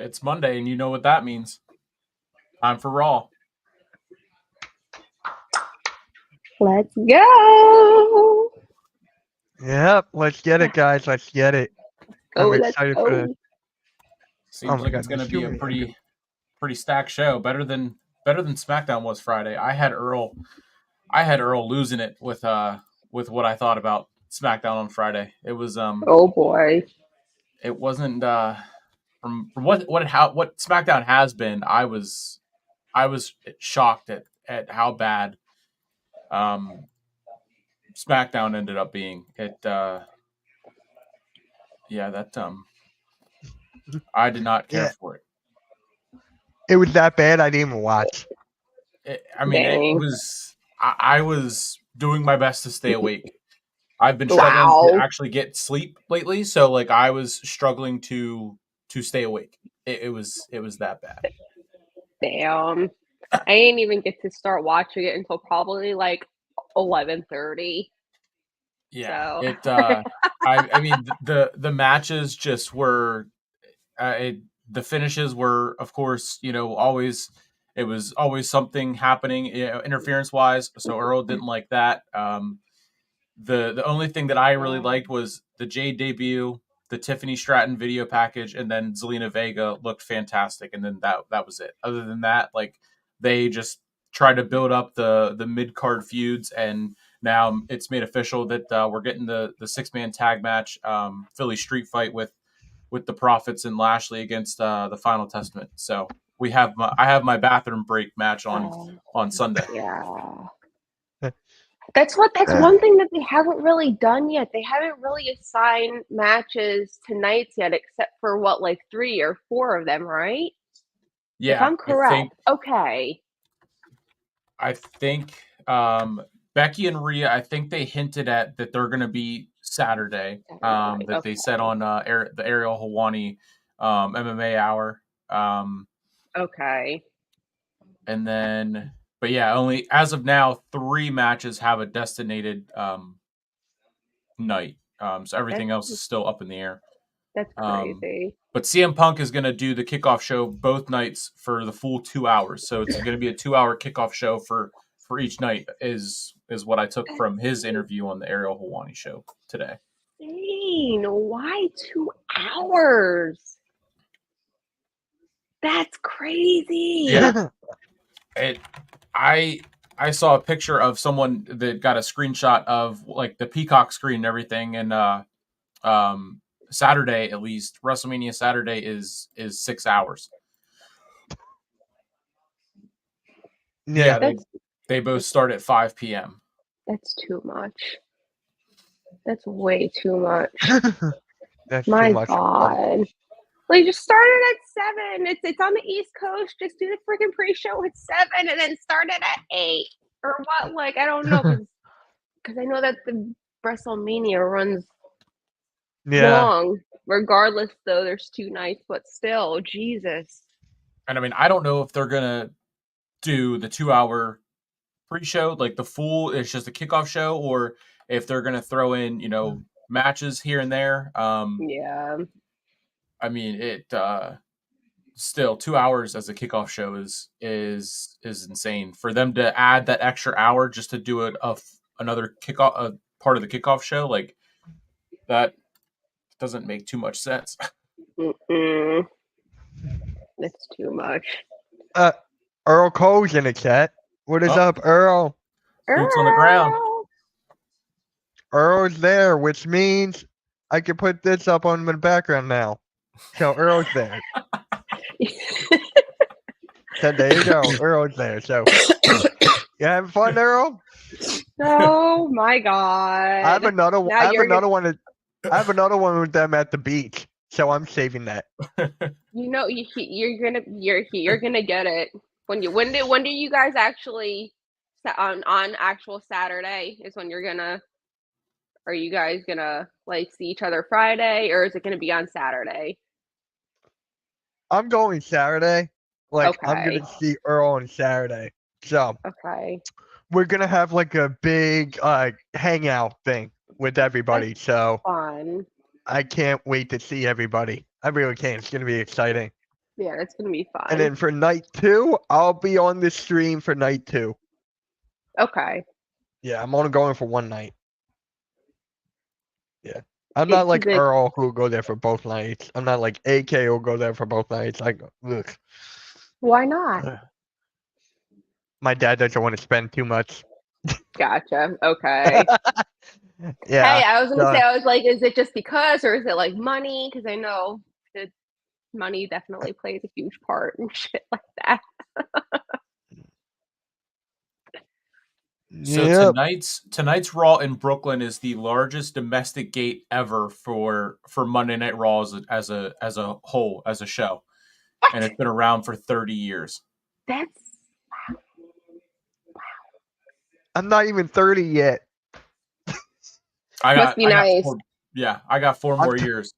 It's Monday, and you know what that means. Time for Raw. Let's go. Yep, let's get it, guys. Let's get it. I'm excited for this. Seems like it's going to be a pretty stacked show. Better than SmackDown was Friday. I had Earl losing it with what I thought about SmackDown on Friday. It was oh boy. It wasn't from what SmackDown has been. I was shocked at how bad SmackDown ended up being. I did not care for it. It was that bad. I didn't even watch. I was doing my best to stay awake. I've been struggling to actually get sleep lately, so like I was struggling to stay awake. It was that bad. Damn. I didn't even get to start watching it until probably like 11:30. Yeah. So. I mean the matches just were the finishes were, of course, always it was always something happening interference wise. So Earl didn't like that. The only thing that I really liked was the Jade debut, the Tiffany Stratton video package, and then Zelina Vega looked fantastic. And then that was it. Other than that, like they just tried to build up the mid card feuds, and now it's made official that we're getting the 6-man tag match, Philly Street Fight with the Profits and Lashley against the Final Testament. So I have my bathroom break match on Sunday. Yeah. That's one thing that they haven't really done yet. They haven't really assigned matches to nights yet, except for like 3 or 4 of them, right? Yeah. If I'm correct. Okay. I think Becky and Rhea, I think they hinted at that they're going to be Saturday. That they said on the Ariel Helwani MMA hour. Okay. And then, but yeah, only as of now, 3 matches have a designated night. So everything else is still up in the air. That's crazy. But CM Punk is going to do the kickoff show both nights for the full 2 hours. So it's going to be a 2-hour kickoff show for each night is what I took from his interview on the Ariel Helwani show today. Why 2 hours? That's crazy. Yeah. I saw a picture of someone that got a screenshot of like the Peacock screen and everything, and Saturday, at least WrestleMania Saturday is 6 hours. Yeah, they both start at 5 p.m. That's too much. That's way too much. That's my too much. God. Like, just start it at 7. It's on the East Coast. Just do the freaking pre-show at 7 and then start it at 8. Or what? Like, I don't know. Because I know that the WrestleMania runs long. Regardless, though, there's 2 nights. But still, Jesus. And I mean, I don't know if they're going to do the 2-hour pre-show, like the full, it's just a kickoff show, or if they're going to throw in, matches here and there. Yeah. I mean, it still 2 hours as a kickoff show is insane. For them to add that extra hour just to do another kickoff, part of the kickoff show, like that doesn't make too much sense. That's too much. Earl Cole's in the chat. What is up, Earl? Boots on the ground. Earl's there, which means I can put this up on the background now. So Earl's there. So there you go. Earl's there. So you having fun, Earl? Oh my God! I have another one. I have another one with them at the beach. So I'm saving that. You're gonna get it when do you guys actually on actual Saturday is when you're gonna. Are you guys gonna like see each other Friday, or is it gonna be on Saturday? I'm going Saturday. Like, I'm going to see Earl on Saturday. So, we're going to have like a big hangout thing with everybody. That's so, fun. I can't wait to see everybody. I really can't. It's going to be exciting. Yeah, that's gonna be fun. And then for night 2, I'll be on the stream for night 2. Okay. Yeah, I'm only going for one night. Yeah. I'm not like Earl who'll go there for both nights. I'm not like AK who'll go there for both nights. Look. Why not? My dad doesn't want to spend too much. Gotcha. Okay. Yeah. Hey, I was gonna say, I was like, is it just because, or is it like money? Because I know that money definitely plays a huge part and shit like that. So tonight's Raw in Brooklyn is the largest domestic gate ever for Monday Night Raw as a whole, as a show. What? And it's been around for 30 years. That's wow. I'm not even 30 yet. Must be nice. I got 4 more years.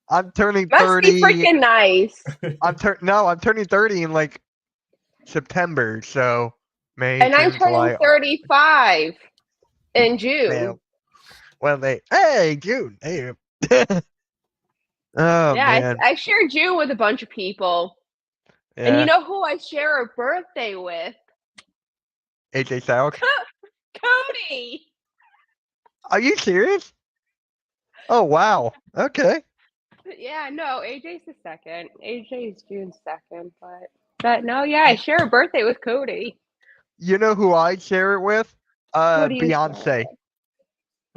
I'm turning Must 30. Must be freaking nice. I'm turning 30 in like September, so May. And I'm turning 35 in June. Hey, June. Hey. Oh, yeah, man. I share June with a bunch of people. Yeah. And you know who I share a birthday with? AJ Styles? Cody! Are you serious? Oh, wow. Okay. Yeah, no, AJ's the second. AJ's June 2nd, but no, yeah, I share a birthday with Cody. You know who I share it with? Beyonce.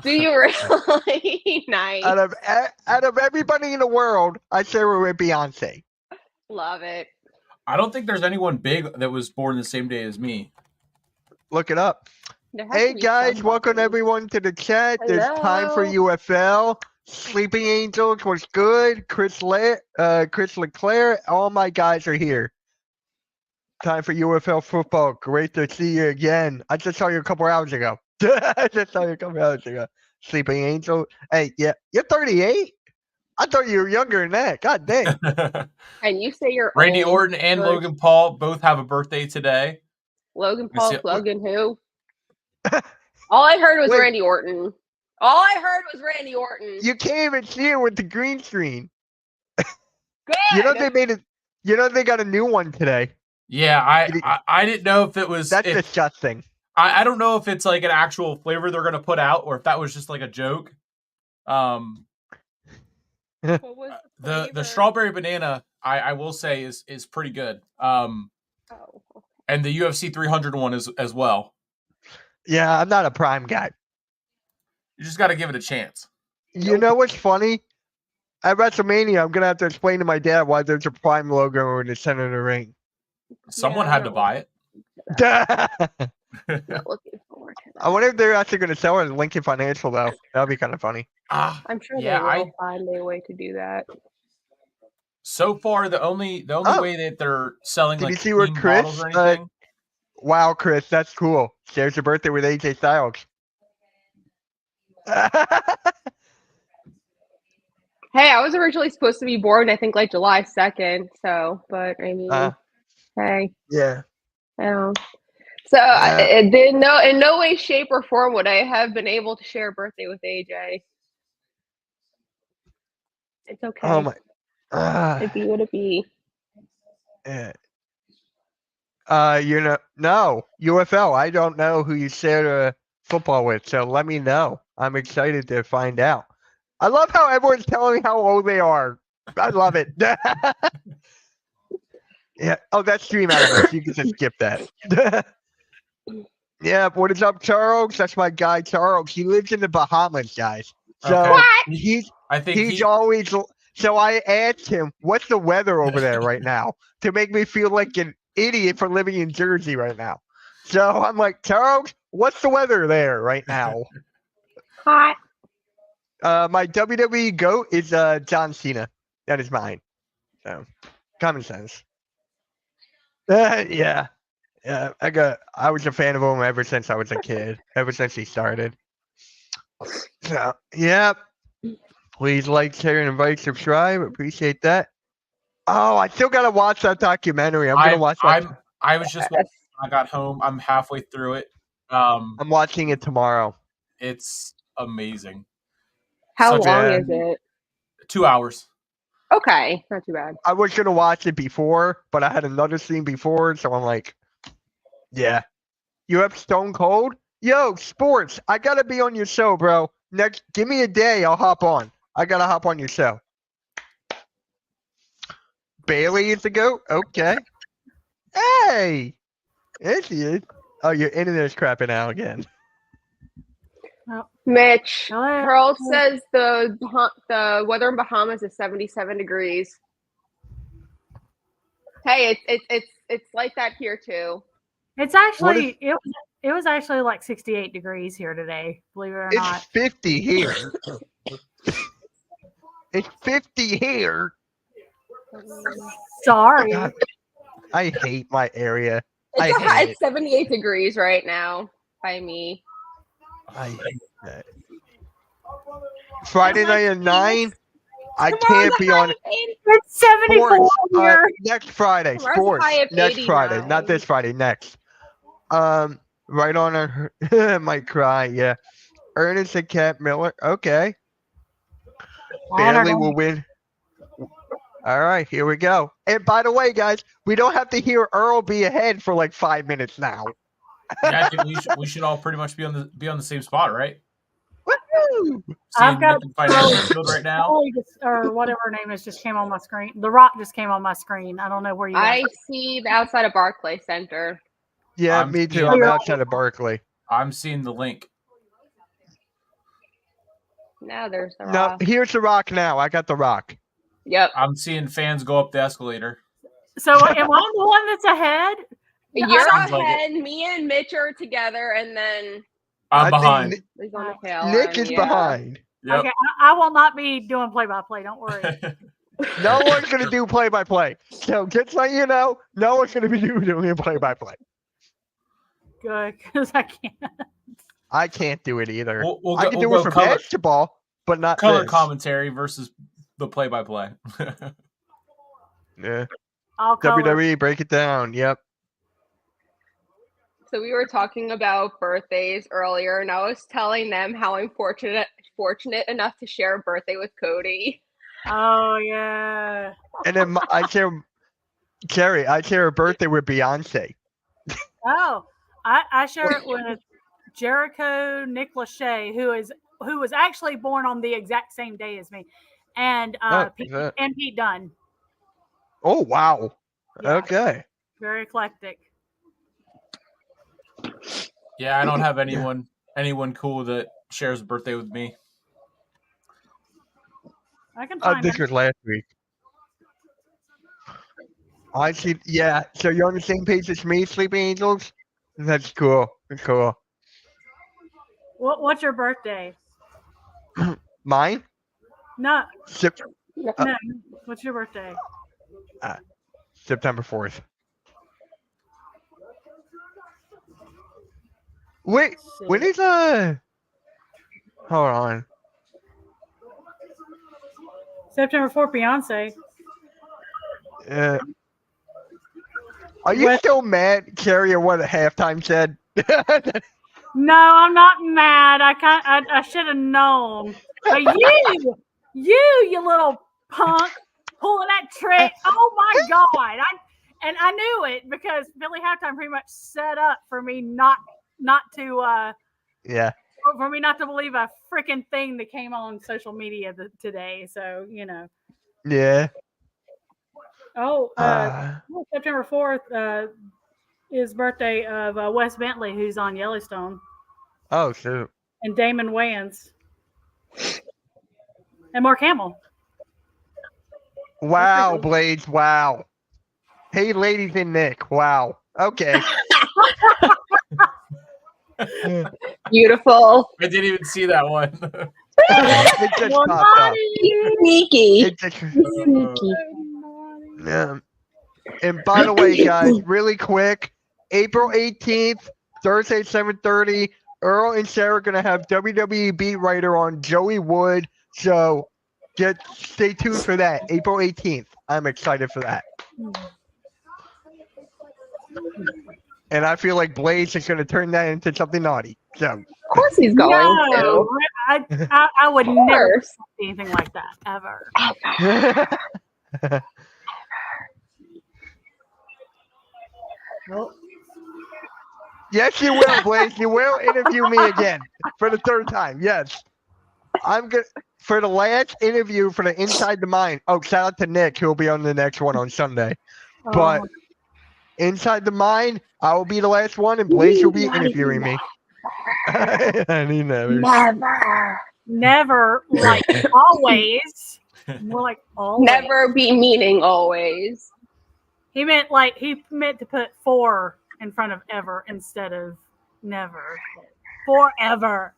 Do you really? Nice. Out of everybody in the world, I share it with Beyonce. Love it. I don't think there's anyone big that was born the same day as me. Look it up. Hey guys, welcome everyone to the chat. Hello. There's time for UFL. Sleeping Angels was good. Chris Leclerc, all my guys are here. Time for UFL football. Great to see you again. I just saw you a couple hours ago. Sleeping Angel. Hey, yeah, you're 38? I thought you were younger than that. God dang. And you say you're Randy old, Orton and Logan Paul both have a birthday today. Logan Paul, Logan who? All I heard was Randy Orton. All I heard was Randy Orton. You can't even see it with the green screen. Good. You know they made it. You know they got a new one today. Yeah, I didn't know if it was. That's disgusting. I don't know if it's like an actual flavor they're gonna put out or if that was just like a joke. What was the strawberry banana I will say is pretty good. And the UFC 300 one is as well. Yeah, I'm not a Prime guy. You just got to give it a chance. You know what's funny? At WrestleMania, I'm gonna have to explain to my dad why there's a Prime logo in the center of the ring. Someone had to buy it. Not looking forward to that. I wonder if they're actually going to sell it at Lincoln Financial, though. That would be kind of funny. I'm sure they will find a way to do that. So far, the only way that they're selling Did you see where Chris? Or anything? Wow, Chris, that's cool. Shares your birthday with AJ Styles. Hey, I was originally supposed to be born, I think, like July 2nd. So, but I mean, hey. Yeah. So, in no way, shape, or form would I have been able to share a birthday with AJ. It's okay. Oh my. It'd be what it be. Yeah. No, UFL. I don't know who you share football with, so let me know. I'm excited to find out. I love how everyone's telling me how old they are. I love it. Yeah. Oh, that's Stream Elements. You can just skip that. Yeah. What is up, Charles? That's my guy, Charles. He lives in the Bahamas, guys. So he's always. So I asked him, "What's the weather over there right now?" To make me feel like an idiot for living in Jersey right now. So I'm like, Charles, what's the weather there right now? Hot. My WWE GOAT is John Cena. That is mine. So common sense. Yeah. I was a fan of him ever since I was a kid. Ever since he started. So yeah. Please like, share, and invite, subscribe. Appreciate that. Oh, I still gotta watch that documentary. I'm gonna watch that. I was just watching when I got home. I'm halfway through it. I'm watching it tomorrow. It's amazing. How long is it? 2 hours. Okay, not too bad. I was gonna watch it before, but I had another scene before, so I'm like, yeah. You have Stone Cold? Yo, sports! I gotta be on your show, bro. Next, give me a day, I'll hop on. I gotta hop on your show. Bailey is the GOAT? Okay. Hey! There she is. Oh, your internet's crapping out again. Mitch, Pearl says the weather in Bahamas is 77 degrees. Hey, it's like that here too. It's actually it was actually like 68 degrees here today, believe it or not. It's 50 here. It's 50 here. Sorry. God, I hate my area. It's 78 degrees right now by me. I hate that. Friday night at 9. I can't be on. It's 74 here. Next Friday, sports. Next Friday, not this Friday. Next. Right on her. Might cry. Yeah. Ernest and Cat Miller. Okay. Bailey will win. All right, here we go. And by the way, guys, we don't have to hear Earl be ahead for like 5 minutes now. Yeah, I think we should all pretty much be on the same spot, right? Woo-hoo! I've got right now, or whatever her name is, just came on my screen. The Rock just came on my screen. I don't know where you. I see the outside of Barclays Center. Yeah, me too. I'm outside of Berkeley. I'm seeing the link. Now there's the Rock. No, here's the Rock now. I got the Rock. Yep. I'm seeing fans go up the escalator. So am I the one that's ahead? You're ahead. Me and Mitch are together, and then I'm behind. Nick is behind. Yep. Okay, I will not be doing play-by-play. Don't worry. No one's going to do play-by-play. So just so you know, no one's going to be doing play-by-play. Good, because I can't. I can't do it either. I can do it for basketball, but not color commentary versus the play-by-play. Yeah. WWE, break it down. Yep. So we were talking about birthdays earlier, and I was telling them how I'm fortunate enough to share a birthday with Cody. Oh yeah. And then I share a birthday with Beyonce. Oh, I share it with Jericho Nick Lachey, who was actually born on the exact same day as me, and Pete Dunne. Oh wow! Yeah. Okay. Very eclectic. Yeah, I don't have anyone cool that shares a birthday with me. I can find this was last week. I see. Yeah, so you're on the same page as me, Sleeping Angels. That's cool. That's cool. What's your birthday? Mine? No. No. What's your birthday? September 4th. Wait, when is hold on. September 4th, Beyonce. Are you still mad, Carrie, at what halftime said? No, I'm not mad. I should have known. But you little punk, pulling that trick. Oh my God! I knew it because Billy Halftime pretty much set up for me not to yeah. For me not to believe a freaking thing that came on social media today. So Yeah. Oh, September 4th is birthday of Wes Bentley, who's on Yellowstone. Oh, shoot. And Damon Wayans. And Mark Hamill. Wow, Blades. Wow. Hey, ladies and Nick. Wow. Okay. Beautiful. I didn't even see that one. It just popped up. Sneaky. Sneaky. Yeah. And by the way, guys, really quick, April 18th, Thursday at 7:30, Earl and Sarah are going to have WWE beat writer on Joey Wood. So stay tuned for that. April 18th. I'm excited for that. And I feel like Blaze is going to turn that into something naughty. So. Of course he's going to. I would never say anything like that, ever. Yes, you will, Blaze. You will interview me again for the third time. Yes. I'm good for the last interview for the Inside the Mind. Oh, shout out to Nick, who will be on the next one on Sunday. But Inside the Mind, I will be the last one, and Blaze will be interviewing me. Never, like always. More like always. Never be meaning always. He meant to put 4 in front of ever instead of never. Forever.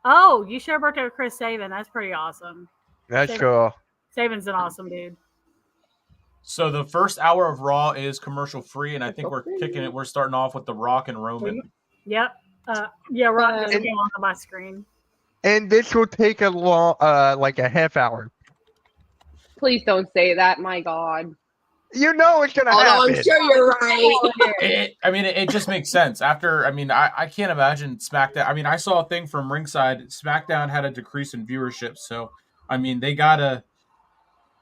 Oh, you share a birthday with Chris Sabin. That's pretty awesome. That's cool. Sabin's an awesome dude. So the first hour of Raw is commercial free, and I think we're kicking it. We're starting off with The Rock and Roman. Yep. Rock just came onto my screen. And this will take a long, like a half hour. Please don't say that. My God. You know it's gonna happen. I'm sure you're right. It just makes sense. After, I can't imagine SmackDown. I saw a thing from Ringside. SmackDown had a decrease in viewership, so they gotta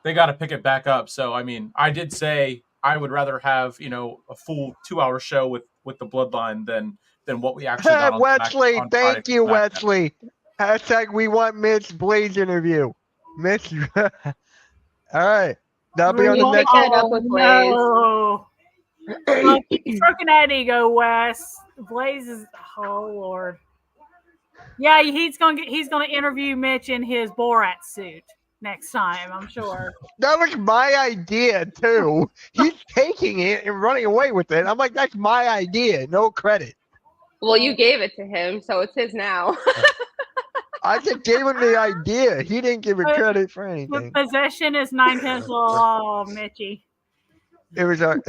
pick it back up. So I did say I would rather have a full 2-hour show with the Bloodline than what we actually got on Wesley. on Thank Friday you, Wesley. # we want Mitch Blaze interview. Mitch. All right. That'll be on the next one. Up with Blaze. No. Keep stroking that ego, Wes. Blaze is Lord. Yeah, he's gonna interview Mitch in his Borat suit next time, I'm sure. That was my idea too. He's taking it and running away with it. I'm like, that's my idea. No credit. Well, you gave it to him, so it's his now. I just gave him the idea. He didn't give it credit for anything. Possession is 9/10 of the law, Mitchie. It was our.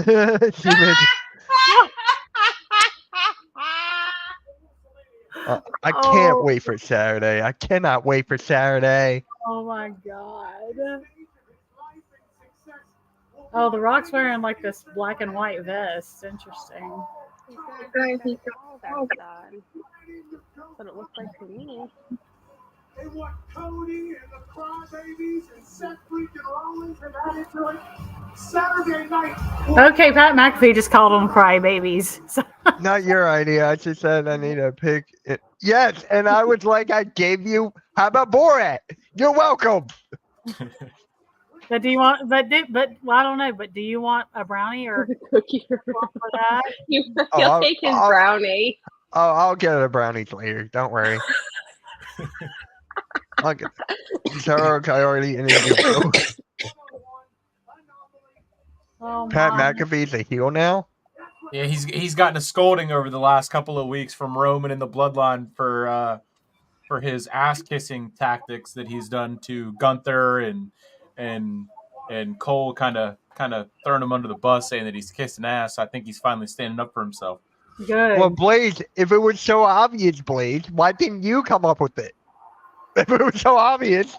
I can't wait for Saturday. I cannot wait for Saturday. Oh my God. Oh, The Rock's wearing like this black and white vest. Interesting. But it looks like to me. They want Cody and the Crybabies and Seth freaking Rollins and added to it Saturday night. Okay, Pat McAfee just called them crybabies. So. Not your idea. I just said I need to pick it. Yes, and I was like, I gave you. How about Borat? You're welcome. But do you want? But I don't know. But do you want a brownie or a cookie for that? He'll take his brownie. Oh, I'll get a brownie later. Don't worry. I'll get that. I already interviewed. Pat McAfee's a heel now. Yeah, he's gotten a scolding over the last couple of weeks from Roman and the Bloodline for his ass kissing tactics that he's done to Gunther and Cole, kind of throwing him under the bus, saying that he's kissing ass. I think he's finally standing up for himself. Good. Well, Blaze, if it was so obvious, Blaze, why didn't you come up with it? If it was so obvious.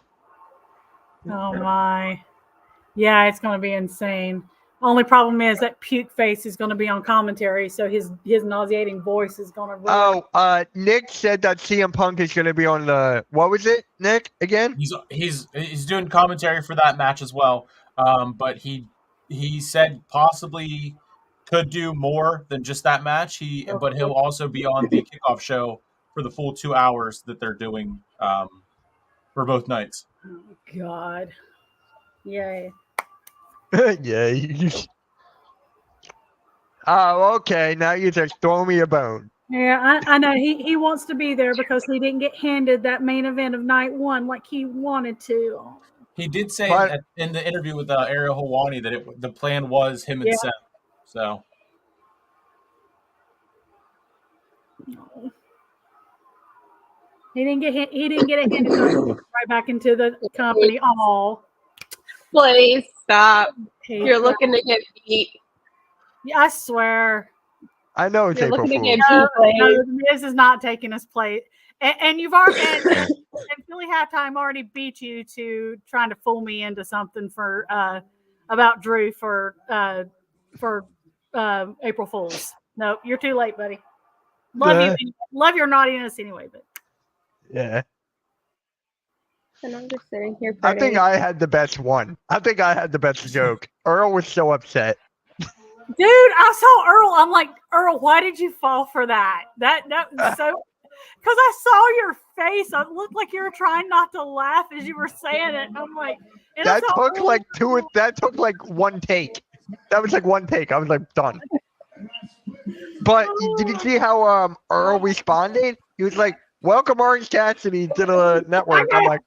Oh my. Yeah, it's going to be insane. Only problem is that puke face is going to be on commentary, so his nauseating voice is going to. Nick said that CM Punk is going to be on the. What was it, Nick? Again? He's doing commentary for that match as well. But he said possibly could do more than just that match. But he'll also be on the kickoff show for the full 2 hours that they're doing for both nights. Oh God! Yay! Yay! Oh, okay. Now you just throw me a bone. Yeah, I know he wants to be there because he didn't get handed that main event of night one like he wanted to. He did say in the interview with Ariel Helwani that the plan was him and Seth. So. No. He didn't get it handed right back into the company. All. Please stop. You're looking to get beat. Yeah, I swear. I know it's April Fool's. No, this is not taking his place. And you've already and Philly Halftime already beat you to trying to fool me into something for about Drew for April Fools. No, you're too late, buddy. Love you. Love your naughtiness anyway, but yeah. And I'm just sitting here. I think I had the best one. I think I had the best joke. Earl was so upset. Dude, I saw Earl. I'm like, Earl, why did you fall for that? That was so. Because I saw your face. It looked like you were trying not to laugh as you were saying it. I'm like, that took like one take. That was like one take. I was like, done. But did you see how Earl responded? He was like, "Welcome, Orange Cassidy, to the network." I'm like,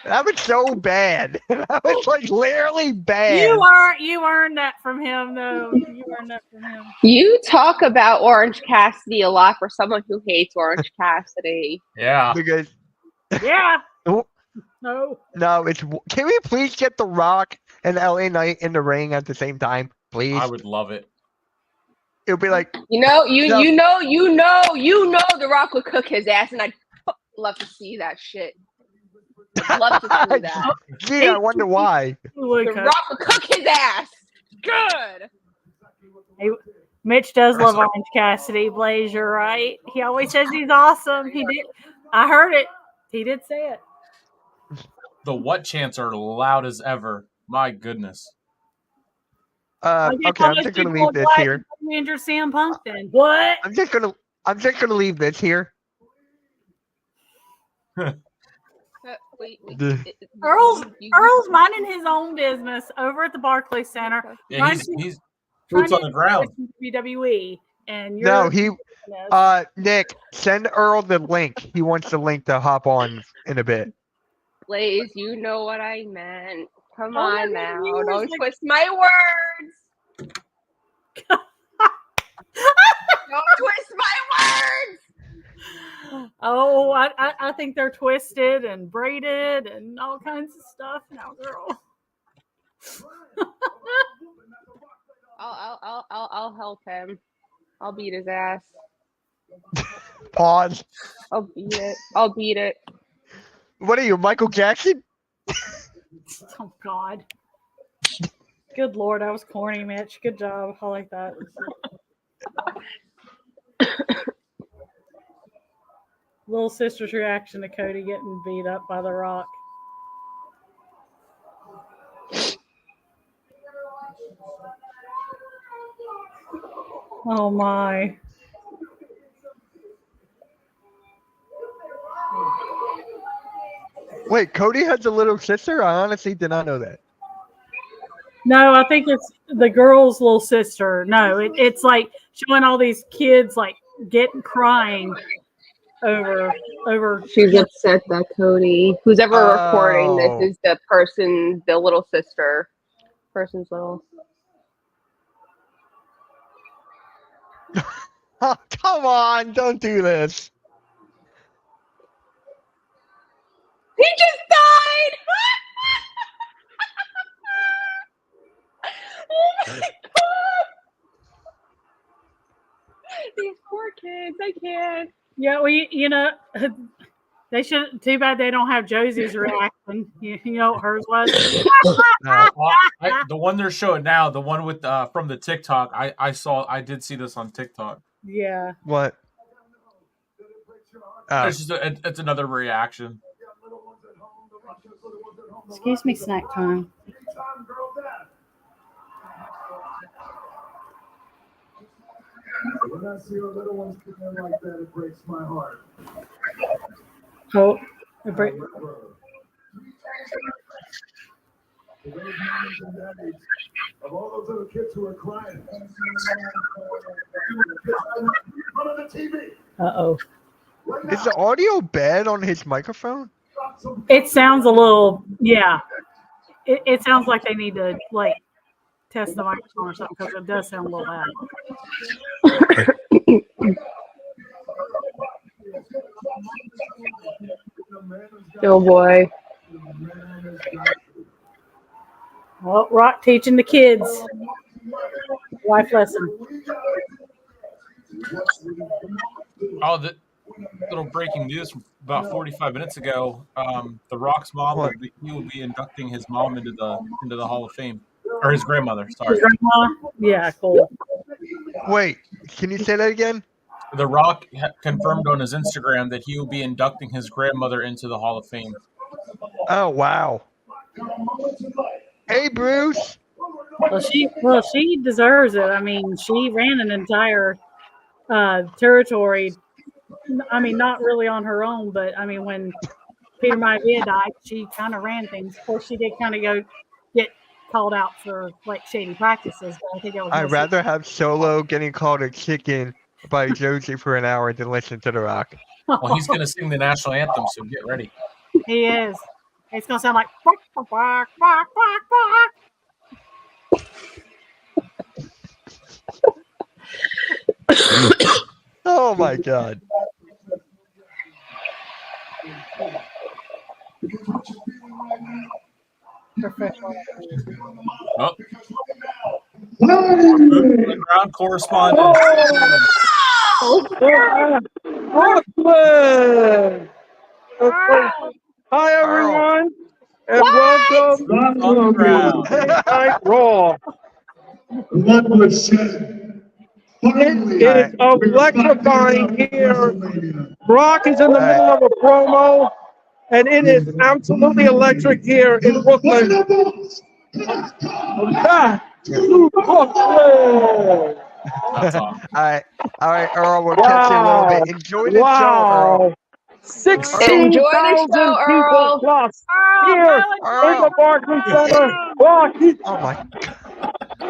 that was so bad. That was like literally bad. You earned that from him, though. You earned that from him. You talk about Orange Cassidy a lot for someone who hates Orange Cassidy. Yeah. Because No, it's. Can we please get The Rock and LA Knight in the ring at the same time, please? I would love it. It'll be like you know, The Rock would cook his ass, and I'd love to see that shit. I'd love to see that. Gee, I wonder why. The Rock would cook his ass. Good. Hey, Mitch does love Orange Cassidy. Blaze, you're right. He always says he's awesome. He did. I heard it. He did say it. The what chants are loud as ever. My goodness. Okay, I'm just gonna leave this here. Andrew CM Punk then. What? I'm just gonna leave this here. Earl's minding his own business over at the Barclays Center. Yeah, he's boots on the ground. WWE, and you're Nick, send Earl the link. He wants the link to hop on in a bit. Blaze, you know what I meant. Come on now, don't twist my words. Don't twist my words. Oh, I think they're twisted and braided and all kinds of stuff now, girl. I'll help him. I'll beat his ass. Pause. I'll beat it. What are you, Michael Jackson? Oh God. Good Lord, I was corny, Mitch. Good job. I like that. Little sister's reaction to Cody getting beat up by The Rock. Oh my. Wait, Cody has a little sister? I honestly did not know that. No, I think it's the girl's little sister. No, it's like showing all these kids like crying over. She's upset that Cody, who's ever recording this, is the little sister, person's little. Oh, come on, don't do this. He just died! Oh my God! These poor kids, I can't. Yeah, they should. Too bad they don't have Josie's reaction. You know what hers was? The one they're showing now, the one with from the TikTok. I did see this on TikTok. Yeah. What? It's another reaction. Excuse me, snack time. When I see our little ones playing like that, it breaks my heart. Oh, it breaks. Of all those little kids who are crying. Uh-oh. Is the audio bad on his microphone? It sounds a little, yeah. It sounds like they need to, like, test the microphone or something because it does sound a little bad. Oh, boy. Well, Rock teaching the kids. Life lesson. Oh, the little breaking news from about 45 minutes ago. The Rock's mom will be inducting his mom into the Hall of Fame, or his grandmother. Sorry. His grandma? Yeah, cool. Wait, can you say that again? The Rock confirmed on his Instagram that he will be inducting his grandmother into the Hall of Fame. Oh wow. Hey Bruce. Well, she deserves it. I mean, she ran an entire territory. I mean, not really on her own, but I mean, when Peter Maivia died, she kind of ran things. Of course, she did kind of get called out for like shady practices, but I think that was. I'd rather have Solo getting called a chicken by Josie for an hour than listen to The Rock. Well, he's gonna sing the national anthem, so get ready. He is. It's gonna sound like bark, bark, bark, bark, bark. Oh my god. Oh. Ground correspondent. Brooklyn! Hi everyone, and welcome to Night Raw. It is electrifying here. Brock is in the middle of a promo, and it is absolutely electric here in Brooklyn. Back to Brooklyn. All right, Earl. We'll catch you in a little bit. Enjoy the show, Earl. 16,000 people plus here in the Barclays Center. Oh my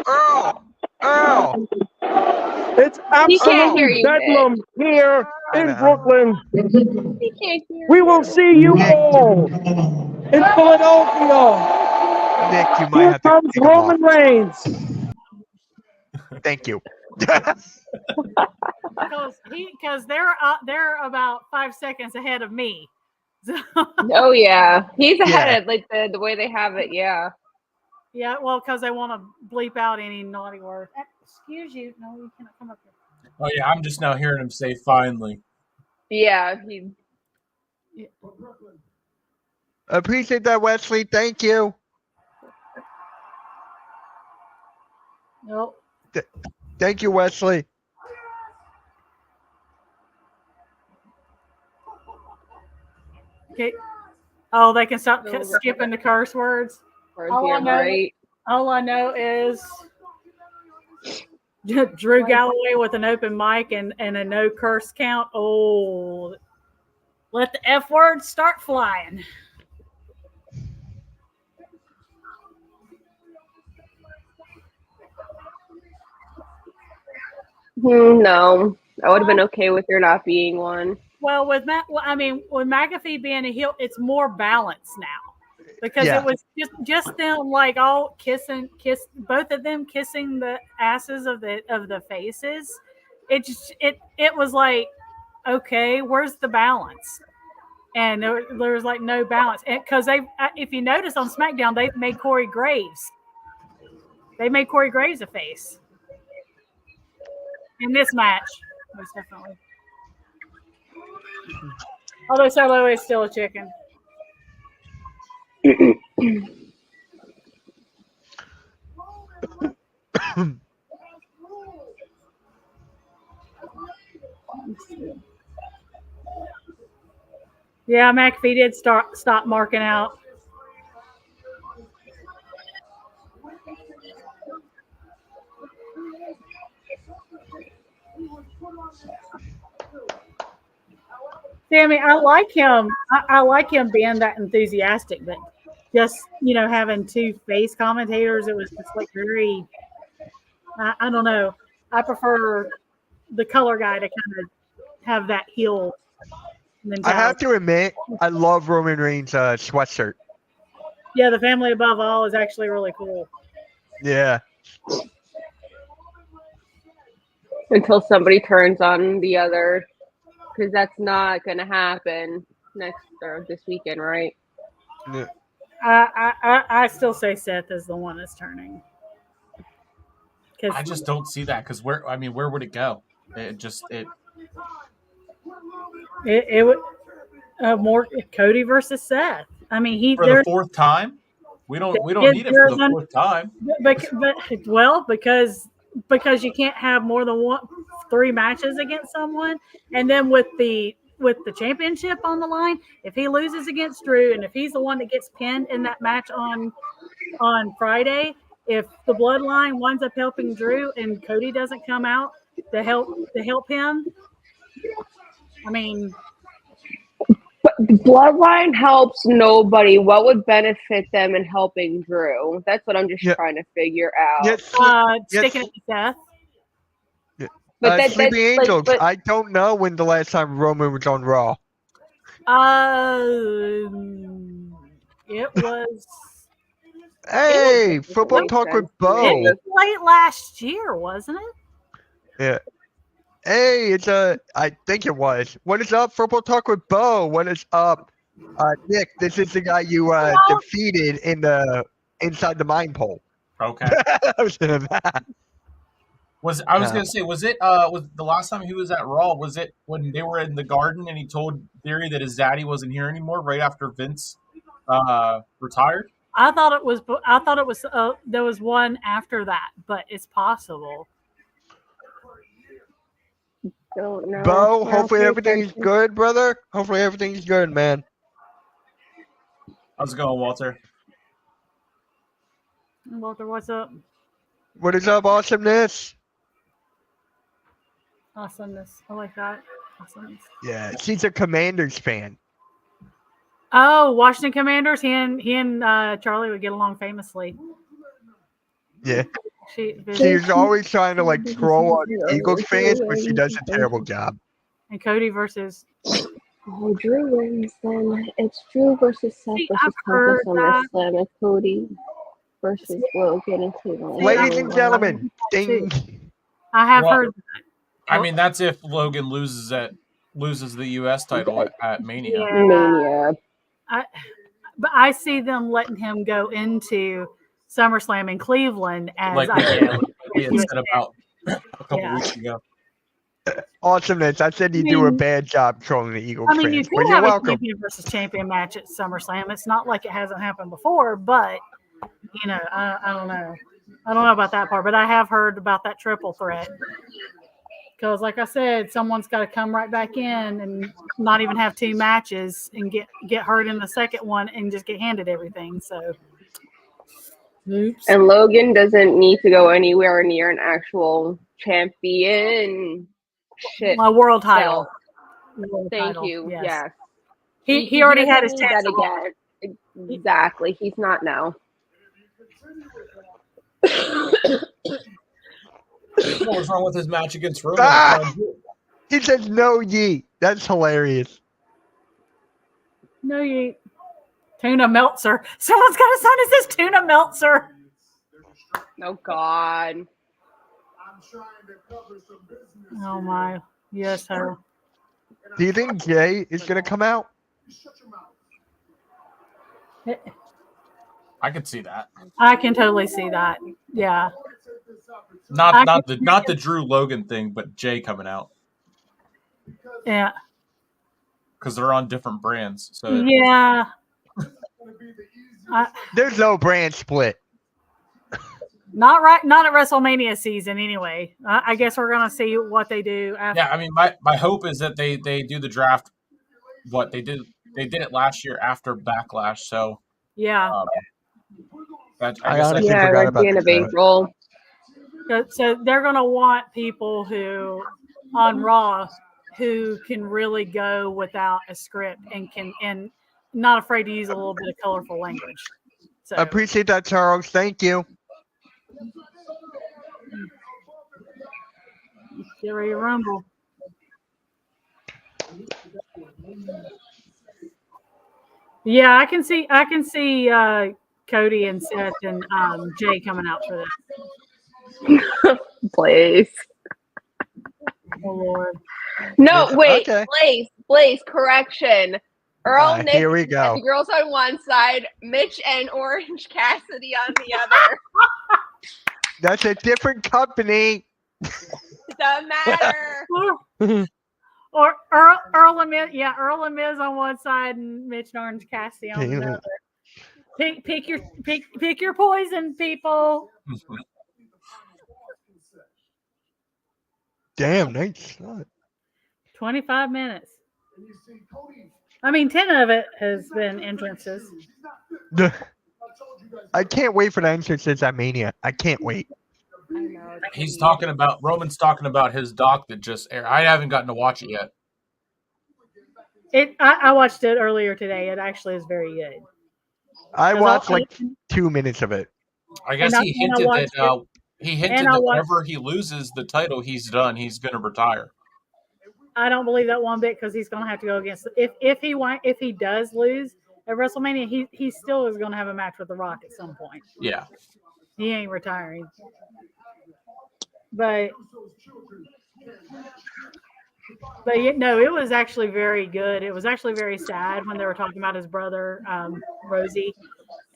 God. Earl. It's absolute bedlam here in Brooklyn. We will see you all in Philadelphia. Nick, you might have to comes Roman Reigns. Thank you. Because they're about 5 seconds ahead of me. Oh yeah, he's ahead of like the way they have it. Yeah. Yeah, well, because they want to bleep out any naughty words. Excuse you. No, you cannot come up here. Oh yeah, I'm just now hearing him say finally. Yeah. Appreciate that, Wesley. Thank you. Nope. Thank you, Wesley. Okay. Oh, they can stop skipping the curse words. All I know is Drew Galloway with an open mic and a no curse count. Oh, let the F words start flying. No, I would have been okay with there not being one. Well, with McAfee being a heel, it's more balanced now. Because it was just them like all kiss both of them kissing the asses of the faces. It was like, okay, where's the balance? And there was like no balance. Because if you notice on SmackDown, they made Corey Graves. They made Corey Graves a face in this match, most definitely. Although Solo is still a chicken. Yeah, McAfee did stop marking out. See, I mean, I like him. I like him being that enthusiastic, but just having two face commentators, it was just like very. I don't know. I prefer the color guy to kind of have that heel mentality. I have to admit, I love Roman Reigns' sweatshirt. Yeah, the family above all is actually really cool. Yeah. Until somebody turns on the other, because that's not going to happen this weekend, right? Yeah. I still say Seth is the one that's turning. I just don't see that because where would it go? It would more Cody versus Seth. I mean, for the fourth time. We don't need it for the fourth time. Because you can't have more than 3 matches against someone, and then with with the championship on the line, if he loses against Drew and if he's the one that gets pinned in that match on Friday, if the bloodline winds up helping Drew and Cody doesn't come out to help him, I mean, but the bloodline helps nobody. What would benefit them in helping Drew? That's what I'm just trying to figure out. Sticking it to Seth. But Sleepy Angels. But I don't know when the last time Roman was on Raw. It was. Hey, Football Talk with Bo. It was late last year, wasn't it? Yeah. Hey, I think it was. What is up, Football Talk with Bo? What is up? Nick, this is the guy you defeated inside the mine pole. Okay. Was it was the last time he was at Raw, was it when they were in the garden and he told Theory that his daddy wasn't here anymore right after Vince retired? I thought it was there was one after that, but it's possible. Don't know. Bo, hopefully everything's good, brother. Hopefully everything's good, man. How's it going, Walter? Walter, what's up? What is up, awesomeness? Awesomeness. I like that. Awesomeness. Yeah, she's a Commanders fan. Oh, Washington Commanders. He and Charlie would get along famously. Yeah. She's always trying to troll on Eagles fans, but she does a terrible job. And Cody versus. Oh, Drew wins then. It's Drew versus Seth versus SummerSlam and Cody versus Logan and Cleveland. Ladies and gentlemen, ding. I have heard that. I mean, that's if Logan loses the U.S. title at Mania. Mania. But I see them letting him go into SummerSlam in Cleveland as we had said about a couple weeks ago. Awesomeness. I said you do a bad job trolling the Eagles fans. You could have a champion versus champion match at SummerSlam. It's not like it hasn't happened before, but I don't know. I don't know about that part, but I have heard about that triple threat. Because, like I said, someone's got to come right back in and not even have two matches and get hurt in the second one and just get handed everything. So, oops. And Logan doesn't need to go anywhere near an actual champion. My world title. Thank you. Yes. He already had his chance again. Exactly. He's not now. What was wrong with his match against Roman? He says no yeet. That's hilarious. No yeet. Tuna Meltzer. Someone's got a sign that says Tuna Meltzer. Oh, God. Oh, my. Yes, sir. Do you think Jay is going to come out? I could see that. I can totally see that. Yeah. Not the Drew Logan thing, but Jay coming out. Yeah. Because they're on different brands. So yeah. There's no brand split. Not at WrestleMania season anyway. I guess we're gonna see what they do after. Yeah, I mean my hope is that they do the draft. What they did it last year after Backlash. So yeah. I honestly forgot about the end of April. So they're gonna want people who on Raw who can really go without a script and not afraid to use a little bit of colorful language. So I appreciate that, Charles. Thank you. Get ready to rumble. Yeah, I can see Cody and Seth and Jay coming out for this. Blaze. Oh Lord. No, wait, okay. Blaze, correction. Earl, Nick, here we go. and the girls on one side, Mitch and Orange Cassidy on the other. That's a different company. Doesn't matter. Or Earl and Miz, Earl and Miz on one side and Mitch and Orange Cassidy on the other. Pick your poison, people. Damn, nice shot. 25 minutes. I mean, 10 of it has been entrances. I can't wait for the entrances at Mania. I can't wait. Roman's talking about his doc that just aired. I haven't gotten to watch it yet. I watched it earlier today. It actually is very good. I watched like 2 minutes of it. I guess he hinted that whenever he loses the title, he's done. He's going to retire. I don't believe that one bit because he's going to have to go against. If he does lose at WrestleMania, he still is going to have a match with The Rock at some point. Yeah, he ain't retiring. But no, it was actually very good. It was actually very sad when they were talking about his brother, Rosie,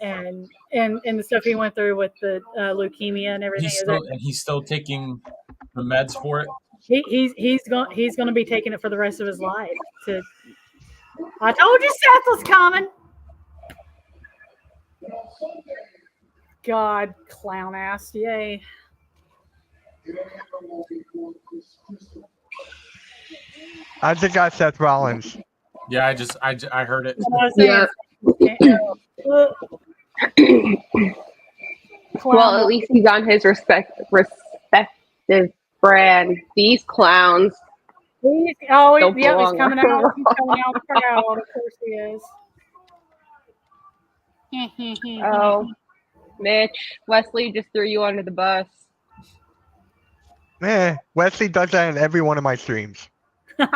and the stuff he went through with the leukemia and everything. He's still taking the meds for it. He's going to be taking it for the rest of his life. I told you Seth was coming. God, clown ass, yay. I think I Seth Rollins. Yeah, I heard it. Yeah. Well, at least he's on his respective brand. These clowns. He's coming out. He's coming out of the crowd. Of course he is. Oh, Mitch, Wesley just threw you under the bus. Wesley does that in every one of my streams. But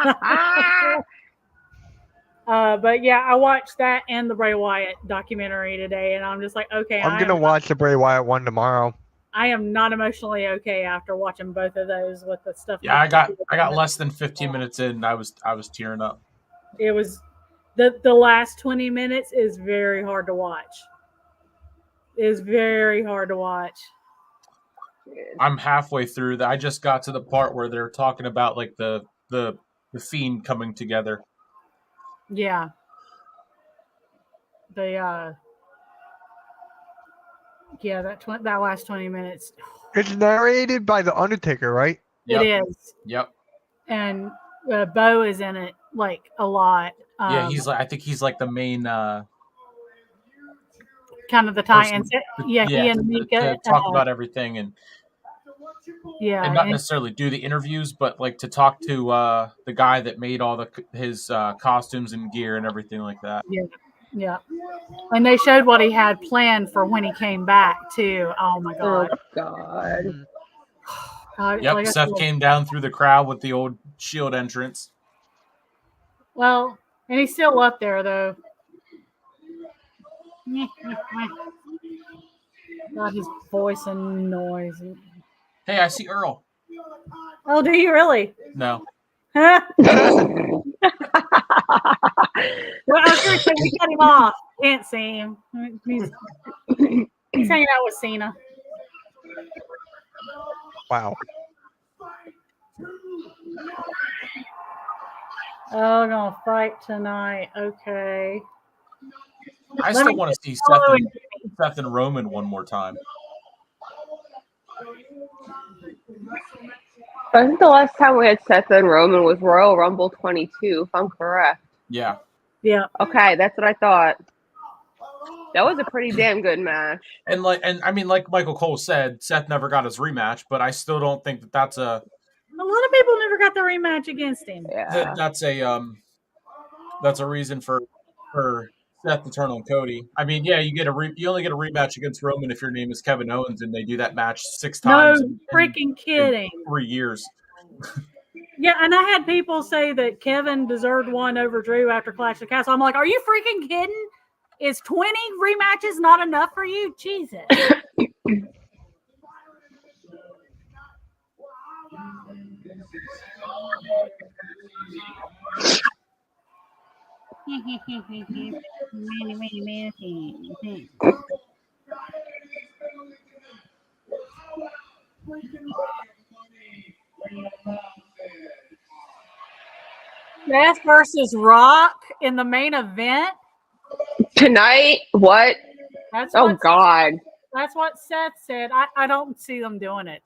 yeah, I watched that and the Bray Wyatt documentary today, and I'm just like, okay. I'm gonna watch the Bray Wyatt one tomorrow. I am not emotionally okay after watching both of those with the stuff. Yeah, I got less than 15 minutes in, and I was tearing up. It was the last 20 minutes is very hard to watch. It's very hard to watch. I'm halfway through that. I just got to the part where they're talking about like the Fiend coming together. Yeah. That last 20 minutes. It's narrated by The Undertaker, right? Yep. It is. Yep. And Bo is in it like a lot. Yeah, I think he's like the main kind of the tie-ins. Yeah, he and Mika to talk about everything and not necessarily do the interviews, but like to talk to the guy that made all his costumes and gear and everything like that. Yeah. And they showed what he had planned for when he came back too. Oh my God. Oh God. Yep, Seth came down through the crowd with the old Shield entrance. Well, and he's still up there though. God, his voice and noise. Hey, I see Earl. Oh, do you really? No. Well, I was going to say, we cut him off. Can't see him. He's hanging out with Cena. Wow. Oh, we're going to fight tonight. Okay. I still want to see Seth and Roman one more time. I think the last time we had Seth and Roman was Royal Rumble 22, if I'm correct. Yeah. Yeah. Okay, that's what I thought. That was a pretty damn good match. And I mean, like Michael Cole said, Seth never got his rematch, but I still don't think that's a lot of people never got the rematch against him. Yeah. That's a reason for Seth to turn on Cody. I mean, yeah, you only get a rematch against Roman if your name is Kevin Owens, and they do that match 6 times. No freaking kidding. In 3 years. Yeah, and I had people say that Kevin deserved one over Drew after Clash of the Castle. I'm like, are you freaking kidding? Is 20 rematches not enough for you? Jesus. Seth versus Rock in the main event tonight. What? God. That's what Seth said. I don't see them doing it.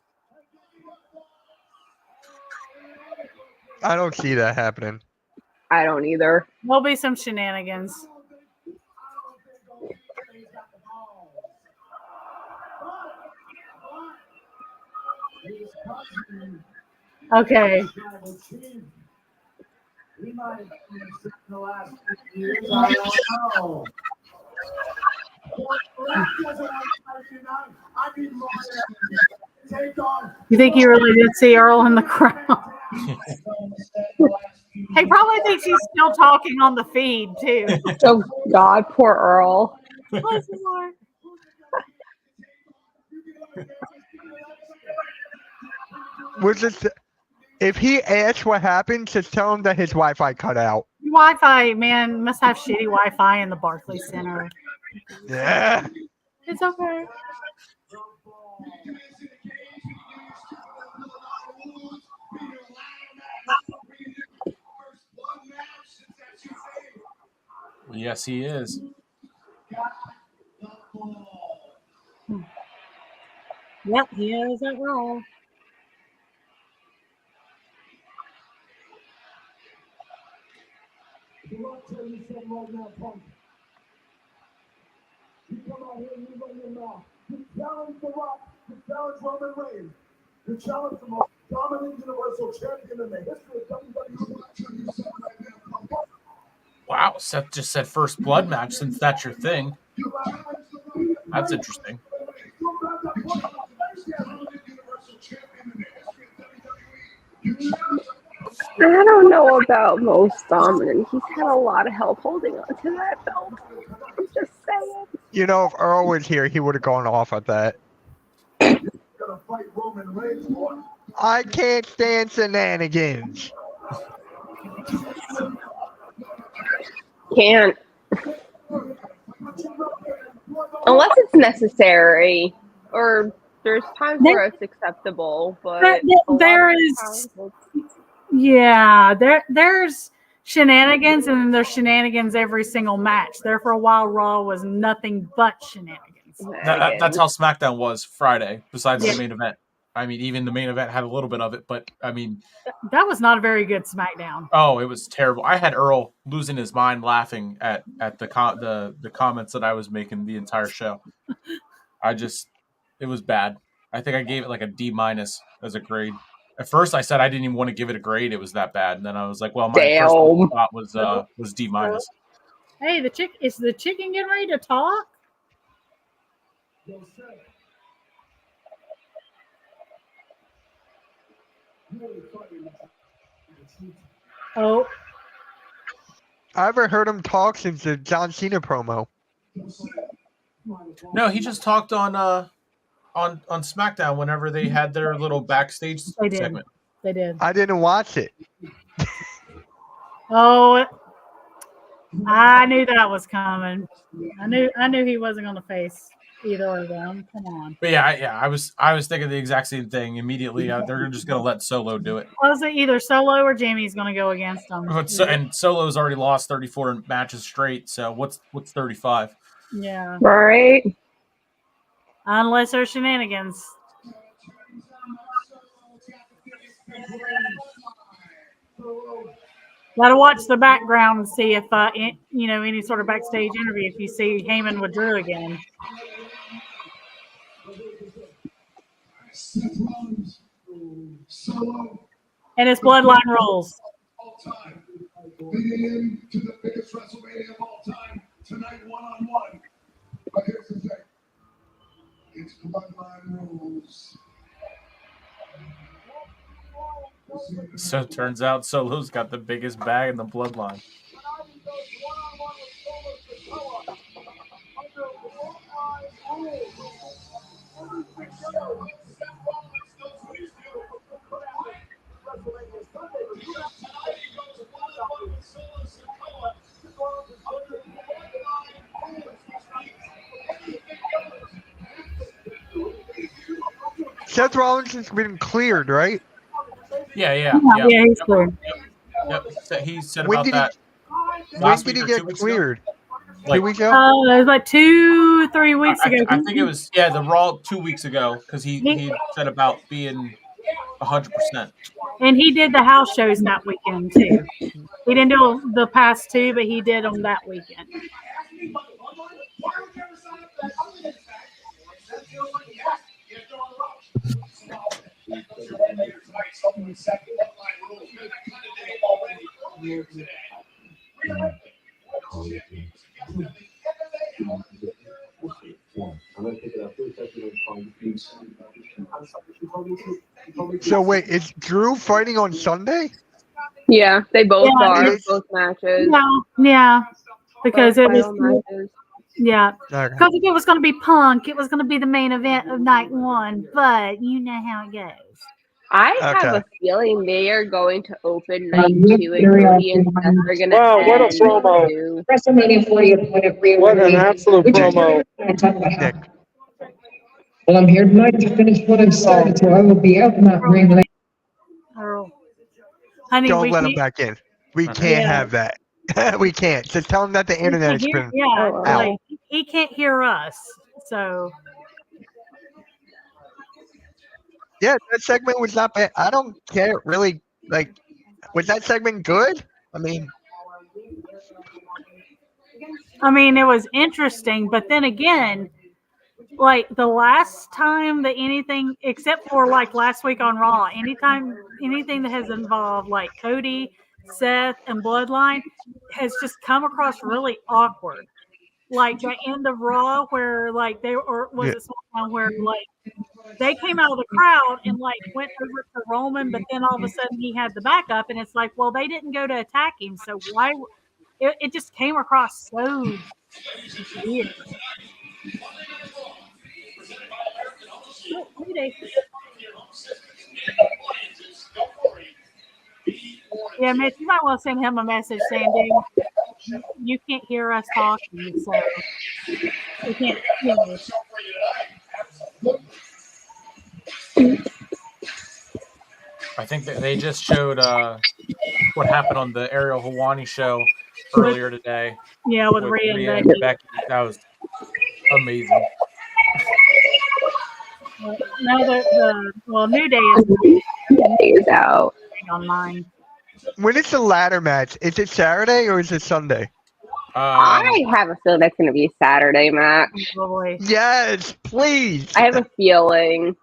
I don't see that happening. I don't either. There'll be some shenanigans. Okay. You think he really did see Earl in the crowd? He probably thinks he's still talking on the feed, too. Oh, God, poor Earl. Bless his heart. If he asks what happened, just tell him that his Wi-Fi cut out. Wi-Fi, man, must have shitty Wi-Fi in the Barclays Center. Yeah. It's okay. Yes, he is. Yep, he is at Raw. You come out here and you run your mouth. You challenge The Rock. You challenge Roman Reigns. You challenge the most dominant Universal Champion in the history of WWE. Wow, Seth just said first blood match since that's your thing. That's interesting. I don't know about most dominant. He's had a lot of help holding on to that belt. I'm just saying. You know, if Earl was here, he would have gone off at that. I can't stand shenanigans. Can't. Unless it's necessary. Or there's times where it's acceptable. But there is... Yeah, there's shenanigans, and then there's shenanigans every single match. There for a while, Raw was nothing but shenanigans. That's how SmackDown was Friday, besides the main event. I mean, even the main event had a little bit of it, but I mean... That was not a very good SmackDown. Oh, it was terrible. I had Earl losing his mind laughing at the comments that I was making the entire show. It was bad. I think I gave it like a D- as a grade. At first, I said I didn't even want to give it a grade. It was that bad. And then I was like, well, my first thought was D-. Hey, is the chicken getting ready to talk? Oh. I haven't heard him talk since the John Cena promo. No, he just talked on SmackDown whenever they had their little backstage segment. They did. I didn't watch it. Oh, I knew that was coming. I knew he wasn't going to face either of them. Come on. But yeah, I was thinking the exact same thing immediately. They're just going to let Solo do it. Was it either Solo or Jamie's going to go against them? And Solo's already lost 34 matches straight. So what's 35? Yeah. Right. Unless there's shenanigans. Gotta watch the background and see if any sort of backstage interview. If you see Heyman with Drew again. And it's Bloodline rules. Leading into the biggest WrestleMania of all time tonight, one-on-one. But here's the thing. It's Bloodline rules. So it turns out Solo's got the biggest bag in the Bloodline. Seth Rollins has been cleared, right? Yeah, he's cleared. Yep. He said about that. When did he get cleared? Like, 2 weeks ago? It was like 2-3 weeks ago. I think it was the Raw 2 weeks ago because he said about being 100%. And he did the house shows that weekend too. He didn't do the past two, but he did them that weekend. So wait, is Drew fighting on Sunday? Yeah, they both are. Both matches. Yeah. Because it was matches. Yeah. Because if it was going to be Punk, it was going to be the main event of night one. But you know how it goes. I have a feeling they are going to open night 2 and Cody and Seth are going to end what a promo. WrestleMania 40 what an absolute promo. Well, I'm here tonight to finish what I've started, so I will be out in that ring later. Earl. Honey, don't let him back in. We can't have that. We can't. Just tell him that the internet has been out. Like, he can't hear us. So. Yeah, that segment was not bad. I don't care really. Like, was that segment good? I mean, it was interesting, but then again, like the last time that anything, except for like last week on Raw, anything that has involved like Cody, Seth, and Bloodline has just come across really awkward. Like the end of Raw, where like they or was it SmackDown where like they came out of the crowd and like went over to Roman, but then all of a sudden he had the backup, and it's like, well, they didn't go to attack him, so why? It just came across so weird. Yeah, Mitch, you might want to send him a message saying, dude, you can't hear us talking, so we can't hear us. I think that they just showed what happened on the Ariel Helwani show earlier today. Yeah, with Rhea and Becky. That was amazing. New Day is out online. When is the ladder match? Is it Saturday or is it Sunday? I have a feeling that's going to be a Saturday match. Yes, please. I have a feeling.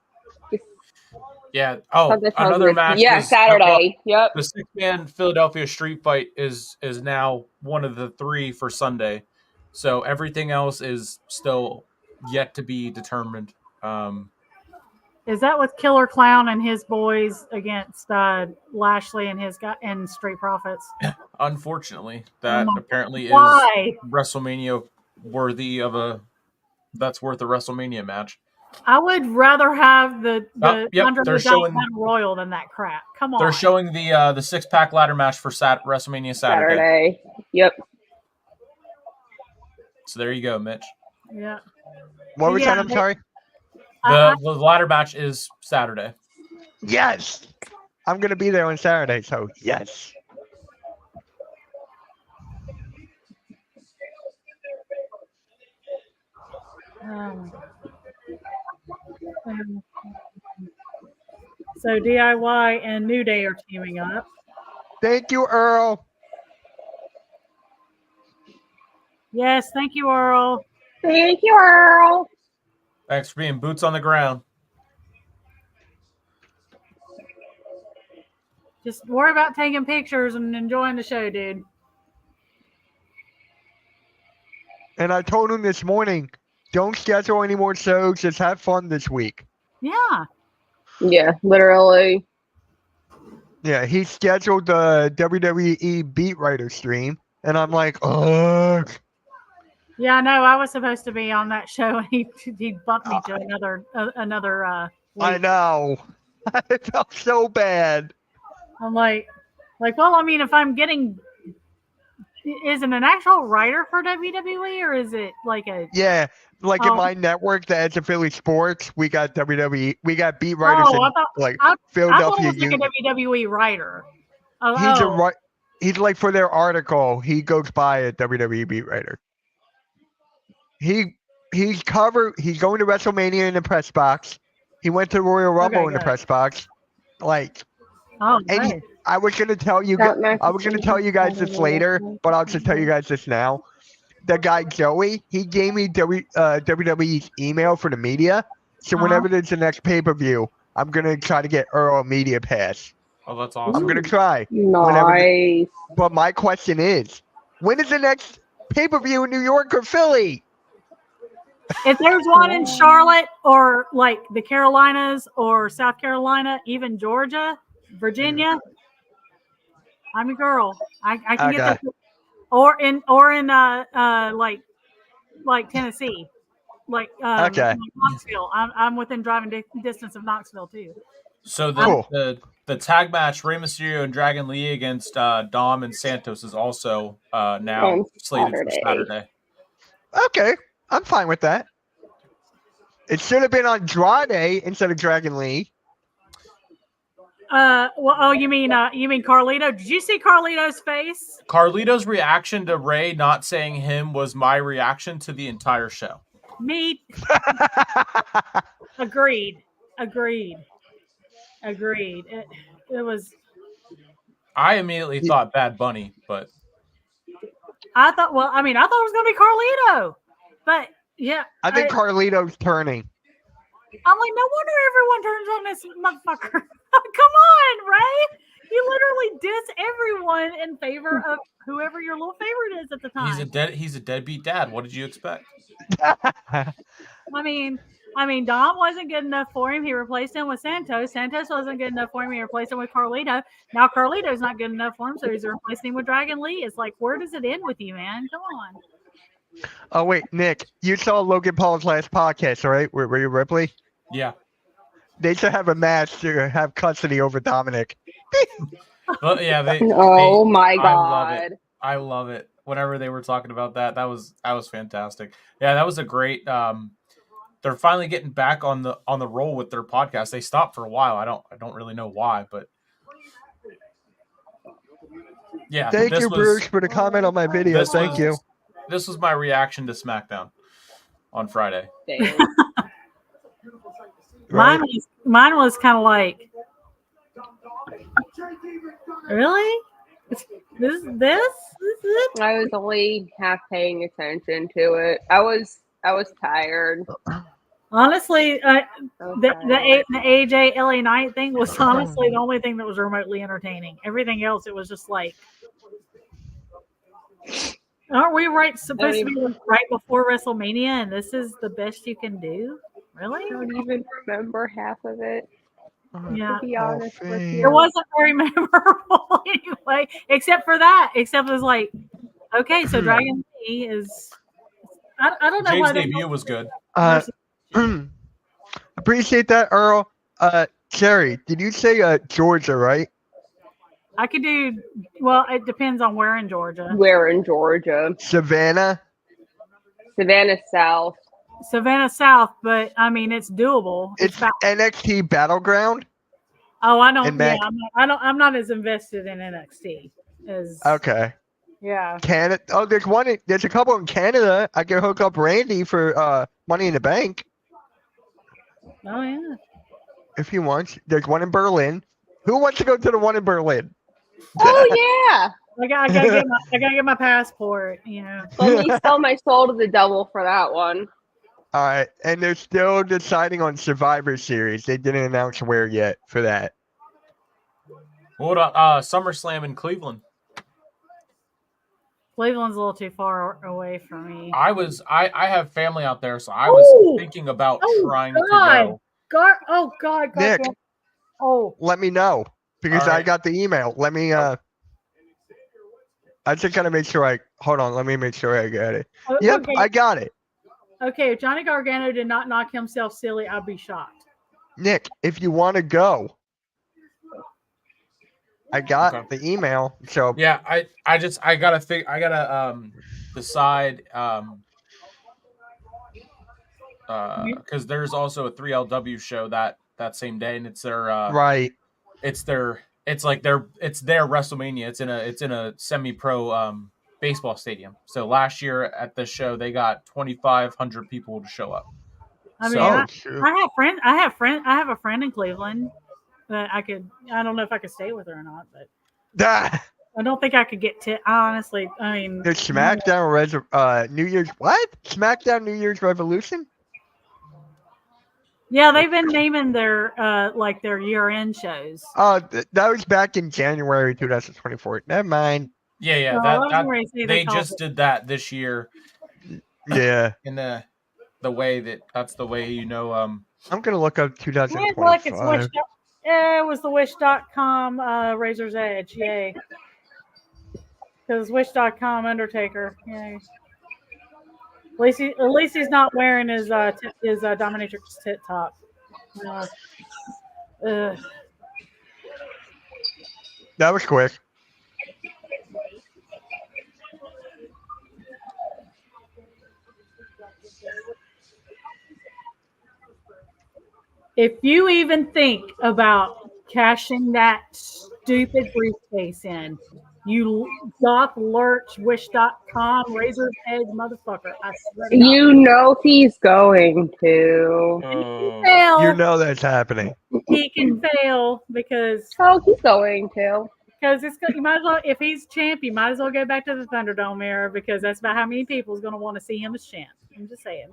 Yeah. Oh, another match. Yeah, Saturday. Yep. The 6-man Philadelphia Street Fight is now one of the 3 for Sunday. So everything else is still yet to be determined. Is that with Killer Clown and his boys against Lashley and his guy and Street Profits? Unfortunately, that apparently is WrestleMania worthy of that's worth a WrestleMania match. I would rather have the Andre the Giant Battle Royal than that crap. Come on. They're showing the 6-pack ladder match for WrestleMania Saturday. Yep. So there you go, Mitch. Yeah. What was that? I'm sorry. The ladder match is Saturday. Yes. I'm going to be there on Saturday, so yes. So DIY and New Day are teaming up. Thank you, Earl. Yes, thank you, Earl. Thank you, Earl. Thanks for being boots on the ground. Just worry about taking pictures and enjoying the show, dude. And I told him this morning, don't schedule any more shows. Just have fun this week. Yeah. Yeah, literally. Yeah, he scheduled the WWE Beat Writer stream, and I'm like, ugh. Yeah, no, I was supposed to be on that show, and he bumped me to another. I know. I felt so bad. I'm like, well, I mean, if I'm getting, is it an actual writer for WWE or is it like a? Yeah, like in my network, the Edge of Philly Sports, we got WWE, we got beat writers in Philadelphia. I thought it was like a WWE writer. He's like for their article, he goes by a WWE beat writer. He's going to WrestleMania in the press box. He went to Royal Rumble in the press box. Like, Oh, and nice. I was gonna tell you. I was gonna tell you guys this later, but I'll just tell you guys this now. The guy Joey, he gave me WWE's email for the media. So whenever there's the next pay-per-view, I'm gonna try to get Earl a media pass. Oh, that's awesome. I'm gonna try. Nice. But my question is, when is the next pay-per-view in New York or Philly? If there's one in Charlotte or like the Carolinas or South Carolina, even Georgia, Virginia, I'm your girl. I can get that. Or in like Tennessee, like Knoxville. I'm within driving distance of Knoxville too. So the tag match Rey Mysterio and Dragon Lee against Dom and Santos is also now slated for Saturday. Okay, I'm fine with that. It should have been on Andrade instead of Dragon Lee. You mean Carlito? Did you see Carlito's face? Carlito's reaction to Ray not saying him was my reaction to the entire show. Me. Agreed. It was. I immediately thought Bad Bunny, but I thought it was going to be Carlito, but yeah. I think Carlito's turning. I'm like, no wonder everyone turns on this motherfucker. Come on, Ray. You literally diss everyone in favor of whoever your little favorite is at the time. He's a deadbeat dad. What did you expect? I mean, Dom wasn't good enough for him. He replaced him with Santos. Santos wasn't good enough for him. He replaced him with Carlito. Now Carlito's not good enough for him, so he's replacing him with Dragon Lee. It's like, where does it end with you, man? Come on. Oh, wait, Nick, you saw Logan Paul's last podcast, right? Were you Ripley? Yeah. They should have a match to have custody over Dominic. Well, yeah. My God. I love it. Whenever they were talking about that was fantastic. Yeah, that was a great. They're finally getting back on the roll with their podcast. They stopped for a while. I don't really know why, but yeah. Thank you, Bruce, for the comment on my video. Thank you. This was my reaction to SmackDown on Friday. Mine was kind of like, really? This is it? I was only half paying attention to it. I was tired. Honestly, the AJ LA Knight thing was honestly the only thing that was remotely entertaining. Everything else, it was just like, aren't we supposed to be right before WrestleMania, and this is the best you can do? Really? I don't even remember half of it. Yeah. To be honest with you. It wasn't very memorable anyway, except for that. Except it was like, okay, so Dragon Lee is. I don't know. James' debut was good. Appreciate that, Earl. Cherry, did you say Georgia, right? I could do. Well, it depends on where in Georgia. Where in Georgia? Savannah South. Savannah South, but I mean it's doable. It's NXT Battleground. Oh, I don't. Yeah, I'm not as invested in NXT as. Okay. Yeah. Canada. Oh, there's a couple in Canada. I can hook up Randy for Money in the Bank. Oh yeah. If he wants, there's one in Berlin. Who wants to go to the one in Berlin? Oh yeah. I gotta get my passport. You know. Let me sell my soul to the devil for that one. All right, and they're still deciding on Survivor Series. They didn't announce where yet for that. What about SummerSlam in Cleveland? Cleveland's a little too far away from me. I have family out there, so I was thinking about trying to go. God, Nick. Let me know because I got the email. Let me. I just gotta make sure hold on. Let me make sure I got it. Yep, okay. I got it. Okay, if Johnny Gargano did not knock himself silly, I'd be shocked. Nick, if you want to go, I got the email. So yeah, I gotta decide because there's also a 3LW show that same day, and it's their right. It's their WrestleMania. It's in a semi-pro baseball stadium. So last year at this show, they got 2,500 people to show up. I mean, I have a friend in Cleveland that I could. I don't know if I could stay with her or not, but Ah, I don't think I could get to. Honestly, I mean, the SmackDown New Year's what? SmackDown New Year's Revolution? yeah, they've been naming their like their year-end shows. That was back in January 2024. Never mind. Yeah. They just did that this year. Yeah. In the way that's the way I'm gonna look up 2025. Look, it's Wish. It was the Wish.com Razor's Edge. Yay. Because Wish.com Undertaker. Yay. At least he's not wearing his dominatrix tit top. That was quick. If you even think about cashing that stupid briefcase in, you Doc Lurch, Wish.com, Razor's Edge motherfucker. I swear to God. You know he's going to. You know that's happening. He can fail because. Oh, he's going to. Because you might as well, if he's champ, you might as well go back to the Thunderdome era because that's about how many people is going to want to see him as champ. I'm just saying.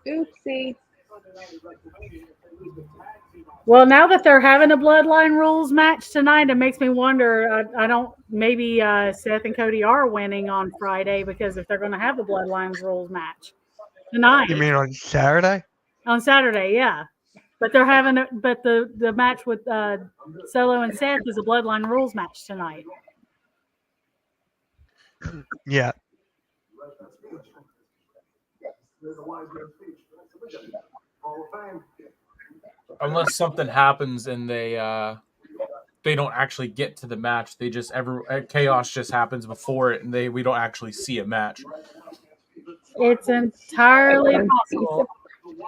Oopsie. Well, now that they're having a Bloodline Rules match tonight, it makes me wonder. I don't. Maybe Seth and Cody are winning on Friday because if they're going to have the Bloodline Rules match tonight. You mean on Saturday? On Saturday, yeah. But they're having. But the match with Solo and Seth is a Bloodline Rules match tonight. Yeah. Unless something happens and they don't actually get to the match, they just chaos just happens before it, and we don't actually see a match. It's entirely possible.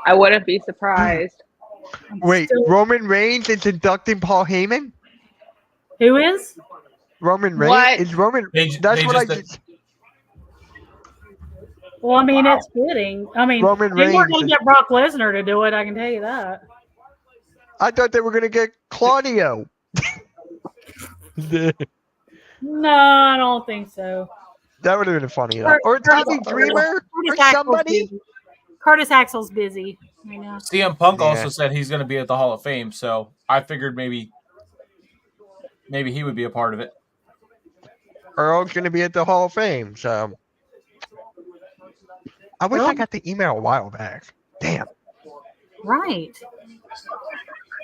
I wouldn't be surprised. Wait, Roman Reigns is inducting Paul Heyman? Who is? Roman Reigns? What? Is Roman That's what I just. Well, I mean, it's fitting. I mean, Roman they weren't going Reigns to get Brock Lesnar to do it, I can tell you that. I thought they were going to get Claudio. No, I don't think so. That would have been funny, though. Or Tommy Dreamer or somebody. Curtis Axel's busy. I know. CM Punk also said he's going to be at the Hall of Fame, so I figured maybe he would be a part of it. Earl's going to be at the Hall of Fame, so. I wish I got the email a while back. Damn. Right.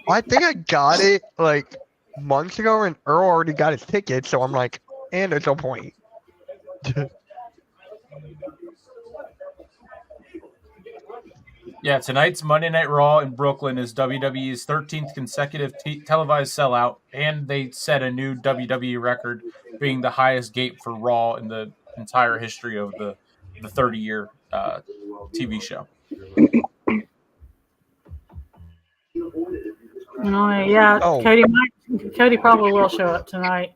Well, I think I got it like months ago, and Earl already got his ticket, so I'm like, and there's no point. Yeah, tonight's Monday Night Raw in Brooklyn is WWE's 13th consecutive televised sellout, and they set a new WWE record, being the highest gate for Raw in the entire history of the 30-year TV show. Oh, yeah. Oh. Cody probably will show up tonight.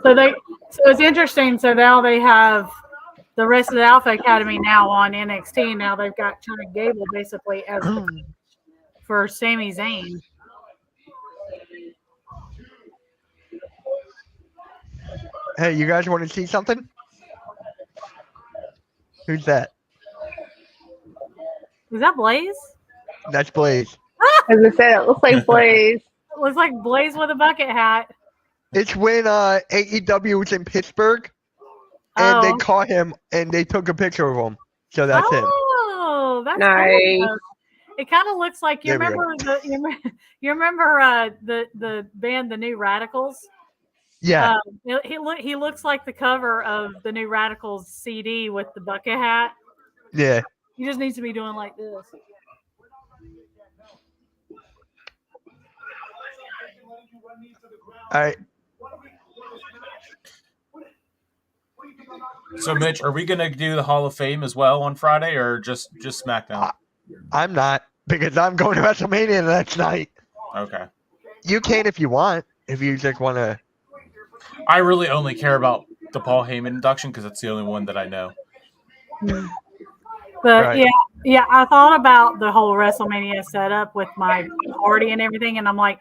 So it's interesting. So now they have the rest of the Alpha Academy now on NXT. Now they've got China Gable basically as for Sami Zayn. Hey, you guys want to see something? Who's that? Is that Blaze? That's Blaze. As I said, it looks like Blaze. It looks like Blaze with a bucket hat. It's when AEW was in Pittsburgh, and they caught him, and they took a picture of him. So that's him. Oh, that's nice. Cool. It kind of looks like you remember the band The New Radicals. Yeah. He looks like the cover of the New Radicals CD with the bucket hat. Yeah. He just needs to be doing like this. All right. So, Mitch, are we going to do the Hall of Fame as well on Friday, or just SmackDown? I'm not, because I'm going to WrestleMania the next night. Okay. You can if you want, if you just want to. I really only care about the Paul Heyman induction because it's the only one that I know. But yeah, I thought about the whole WrestleMania setup with my party and everything, and I'm like,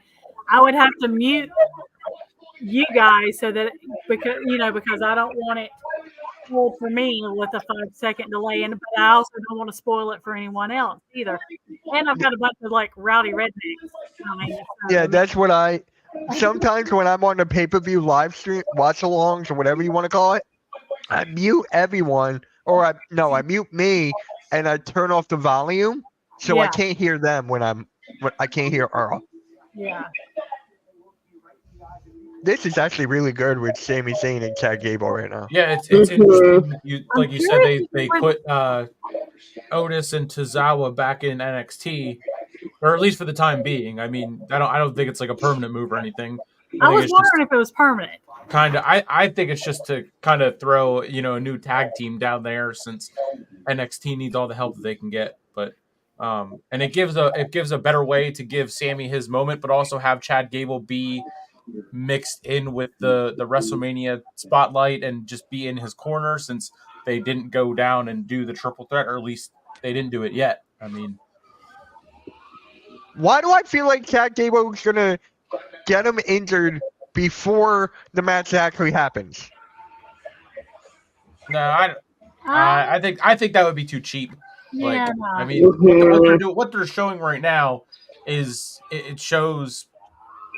I would have to mute you guys so that because I don't want it spoiled for me with a 5-second delay, but I also don't want to spoil it for anyone else either. And I've got a bunch of like rowdy rednecks. Yeah, that's what I. Sometimes when I'm on the pay-per-view live stream, watch-alongs or whatever you want to call it, I mute everyone, or I mute me, and I turn off the volume so I can't hear them when I can't hear Earl. Yeah. This is actually really good with Sami Zayn and Chad Gable right now. Yeah, it's interesting. Like you said, they put Otis and Tozawa back in NXT, or at least for the time being. I mean, I don't think it's like a permanent move or anything. I was wondering if it was permanent. Kind of, I think it's just to kind of throw a new tag team down there since NXT needs all the help that they can get. But and it gives a better way to give Sami his moment, but also have Chad Gable be mixed in with the WrestleMania spotlight and just be in his corner since they didn't go down and do the triple threat, or at least they didn't do it yet. I mean, why do I feel like Chad Gable is gonna get him injured before the match actually happens? No, I think that would be too cheap. Yeah, I mean, what they're showing right now is it shows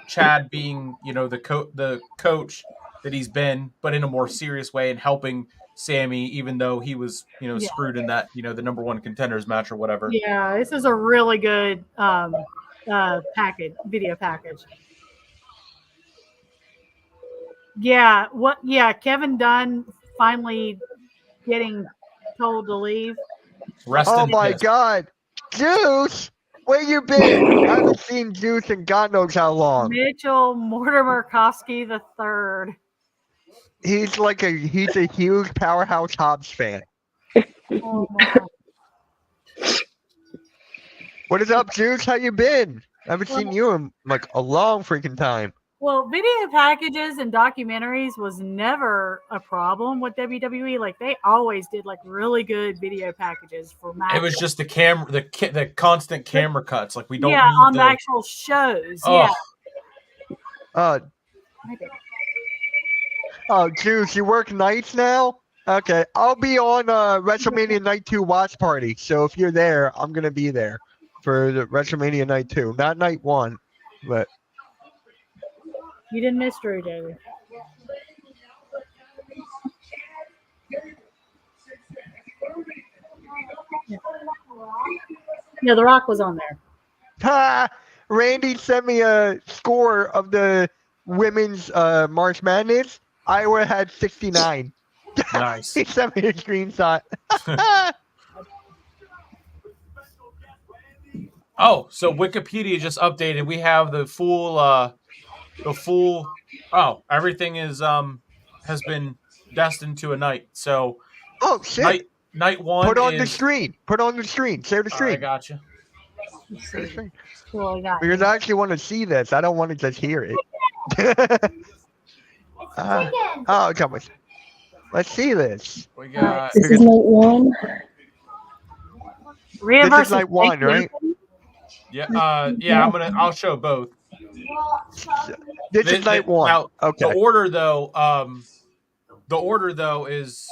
Chad being, the coach that he's been, but in a more serious way and helping Sami, even though he was, screwed in that, the number one contenders match or whatever. Yeah, this is a really good video package. Yeah, Kevin Dunn finally getting told to leave. Oh my God, Juice! Where you been? I haven't seen Juice in God knows how long. Mitchell Mortimer Kofsky III. He's a huge Powerhouse Hobbs fan. Oh, wow. What is up, Juice? How you been? I haven't seen you in a long freaking time. Well, video packages and documentaries was never a problem with WWE. Like they always did really good video packages for matches. It was just the camera, the constant camera cuts. Like we don't. Yeah, on the actual shows. Oh. Yeah. Oh, Juice, you work nights now? Okay, I'll be on WrestleMania Night 2 watch party. So if you're there, I'm gonna be there for the WrestleMania Night 2, not Night 1, but. You didn't miss Drew, David. Yeah, The Rock was on there. Ha! Randy sent me a score of the women's March Madness. Iowa had 69. Nice. He sent me a screenshot. Oh, so Wikipedia just updated. We have the full. Everything is has been destined to a night. So shit. Night 1. Put on the screen. Share the screen. I gotcha. Because I actually want to see this. I don't want to just hear it. Come on. Let's see this. We got. This is Night 1. This is Night 1, right? Yeah. I'll show both. This is Night 1. Now, okay. The order though is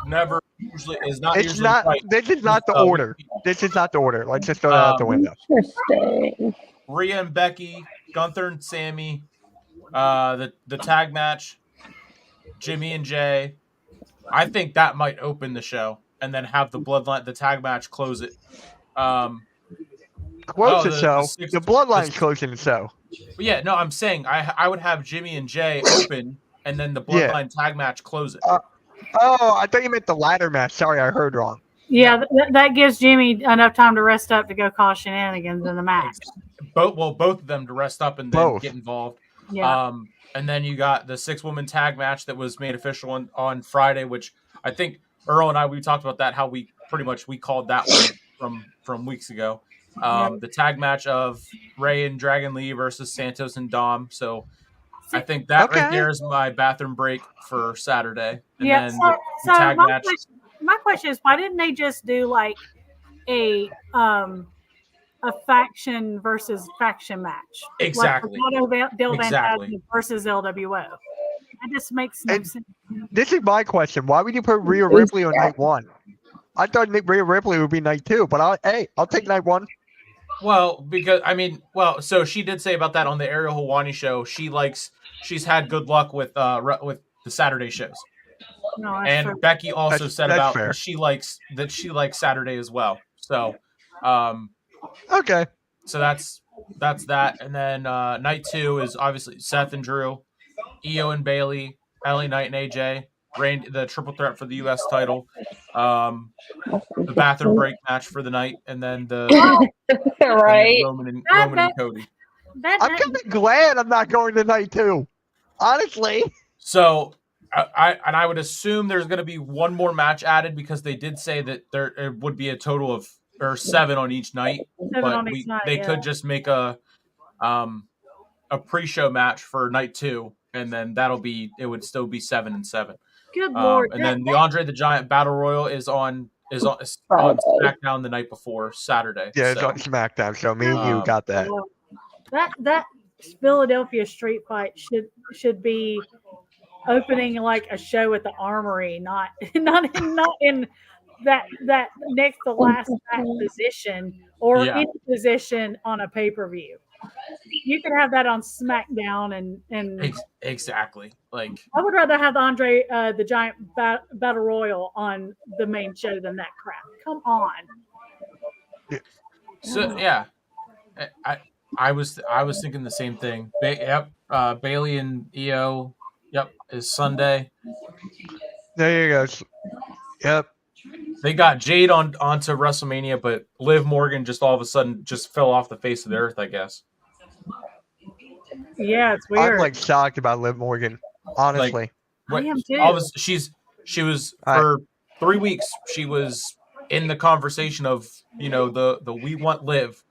never usually is not. It's usually not. right. This is not the order. This is not the order. Let's just throw that out the window. Interesting. Rhea and Becky, Gunther and Sammy, the tag match, Jimmy and Jay. I think that might open the show, and then have the bloodline, the tag match close it. Close the show. The bloodline's closing the show. Yeah, no, I'm saying I would have Jimmy and Jay open, and then the bloodline tag match close it. I thought you meant the ladder match. Sorry, I heard wrong. Yeah, that gives Jimmy enough time to rest up to go cause shenanigans in the match. Both of them to rest up and then get involved. Yeah. And then you got the 6-woman tag match that was made official on Friday, which I think Earl and I, we talked about that, how we called that one from weeks ago. The tag match of Ray and Dragon Lee versus Santos and Dom. So I think that right there is my bathroom break for Saturday. And then the tag match. my question is, why didn't they just do like a faction versus faction match? Exactly. Like Del Exactly. Fantasma versus LWO. That just makes no sense. This is my question. Why would you put Rhea Ripley on night 1? I thought Rhea Ripley would be night 2, but I'll take night 1. Well, because so she did say about that on the Ariel Helwani show. She's had good luck with the Saturday shows. No, and true. Becky also said about fair. that she likes Saturday as well. So, okay. So that's that, and then night 2 is obviously Seth and Drew, Io and Bailey, LA Knight and AJ, the triple threat for the U.S. title, the bathroom break match for the night, and then right Roman and Cody. I'm kind of glad I'm not going to night 2, honestly. So I would assume there's going to be one more match added because they did say that there would be a total of 7 on each night. They could just make a pre-show match for night 2, and then it would still be 7 and 7. Good Lord! And then the Andre the Giant Battle Royal is on SmackDown the night before Saturday. Yeah, it's on SmackDown. So me and you got that. That Philadelphia street fight should be opening like a show at the Armory, not in that next to last position or any position on a pay-per-view. You could have that on SmackDown and exactly. Like I would rather have the Andre the Giant Battle Royal on the main show than that crap. Come on. So yeah, I was thinking the same thing. Bailey and Io. Yep, is Sunday. There you go. Yep. They got Jade onto WrestleMania, but Liv Morgan just all of a sudden just fell off the face of the earth, I guess. Yeah, it's weird. I'm like shocked about Liv Morgan, honestly. I am too. She was for 3 weeks. She was in the conversation of the We Want Liv,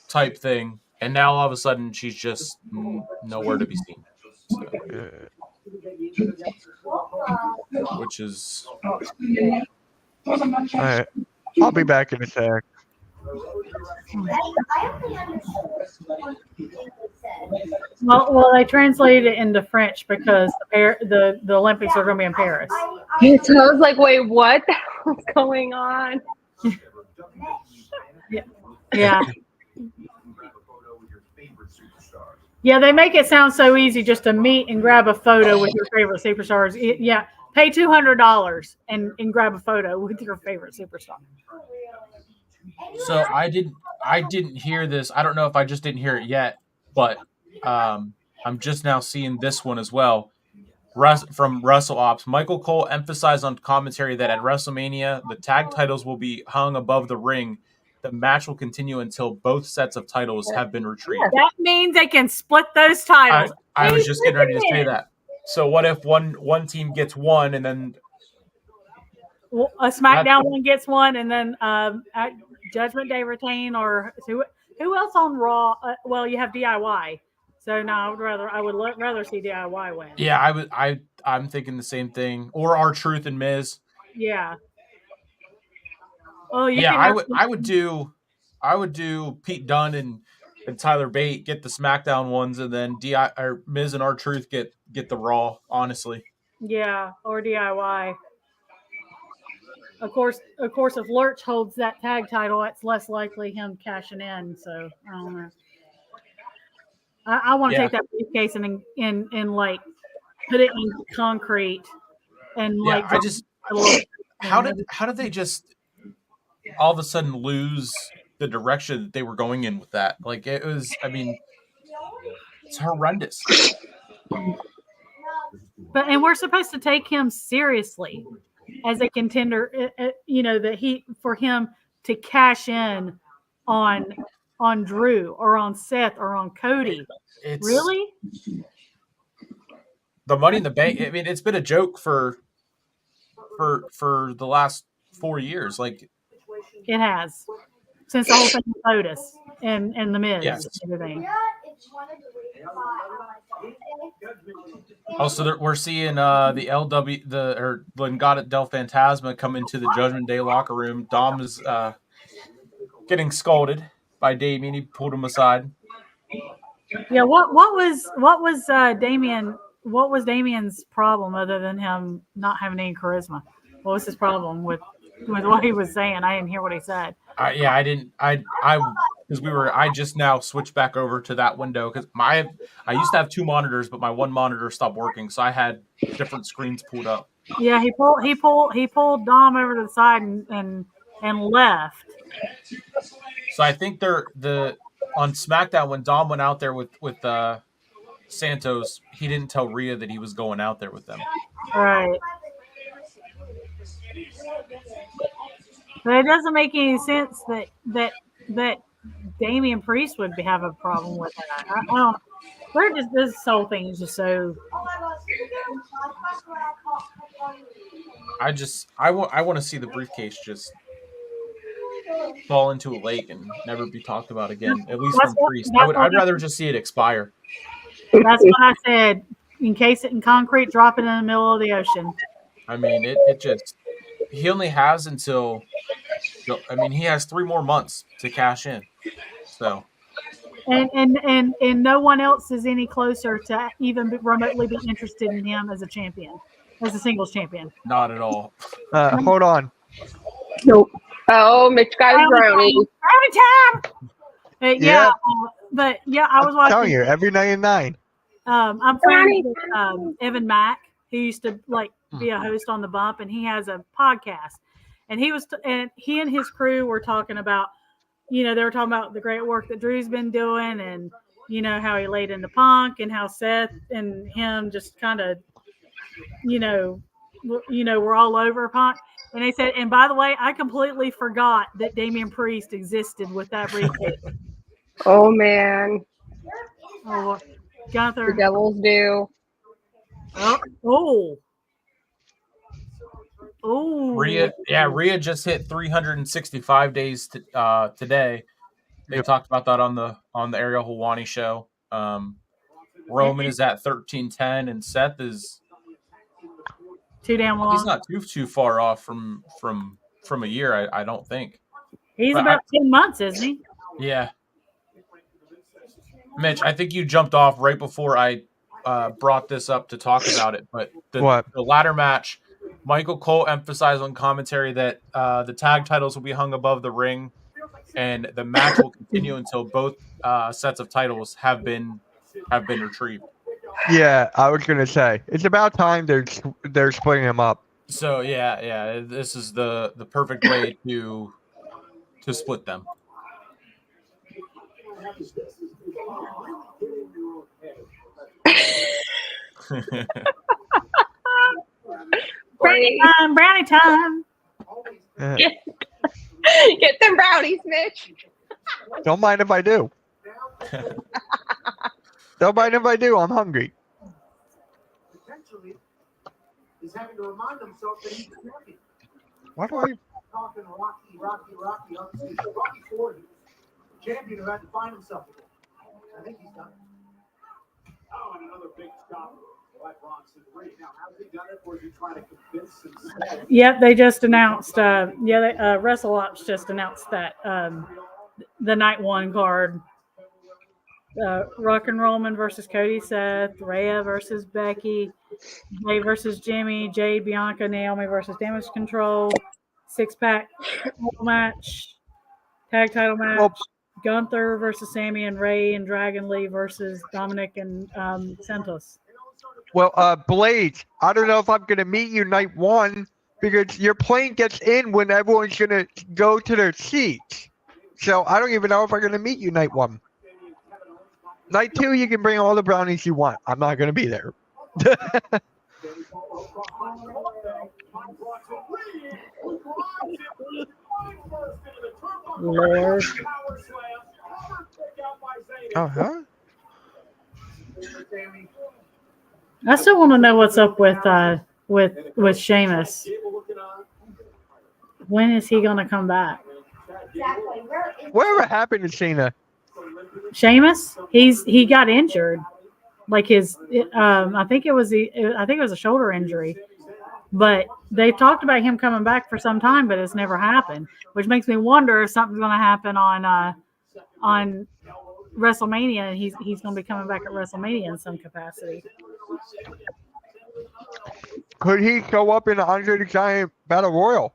type thing, and now all of a sudden she's just nowhere to be seen. So, which is all right. I'll be back in a sec. Well, they translated it into French because the Olympics are going to be in Paris. So I was like, wait, what the hell's going on? Yeah. Yeah, they make it sound so easy just to meet and grab a photo with your favorite superstars. Yeah, pay $200 and grab a photo with your favorite superstar. So I didn't hear this. I don't know if I just didn't hear it yet, but I'm just now seeing this one as well. From WrestleOps, Michael Cole emphasized on commentary that at WrestleMania, the tag titles will be hung above the ring. The match will continue until both sets of titles have been retrieved. That means they can split those titles. I was just getting ready to say that. So what if one team gets one and then a SmackDown one gets one, and then Judgment Day retain, or who else on Raw? Well, you have DIY. So no, I would rather see DIY win. Yeah, I'm thinking the same thing. Or R-Truth and Miz. Yeah. Oh yeah. I would do Pete Dunne and Tyler Bate get the SmackDown ones, and then Miz and R-Truth get the Raw. Honestly. Yeah, or DIY. Of course, if Lurch holds that tag title, it's less likely him cashing in. So I don't know. I want to take that briefcase and like put it in concrete and like. How did they just all of a sudden lose the direction that they were going in with that? Like it was. I mean, it's horrendous. And we're supposed to take him seriously as a contender, that for him to cash in on Drew or on Seth or on Cody. Really? The Money in the Bank. I mean, it's been a joke for the last 4 years. Like it has since the whole thing with Otis and the Miz and everything. Also, we're seeing the Legado del Fantasma come into the Judgment Day locker room. Dom is getting scolded by Damien. He pulled him aside. Yeah, what was Damien? What was Damien's problem other than him not having any charisma? What was his problem with what he was saying? I didn't hear what he said. I didn't. Because I just now switched back over to that window because I used to have 2 monitors, but my one monitor stopped working, so I had different screens pulled up. Yeah, he pulled Dom over to the side and left. So I think on SmackDown when Dom went out there with Santos, he didn't tell Rhea that he was going out there with them. Right. But it doesn't make any sense that Damian Priest would have a problem with that. I don't. This whole thing is just so. I want to see the briefcase just fall into a lake and never be talked about again. At least from Priest. I'd rather just see it expire. That's what I said. Encase it in concrete, drop it in the middle of the ocean. I mean, it just. He only has until. I mean, he has 3 more months to cash in. So. And no one else is any closer to even remotely be interested in him as a champion, as a singles champion. Not at all. Hold on. Nope. Oh, Mitch got his brownie. Brownie time. Yeah. But yeah, I was watching. Telling you, every night at 9. I'm friends with Evan Mack, who used to be a host on The Bump, and he has a podcast. And he and his crew were talking about, they were talking about the great work that Drew's been doing, and how he laid into Punk, and how Seth and him just kind of, we're all over Punk. And they said, and by the way, I completely forgot that Damian Priest existed with that briefcase. Oh man. Oh, Gunther. The Devils do. Oh. Rhea just hit 365 days today. They talked about that on the Ariel Helwani show. Roman is at 1310, and Seth is too damn long. He's not too far off from a year. I don't think. He's about 10 months, isn't he? Yeah. Mitch, I think you jumped off right before I brought this up to talk about it. But the ladder match. Michael Cole emphasized on commentary that the tag titles will be hung above the ring, and the match will continue until both sets of titles have been retrieved. Yeah, I was gonna say it's about time they're splitting them up. So yeah, this is the perfect way to split them. Brownie time. Get them brownies, Mitch. Don't mind if I do. Don't mind if I do. I'm hungry. Potentially, he's having to remind himself that he's champion. What are you talking Rocky? Obviously, Rocky 4, champion who had to find himself again. I think he's done it. Oh, and another big stop. Now, has he done it, or is he trying to convince himself? Yep, they just announced. WrestleOps just announced that the night 1 card. Rock and Rollman versus Cody Seth, Rhea versus Becky, Jay versus Jimmy, Jay, Bianca, Naomi versus Damage Control, 6-pack match, tag title match, Gunther versus Sammy and Ray, and Dragon Lee versus Dominic and Santos. Well, Blade, I don't know if I'm going to meet you night 1 because your plane gets in when everyone's going to go to their seats. So I don't even know if I'm going to meet you night 1. Night 2, you can bring all the brownies you want. I'm not going to be there. Lord. Uh-huh. I still want to know what's up with Sheamus. When is he going to come back? Whatever happened to Cena? Sheamus? He got injured. like his. I think it was a shoulder injury, but they've talked about him coming back for some time, but it's never happened, which makes me wonder if something's going to happen on WrestleMania. He's going to be coming back at WrestleMania in some capacity. Could he show up in the Andre the Giant Battle Royal?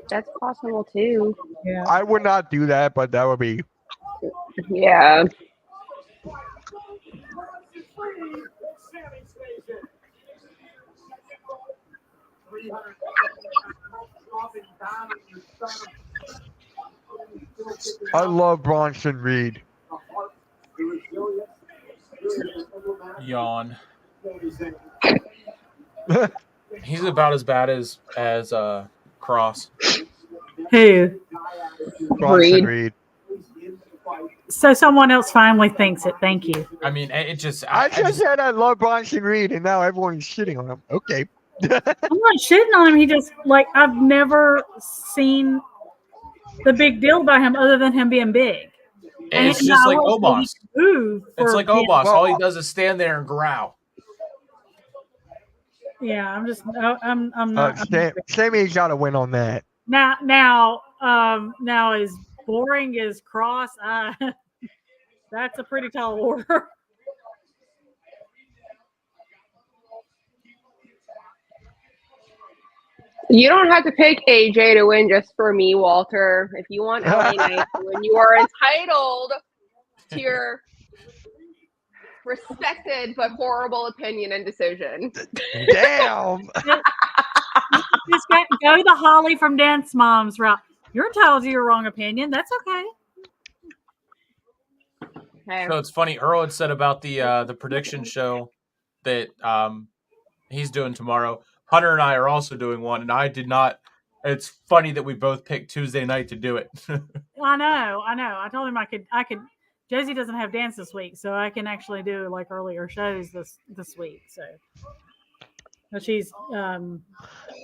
That's possible too. Yeah. I would not do that, but that would be. Yeah. I love Bronson Reed. Yawn. He's about as bad as Cross. Who? Bronson Reed. So someone else finally thinks it. Thank you. I mean, it just. I just said I love Bronson Reed, and now everyone's shitting on him. Okay. I'm not shitting on him. He just, like, I've never seen the big deal about him other than him being big. And it's just like Omos. It's like Omos. Well, all he does is stand there and growl. Yeah, I'm not. Sammy's got to win on that. Now, as boring as Cross, that's a pretty tall order. You don't have to pick AJ to win just for me, Walter. If you want LA Knight to win, you are entitled to your respected but horrible opinion and decision. Damn. Just go the Holly from Dance Moms route. You're entitled to your wrong opinion. That's okay. So it's funny. Earl had said about the prediction show that he's doing tomorrow. Hunter and I are also doing one, and I did not. It's funny that we both picked Tuesday night to do it. I know. I told him I could. Josie doesn't have dance this week, so I can actually do like earlier shows this week. So she's.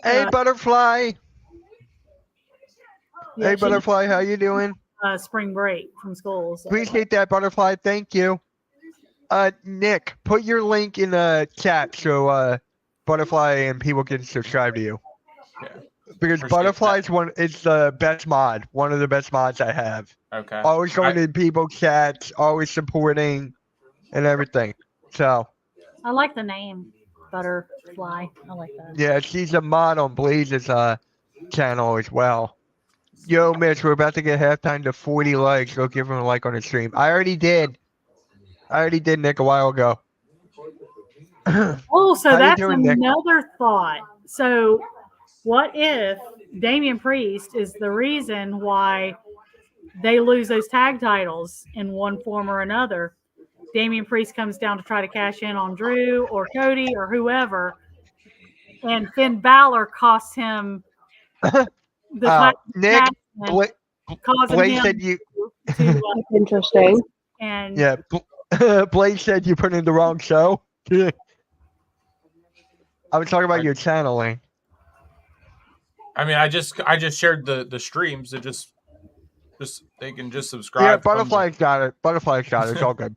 Hey, Butterfly. Yeah, hey, Butterfly. How you doing? Spring break from school. So. Appreciate that, Butterfly. Thank you. Nick, put your link in the chat so Butterfly and people can subscribe to you. Yeah. Because Butterfly's it's the best mod, one of the best mods I have. Okay. Always going to people's chats, always supporting and everything. So I like the name Butterfly. I like that. Yeah, she's a mod on Blaze's channel as well. Yo, Mitch, we're about to get halftime to 40 likes. Go give him a like on the stream. I already did, Nick, a while ago. Oh, so that's another thought. So what if Damian Priest is the reason why they lose those tag titles in one form or another? Damian Priest comes down to try to cash in on Drew or Cody or whoever, and Finn Balor costs him the Nick, Blake said you. That's interesting. And yeah, Blake said you put in the wrong show. I was talking about your channeling. I mean, I just shared the streams. It just they can just subscribe. Yeah, Butterfly's got it. It's all good.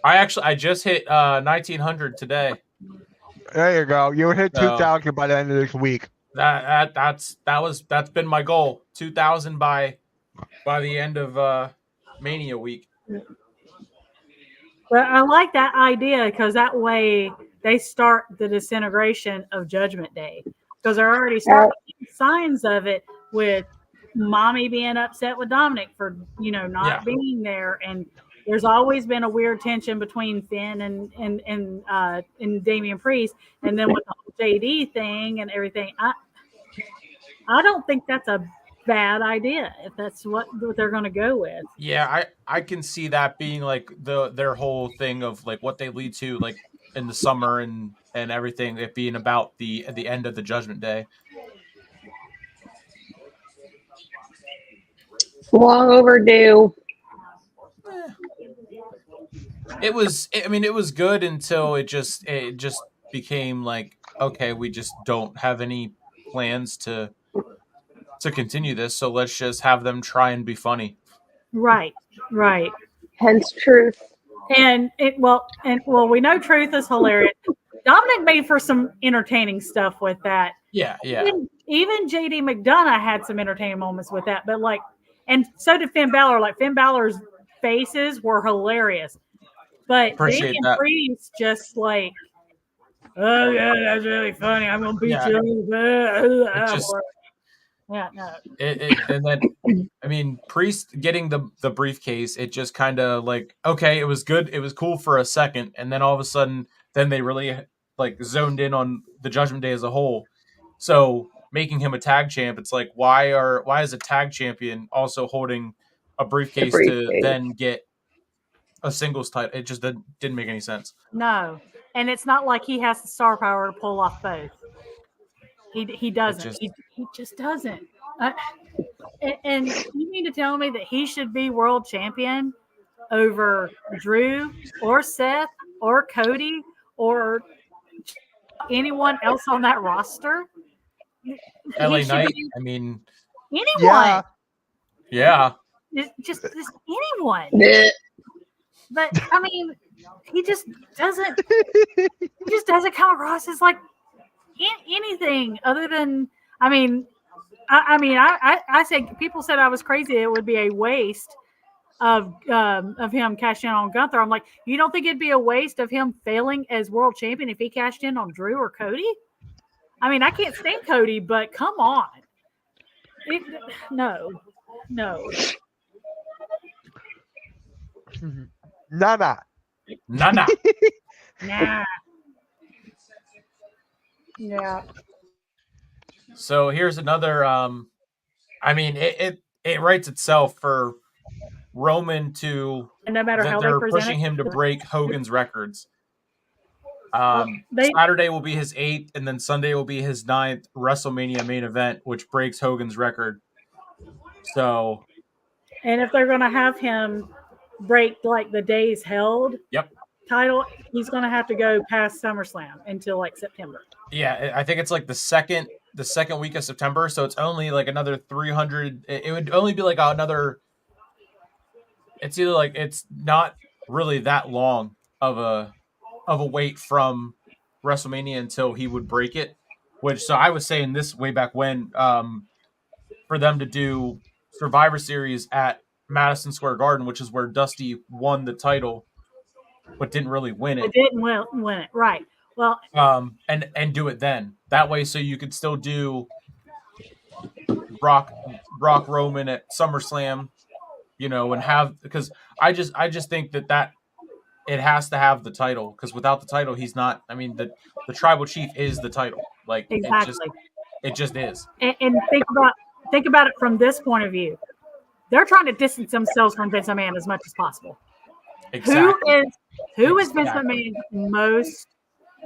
I just hit 1900 today. There you go. You hit 2000 by the end of this week. That's been my goal. 2000 by the end of Mania week. But I like that idea because that way they start the disintegration of Judgment Day, because they're already starting signs of it with Mommy being upset with Dominic for not being there, and there's always been a weird tension between Finn and Damian Priest, and then with the whole JD thing and everything. I don't think that's a bad idea if that's what they're going to go with. Yeah, I can see that being like their whole thing of like what they lead to, like in the summer and everything, it being about the end of the Judgment Day. Long overdue. It was good until it just became like, okay, we just don't have any plans to continue this, so let's just have them try and be funny. Right. Hence truth. And we know Truth is hilarious. Dominic made for some entertaining stuff with that. Yeah. Even JD McDonough had some entertaining moments with that, but and so did Finn Balor. Like Finn Balor's faces were hilarious, but Appreciate Damian that. Priest just like, oh yeah, that's really funny. I'm gonna beat you. Yeah, no. And then, I mean, Priest getting the briefcase, it just kind of like, okay, it was good. It was cool for a second. And then all of a sudden, then they really like zoned in on the Judgment Day as a whole. So making him a tag champ, it's like, why is a tag champion also holding a briefcase to then get a singles title? It just didn't make any sense. No. And it's not like he has the star power to pull off both. He doesn't. He just doesn't. And you mean to tell me that he should be world champion over Drew or Seth or Cody or anyone else on that roster? LA Knight, I mean, anyone. Yeah. Just anyone. But I mean, he just doesn't. He just doesn't come across as like anything other than. I said people said I was crazy. It would be a waste of him cashing in on Gunther. I'm like, you don't think it'd be a waste of him failing as world champion if he cashed in on Drew or Cody? I mean, I can't stand Cody, but come on. No. Nah. Nah. Yeah. So here's another. I mean, it writes itself for Roman to. And no matter how they're they pushing him to break Hogan's records. Saturday will be his 8th, and then Sunday will be his 9th WrestleMania main event, which breaks Hogan's record. So. And if they're going to have him break like the days held title, he's going to have to go past SummerSlam until like September. Yeah, I think it's like the second week of September, so it's only like another 300. It would only be like another. It's either like it's not really that long of a wait from WrestleMania until he would break it. So I was saying this way back when, for them to do Survivor Series at Madison Square Garden, which is where Dusty won the title, but didn't really win it. It didn't win it, right? Well, and do it then. That way, so you could still do Brock Roman at SummerSlam, and have, because I just think that it has to have the title, because without the title, he's not. I mean, the tribal chief is the title. Like exactly, it just is. And think about it from this point of view. They're trying to distance themselves from Vince McMahon as much as possible. Exactly. Who is Vince McMahon's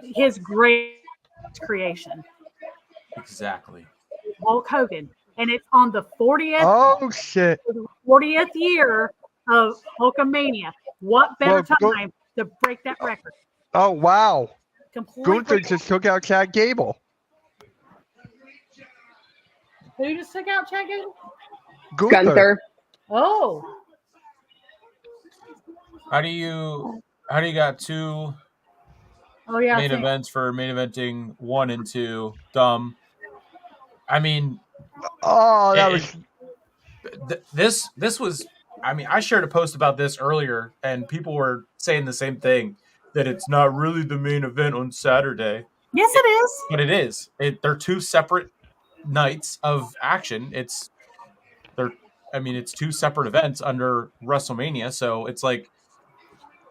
his great creation? Exactly. Hulk Hogan. And it's on the 40th. Oh shit. 40th year of Hulkamania. What better time to break that record? Oh wow. Completely. Gunther just took out Chad Gable. Who just took out Chad Gable? Gunther. Oh. How do you got two main events for main eventing 1 and 2? Dumb. I mean, this was. I mean, I shared a post about this earlier, and people were saying the same thing, that it's not really the main event on Saturday. Yes, it is. But it is. They're two separate nights of action. It's two separate events under WrestleMania, so it's like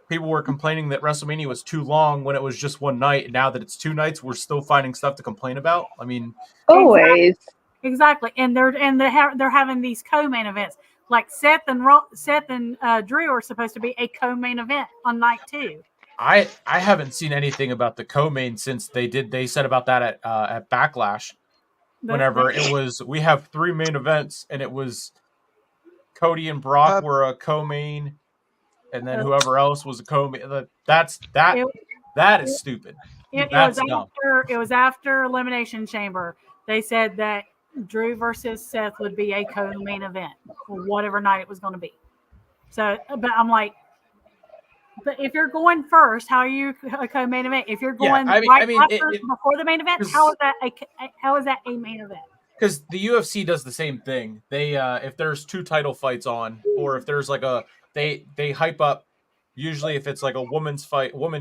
people were complaining that WrestleMania was too long when it was just one night, and now that it's 2 nights, we're still finding stuff to complain about. I mean, always. Exactly. And they're having these co-main events. Like Seth and Drew are supposed to be a co-main event on night 2. I haven't seen anything about the co-main since they said about that at Backlash. Whenever it was, we have 3 main events, and it was Cody and Brock were a co-main, and then whoever else was a co-main. That is stupid. It was after Elimination Chamber. They said that Drew versus Seth would be a co-main event for whatever night it was going to be. So, but I'm like, But if you're going first, how are you a co-main event? If you're going before the main event, how is that a main event? Because the UFC does the same thing. They if there's 2 title fights on, or if there's like they hype up. Usually, if it's like a women's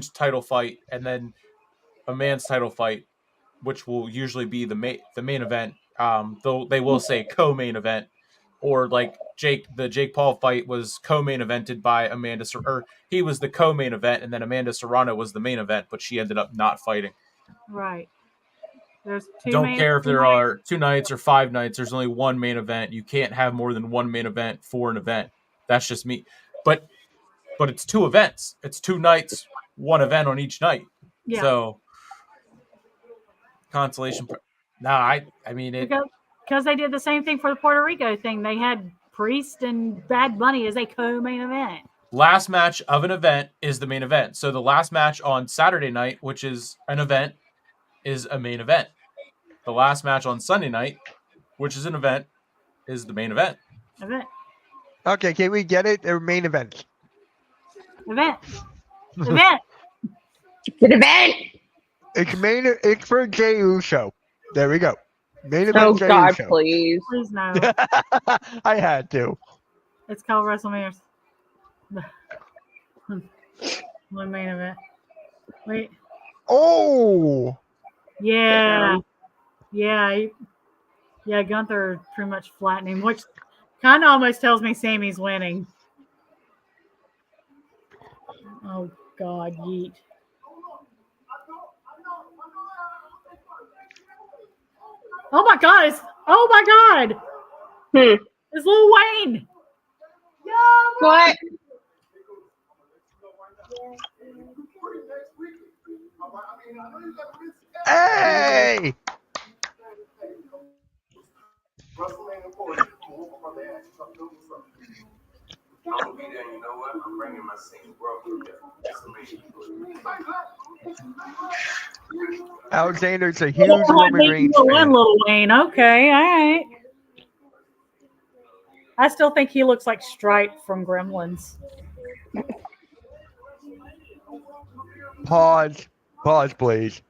title fight, and then a man's title fight, which will usually be the main event. Though they will say co-main event, or like the Jake Paul fight was co-main evented by Amanda, or he was the co-main event, and then Amanda Serrano was the main event, but she ended up not fighting. Right. There's Don't care if there are 2 nights or 5 nights. There's only one main event. You can't have more than one main event for an event. That's just me. But it's 2 events. It's 2 nights, 1 event on each night. Yeah. So consolation. No, I mean it. Because they did the same thing for the Puerto Rico thing. They had Priest and Bad Bunny as a co-main event. Last match of an event is the main event. So the last match on Saturday night, which is an event, is a main event. The last match on Sunday night, which is an event, is the main event. Okay, can we get it? They're main events. Event. It's an event. It's for Jey Uso. There we go. Main event. Oh Jey God, Uso. please. Please no. I had to. It's called WrestleMania. One main event. Wait. Oh. Yeah. Yeah, Gunther pretty much flattening, which kind of almost tells me Sammy's winning. Oh, God, yeet. Oh, my God. It's Lil Wayne. What? Hey! Alexander's a huge Roman Reigns fan. Lil Wayne. Okay, all right. I still think he looks like Stripe from Gremlins. Pause, please.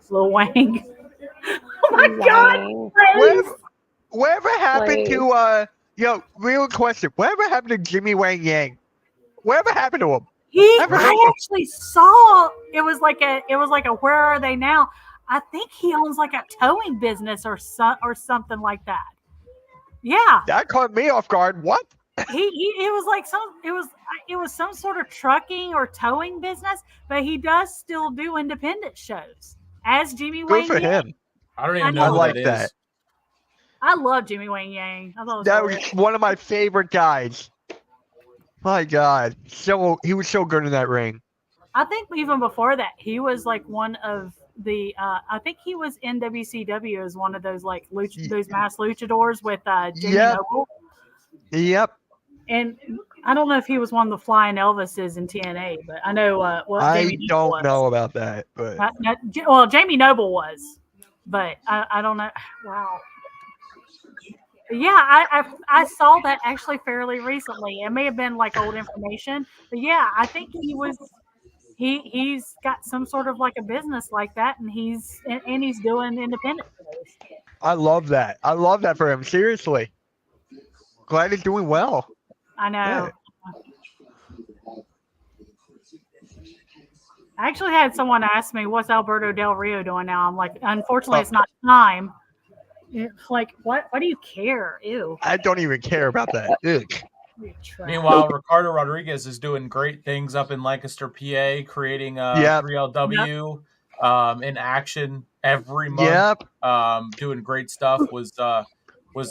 Lil Wayne. Oh my God! Whatever happened to real question? Whatever happened to Jimmy Wang Yang? Whatever happened to him? I actually saw it was like a where are they now? I think he owns like a towing business or something like that. Yeah, that caught me off guard. What? It was some sort of trucking or towing business, but he does still do independent shows as Jimmy Wang Yang. Good for him. I don't even know who like that is. I love Jimmy Wang Yang. I thought that was one of my favorite guys. My God, he was so good in that ring. I think even before that, he was like one of the. I think he was in WCW as one of those like those mass luchadors with Jamie Noble. Yep. And I don't know if he was one of the Flying Elvises in TNA, but I know I don't know about that. But Jamie Noble was, but I don't know. Wow. Yeah, I saw that actually fairly recently. It may have been like old information, but yeah, I think he's got some sort of like a business like that, and he's doing independent shows. I love that. I love that for him. Seriously, glad he's doing well. I know. Yeah. I actually had someone ask me, "What's Alberto Del Rio doing now?" I'm like, "Unfortunately, it's not time." Like, what? Why do you care? Ew. I don't even care about that. Meanwhile, Ricardo Rodriguez is doing great things up in Lancaster, PA, creating 3LW in action every month. Doing great stuff. Was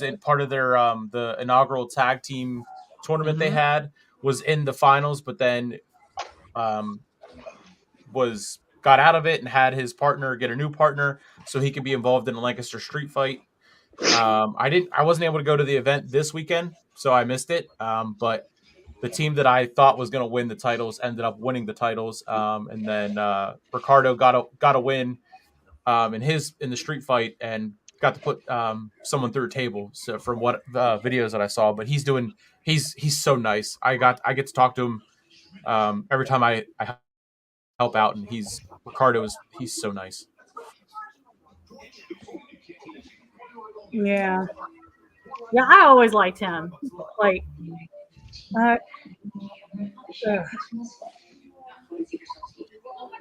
it part of their the inaugural tag team tournament they had? Was in the finals, but then got out of it and had his partner get a new partner so he could be involved in a Lancaster street fight. I wasn't able to go to the event this weekend, so I missed it. But the team that I thought was going to win the titles ended up winning the titles. And then Ricardo got a win in the street fight and got to put someone through a table. So from what videos that I saw, but he's so nice. I get to talk to him every time I help out, and he's so nice. Yeah. Yeah, I always liked him. Like,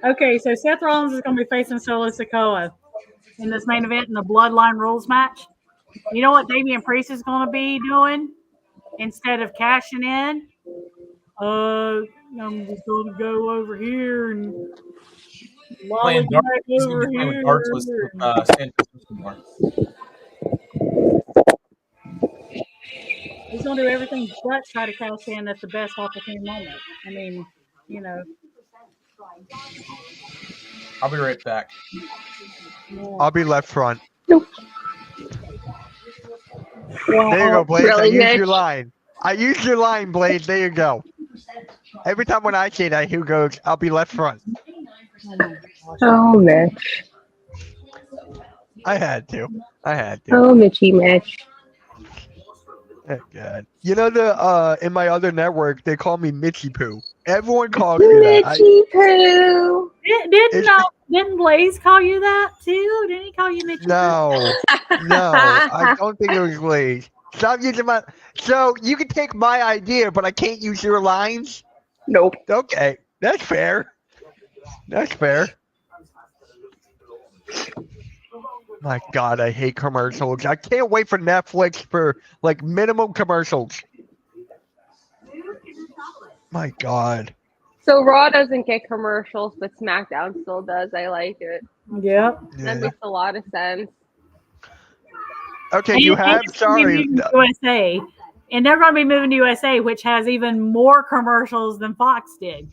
okay, so Seth Rollins is going to be facing Solo Sikoa in this main event in the Bloodline Rules match. You know what Damian Priest is going to be doing instead of cashing in? I'm just going to go over here and Playing darts. He's going to over be playing here. darts with Santos Escobar. He's going to do everything but try to cash in at the best opportune moment. I mean, you know. I'll be right back. Yeah. I'll be left front. Nope. There you go, Blaze. Really, I used Mitch? your line. I used your line, Blaze. There you go. Every time when I say that, who goes, I'll be left front. Oh, Mitch. I had to. Oh, Mitchy Mitch. Oh, God. You know, in my other network, they call me Mitchy Poo. Everyone calls me that. Mitchy Poo. Didn't Blaze call you that too? Didn't he call you Mitchy? No, I don't think it was Blaze. Stop using my. So you can take my idea, but I can't use your lines. Nope. Okay, that's fair. My God, I hate commercials. I can't wait for Netflix for like minimum commercials. My God. So Raw doesn't get commercials, but SmackDown still does. I like it. Yep. That makes a lot of sense. Okay, you have. Sorry. USA, and they're going to be moving to USA, which has even more commercials than Fox did.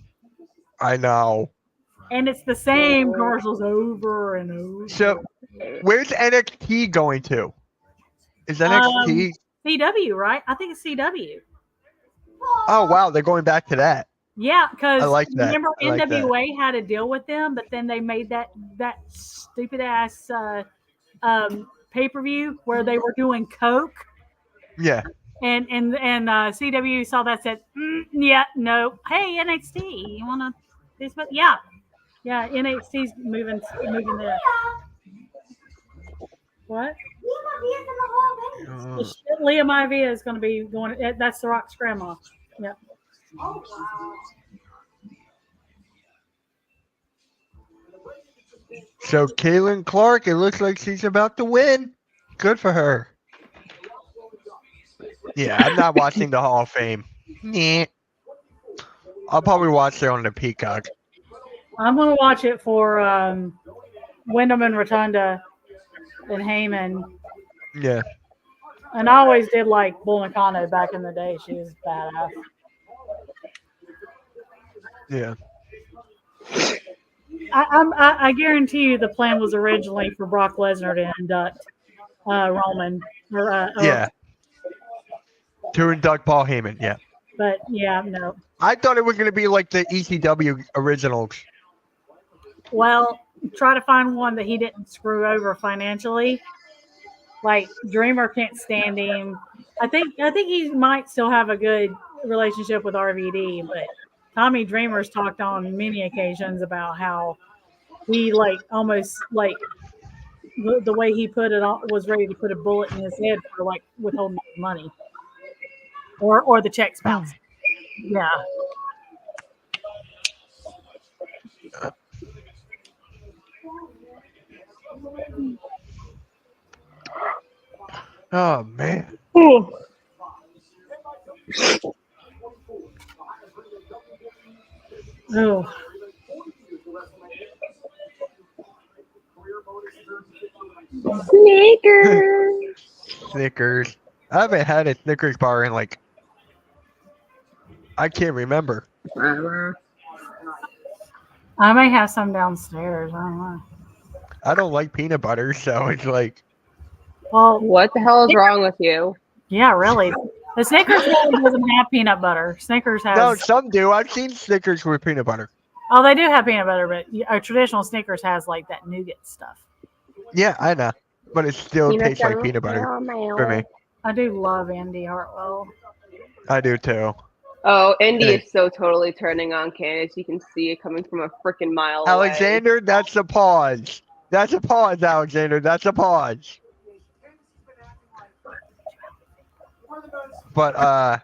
I know. And it's the same commercials over and over. So, where's NXT going to? Is NXT CW, right? I think it's CW. Oh wow, they're going back to that. Yeah, because remember NWA had a deal with them, but then they made that stupid ass pay-per-view where they were doing coke. Yeah. And CW saw that, said, yeah, no. Hey, NXT, you want to this? But yeah, NXT's moving there. What? Leah Maivia is going to be going. That's The Rock's grandma. Yeah. Oh, wow. So Caitlin Clark, it looks like she's about to win. Good for her. Yeah, I'm not watching the Hall of Fame. Nah. I'll probably watch it on the Peacock. I'm going to watch it for Wyndham and Rotunda and Heyman. Yeah. And I always did like Bull Nakano back in the day. She was badass. Yeah. I guarantee you the plan was originally for Brock Lesnar to induct Roman. Yeah. To induct Paul Heyman, yeah. But, yeah, no. I thought it was going to be like the ECW originals. Well, try to find one that he didn't screw over financially. Like, Dreamer can't stand him. I think he might still have a good relationship with RVD, but Tommy Dreamer's talked on many occasions about how he, like, almost, like, the way he put it on was ready to put a bullet in his head for, like, withholding money. Or the checks bounce. Yeah. Oh, man. Ooh. Oh. Snickers. I haven't had a Snickers bar in like I can't remember. I may have some downstairs. I don't know. I don't like peanut butter, so it's like. Well, what the hell is wrong with you? Yeah, really. The Snickers doesn't have peanut butter. Snickers has. No, some do. I've seen Snickers with peanut butter. Oh, they do have peanut butter, but a traditional Snickers has like that nougat stuff. Yeah, I know, but it still tastes like peanut butter for me. I do love Andy Hartwell. I do too. Oh, Indy is so totally turning on Candace. You can see it coming from a freaking mile away. Alexander, that's a pause. That's a pause, Alexander. That's a pause. But, all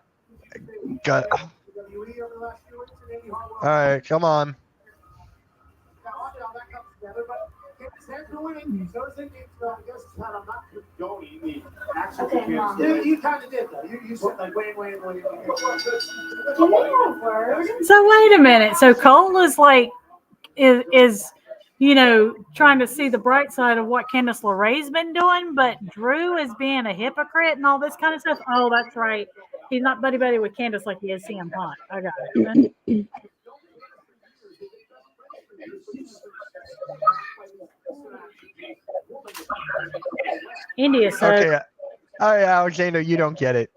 right, come on. You kind of did though. You said like wait. So wait a minute. So Cole is like is trying to see the bright side of what Candice LeRae's been doing, but Drew is being a hypocrite and all this kind of stuff. Oh, that's right. He's not buddy with Candice like he is CM Punk. I got it. India said. Okay. All right, Alexander, you don't get it.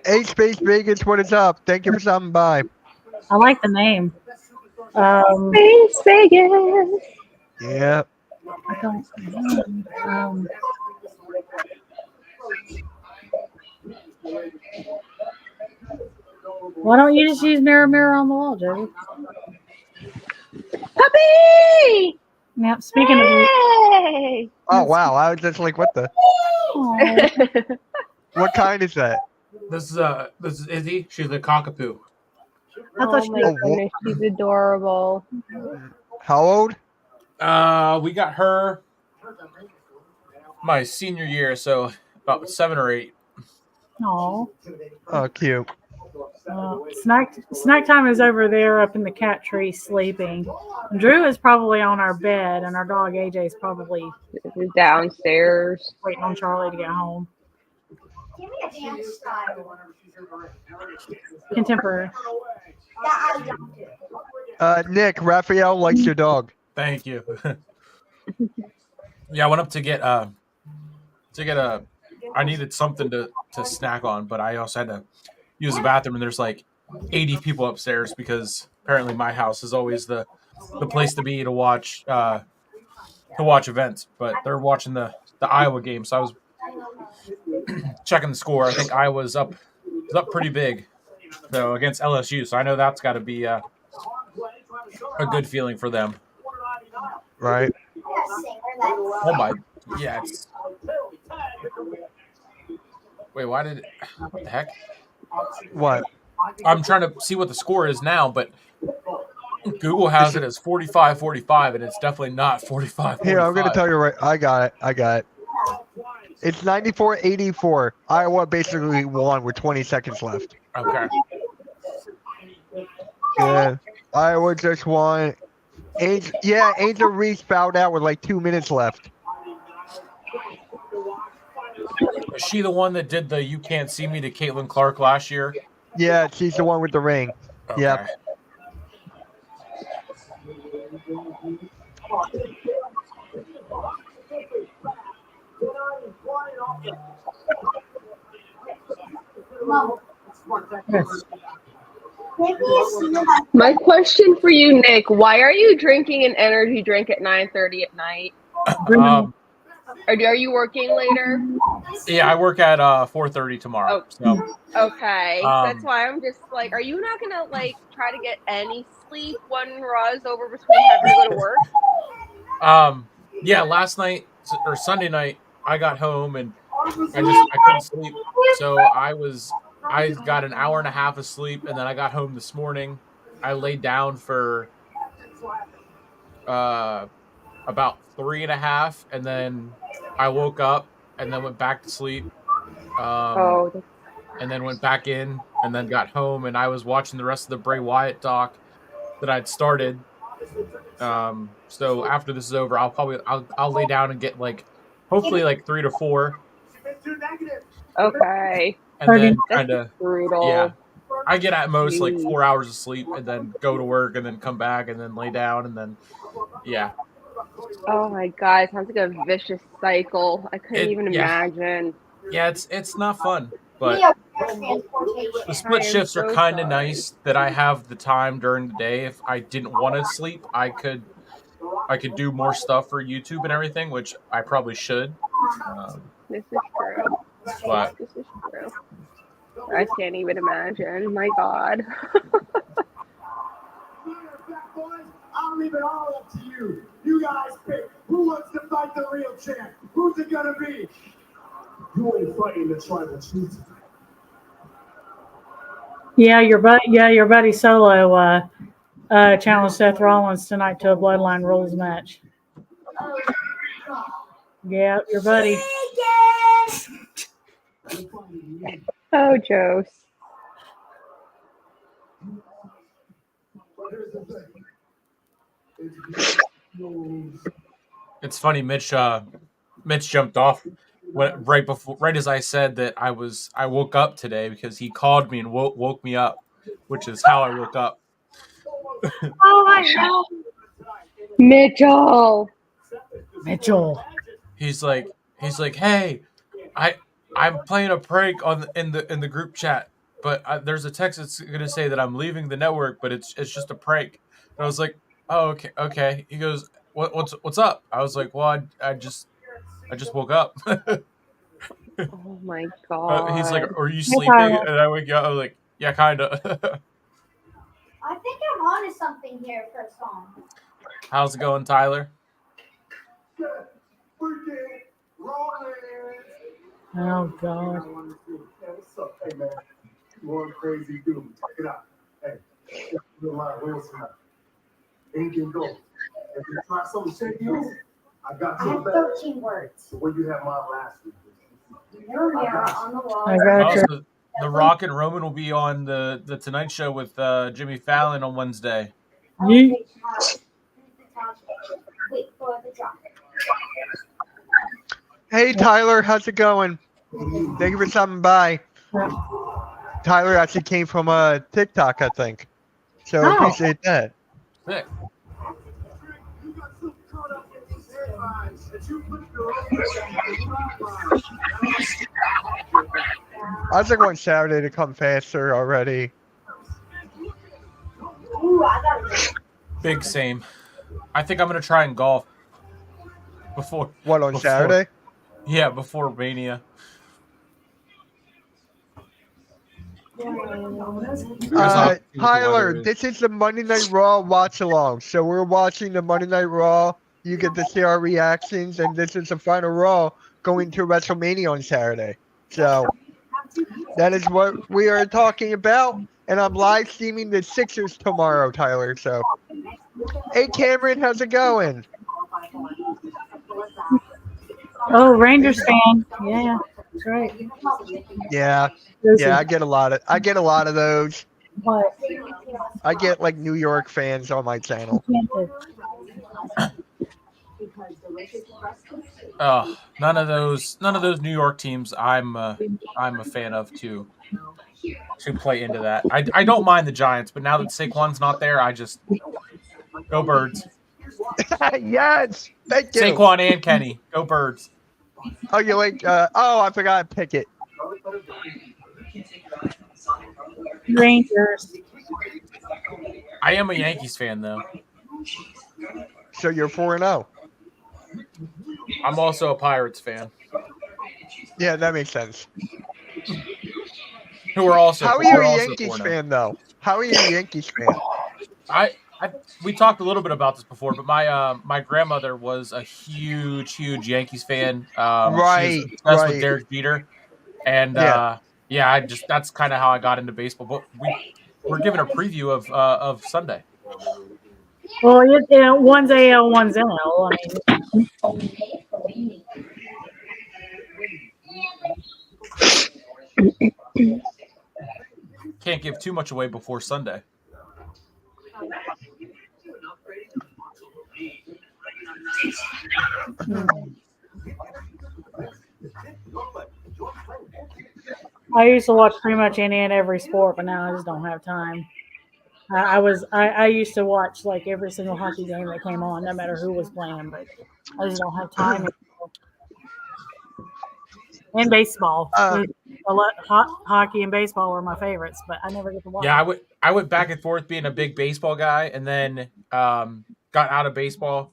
H-Space Vegas, what is up? Thank you for stopping by. I like the name. Space Vegas. Yeah. I don't. Why don't you just use mirror on the wall, Joey? Puppy! Yep. Speaking of. Oh wow! I was just like, what the? What kind is that? This is Izzy. She's a cockapoo. I thought goodness, she's adorable. How old? We got her my senior year, so about 7 or 8. Oh, cute. Snack time is over there up in the cat tree sleeping. Drew is probably on our bed, and our dog AJ is probably downstairs waiting on Charlie to get home. Give me a dance style. Contemporary. Nick, Raphael likes your dog. Thank you. Yeah, I went up to get I needed something to snack on, but I also had to use the bathroom, and there's like 80 people upstairs because apparently my house is always the place to be to watch events. But they're watching the Iowa game, so I was checking the score. I think Iowa's up pretty big, so against LSU. So I know that's got to be a good feeling for them. Right. Oh my, yeah. Wait, why did it? What the heck? What? I'm trying to see what the score is now, but Google has it as 45-45, and it's definitely not 45-45. Here, I'm going to tell you right. I got it. It's 94-84. Iowa basically won with 20 seconds left. Okay. Yeah. Iowa just won. Angel Reese fouled out with like 2 minutes left. Was she the one that did the "You Can't See Me" to Caitlin Clark last year? Yeah, she's the one with the ring. Okay. Yep. My question for you, Nick, why are you drinking an energy drink at 9:30 at night? Are you working later? Yeah, I work at 4:30 tomorrow. So. Okay, that's why I'm just like, are you not gonna like try to get any sleep when Raw's over between having to go to work? Yeah, last night or Sunday night, I got home and I couldn't sleep, so I got an hour and a half of sleep, and then I got home this morning. I laid down for about 3.5, and then I woke up and then went back to sleep. And then went back in and then got home, and I was watching the rest of the Bray Wyatt doc that I'd started. So after this is over, I'll lay down and get hopefully 3 to 4. Okay. And then kind of brutal. Yeah. I get at most 4 hours of sleep and then go to work and then come back and then lay down and then yeah. Oh my god, it sounds like a vicious cycle. I couldn't even imagine. Yeah, it's not fun, but the split I am shifts are so kind of sorry. nice that I have the time during the day. If I didn't want to sleep, I could do more stuff for YouTube and everything, which I probably should. This is true. But This is true. I can't even imagine. My God. I'll leave it all up to you. You guys pick who wants to fight the real champ. Who's it gonna be? You ain't fighting the tribal chief. Yeah, your buddy Solo challenged Seth Rollins tonight to a Bloodline Rules match. Yeah, your buddy. Oh, Jose. it's funny, Mitch jumped off right as I said that I woke up today because he called me and woke me up, which is how I woke up. Oh my God. Mitchell. He's like, hey, I'm playing a prank in the group chat, but there's a text that's gonna say that I'm leaving the network, but it's just a prank. And I was like, oh, okay. He goes, what's up? I was like, well, I just woke up. Oh my God. He's like, are you sleeping? And I wake up. I was like, yeah, kinda. I think I'm on to something here for a song. How's it going, Tyler? Oh God. What's up, hey man? One crazy dude. Check it out. Hey, a lot of rules tonight. Anything goes. If you try something shaky, I got I you. have 13 words. So what you have mine last week? There we are on the wall. I got you. The Rock and Roman will be on the Tonight Show with Jimmy Fallon on Wednesday. Yeet. Wait for the drop. Hey Tyler, how's it going? Thank you for stopping by. Tyler actually came from TikTok, I think. So I appreciate that. Sick. I was like on Saturday to come faster already. Big same. I think I'm gonna try and golf before. What, on Saturday? Yeah, before Mania. Tyler, this is the Monday Night Raw watch along. So we're watching the Monday Night Raw. You get to see our reactions, and this is the final Raw going to WrestleMania on Saturday. So that is what we are talking about. And I'm live streaming the Sixers tomorrow, Tyler. So, hey Cameron, how's it going? Oh, Rangers fan. Yeah, that's right. Yeah, I get a lot of those. What? I get like New York fans on my channel. Oh, none of those New York teams I'm a fan of to play into that. I don't mind the Giants, but now that Saquon's not there, I just go Birds. Yes, thank you. Saquon and Kenny, go Birds. Oh, you like? I forgot to pick it. Rangers. I am a Yankees fan though. So you're 4-0. I'm also a Pirates fan. Yeah, that makes sense. Who are also? How are you a Yankees fan though? How are you a Yankees fan? We talked a little bit about this before, but my grandmother was a huge Yankees fan. Right. She was obsessed with Derek Jeter, and that's kind of how I got into baseball. But we're giving a preview of Sunday. Well, one's AL, one's NL. Can't give too much away before Sunday. I used to watch pretty much any and every sport, but now I just don't have time. I used to watch like every single hockey game that came on, no matter who was playing, but I just don't have time. And baseball. Hockey and baseball were my favorites, but I never get to watch. Yeah, I went back and forth being a big baseball guy, and then got out of baseball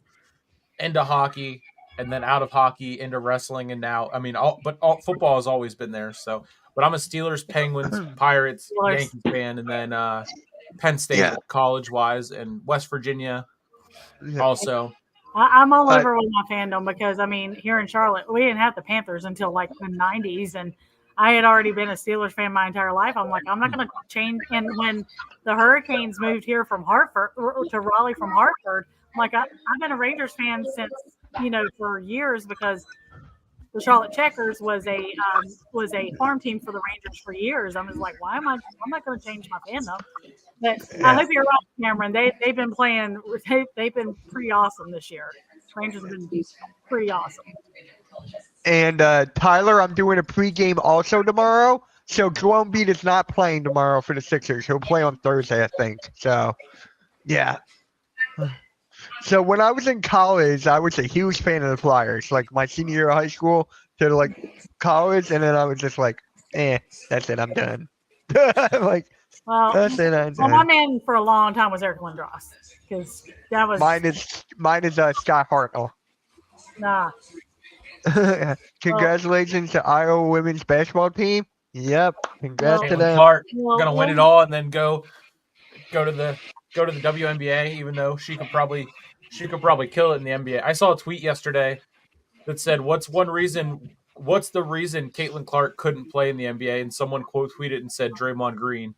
into hockey, and then out of hockey into wrestling, and now football has always been there. So, but I'm a Steelers, Penguins, Pirates, Yankees fan, and then Penn State college wise, and West Virginia also. I'm all over with my fandom because here in Charlotte, we didn't have the Panthers until like the 90s, and I had already been a Steelers fan my entire life. I'm like, I'm not going to change. And when the Hurricanes moved here from Hartford to Raleigh from Hartford, I'm like, I've been a Rangers fan since for years because the Charlotte Checkers was a farm team for the Rangers for years. I'm just like, I'm not going to change my fandom. But I hope you're right, Cameron. They've been playing. They've been pretty awesome this year. Rangers have been pretty awesome. And Tyler, I'm doing a pregame also tomorrow. So Joel Embiid is not playing tomorrow for the Sixers. He'll play on Thursday, I think. So, yeah. So when I was in college, I was a huge fan of the Flyers. Like my senior year of high school to like college, and then I was just like, that's it, I'm done. That's it, I'm done. My man for a long time was Eric Lindros because that was mine is Scott Hartnell. Nah. Congratulations to Iowa women's basketball team. Yep, congrats to them. Clark gonna win it all and then go to the WNBA, even though she could probably kill it in the NBA. I saw a tweet yesterday that said, "What's the reason Caitlin Clark couldn't play in the NBA?" And someone quote tweeted and said, "Draymond Green."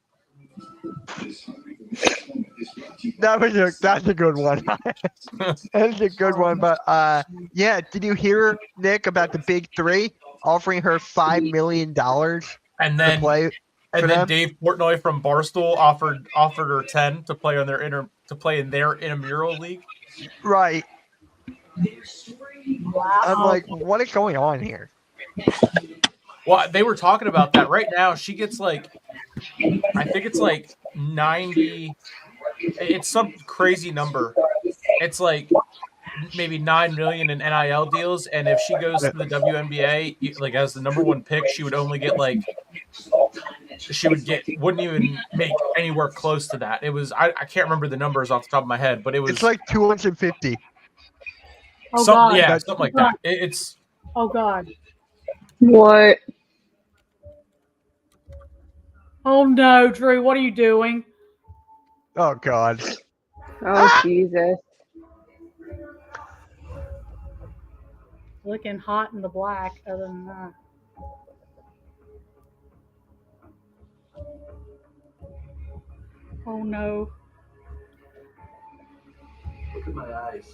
That's a good one. That's a good one. But yeah, did you hear, Nick, about the Big Three offering her $5 million and then to play? And then Dave Portnoy from Barstool offered her 10 to play in their intramural league. Right. Wow. I'm like, what is going on here? Well, they were talking about that. Right now, she gets like, I think it's like 90. It's some crazy number. It's like maybe 9 million in NIL deals, and if she goes to the WNBA, like as the number one pick, she would only get like. Wouldn't even make anywhere close to that. It was I can't remember the numbers off the top of my head, but it was it's like 250. Something like that. It's oh god. What? Oh no, Drew, what are you doing? Oh god. Oh Jesus. Looking hot in the black, other than that. Oh no. Look at my eyes.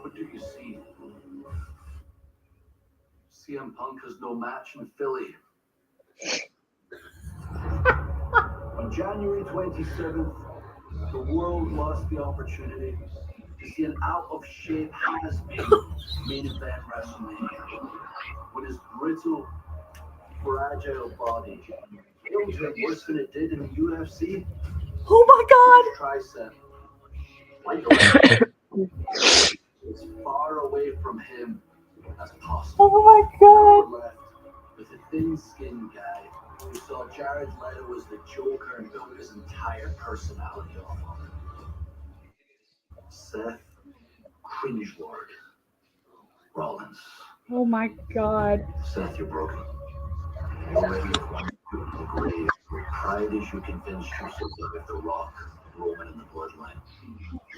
What do you see? CM Punk has no match in Philly. On January 27th, the world lost the opportunity to see an out-of-shape has-been main event WrestleMania. With his brittle, fragile body, killed him worse than it did in the UFC. Oh my God! Tricep. As far away from him as possible. Oh my God! Left with a thin-skinned guy who saw Jared Leto as the Joker and built his entire personality off of it. Seth Cringelord Rollins. Oh my God! Seth, you're broken. Already to the grave with pride as you convinced yourself of the Rock, Roman, and the bloodline.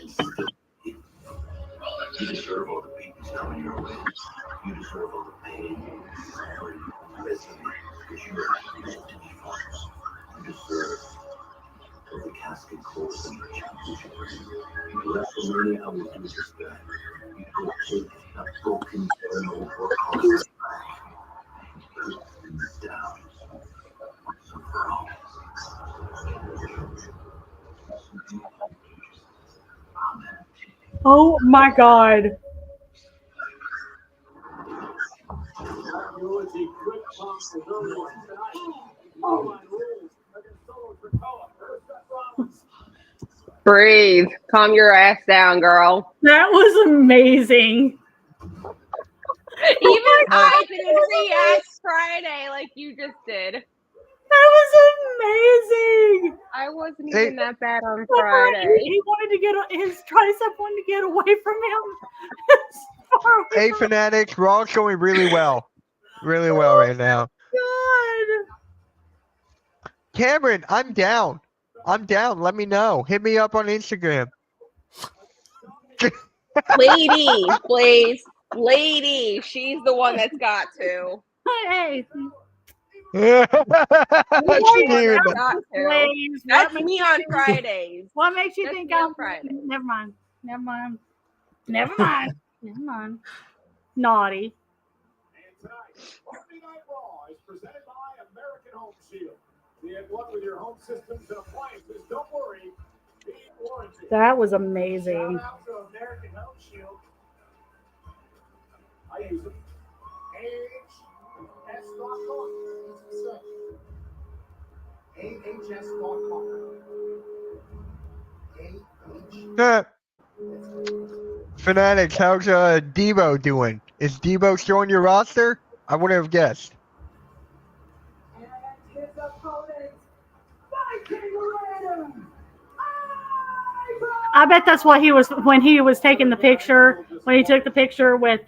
And still, you deserve all the beatings coming your way. You deserve all the pain, suffering, misery, because you refuse to be fought. You deserve all the casket closed on your championship. WrestleMania, I will do just that. You will take that broken down old work off your back. Put things down. Once and for all. Amen. Oh my God! Breathe. Calm your ass down, girl. That was amazing. Even I didn't react Friday like you just did. That was amazing. I wasn't even that bad on Friday. He wanted to get his tricep wanted to get away from him. Hey, Fanatics, Raw's going really well. Really well right now. God. Cameron, I'm down. Let me know. Hit me up on Instagram. Lady, please. Lady. She's the one that's got to. Hey. That's me on Fridays. What makes you think I'm Friday? Never mind. Naughty. And tonight, Monday Night Raw is presented by American Home Shield. If what with your home systems and appliances, don't worry. That was amazing. Shout out to American Home Shield. I use them. Fanatics, how's Debo doing? Is Debo showing your roster? I wouldn't have guessed. I bet that's what he was when he was taking the picture. When he took the picture with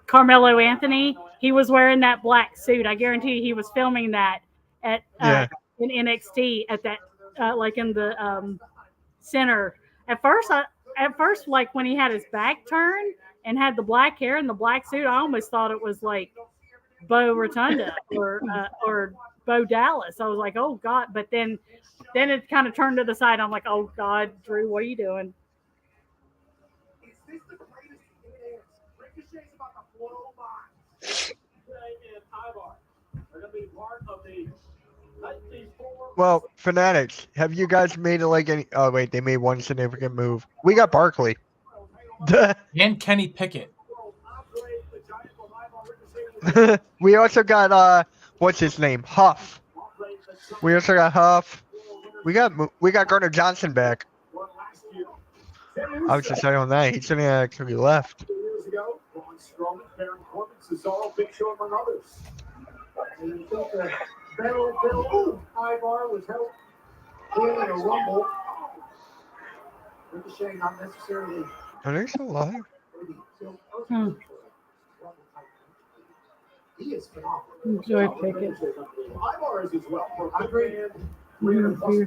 Carmelo Anthony, he was wearing that black suit. I guarantee he was filming that at in NXT at that like in the center. At first, like when he had his back turned and had the black hair and the black suit, I almost thought it was like Bo Rotunda or Bo Dallas. I was like, oh God! But then it kind of turned to the side. I'm like, oh God, Drew, what are you doing? Well, Fanatics, have you guys made like any? Oh wait, they made one significant move. We got Barkley. And Kenny Pickett. We also got what's his name? Huff. We also got Huff. We got Gardner Johnson back. I was just saying on that. He shouldn't have actually left. 2 years ago, Braun Strowman, Baron Corbin, Cesaro, Big Show, among others. And you think that Bill Ivar was held in a rumble. Ricochet not necessarily. Are they still alive? He is phenomenal. Enjoy Pickett. Ivar is as well. For 100 we can do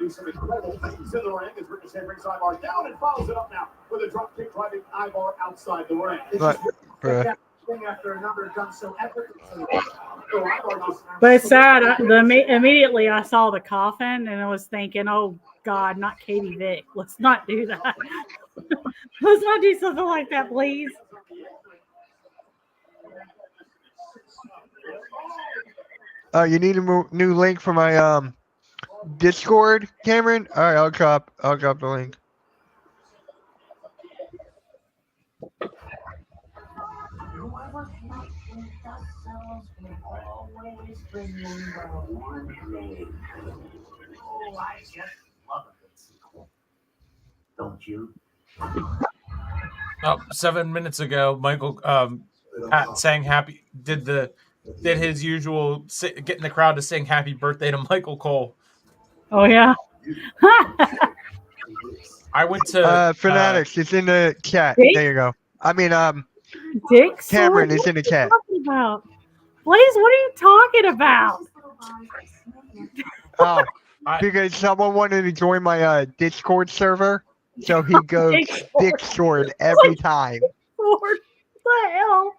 some incredible things in the ring as Ricochet brings Ivar down and follows it up now with a drop kick driving Ivar outside the ring. After another done so effortlessly. But it's sad. Immediately I saw the coffin and I was thinking, oh God, not Katie Vick. Let's not do that. Let's not do something like that, please. You need a new link for my Discord, Cameron? All right, I'll drop the link. I just love it. Don't you? 7 minutes ago, Michael Pat sang happy did his usual getting the crowd to sing happy birthday to Michael Cole. Oh yeah. I went to Fanatics. It's in the chat. Dick? There you go. I mean, Dick. Cameron is in the chat. About? Blaze, what are you talking about? Oh, because someone wanted to join my Discord server, so he goes Discord every time. What the hell?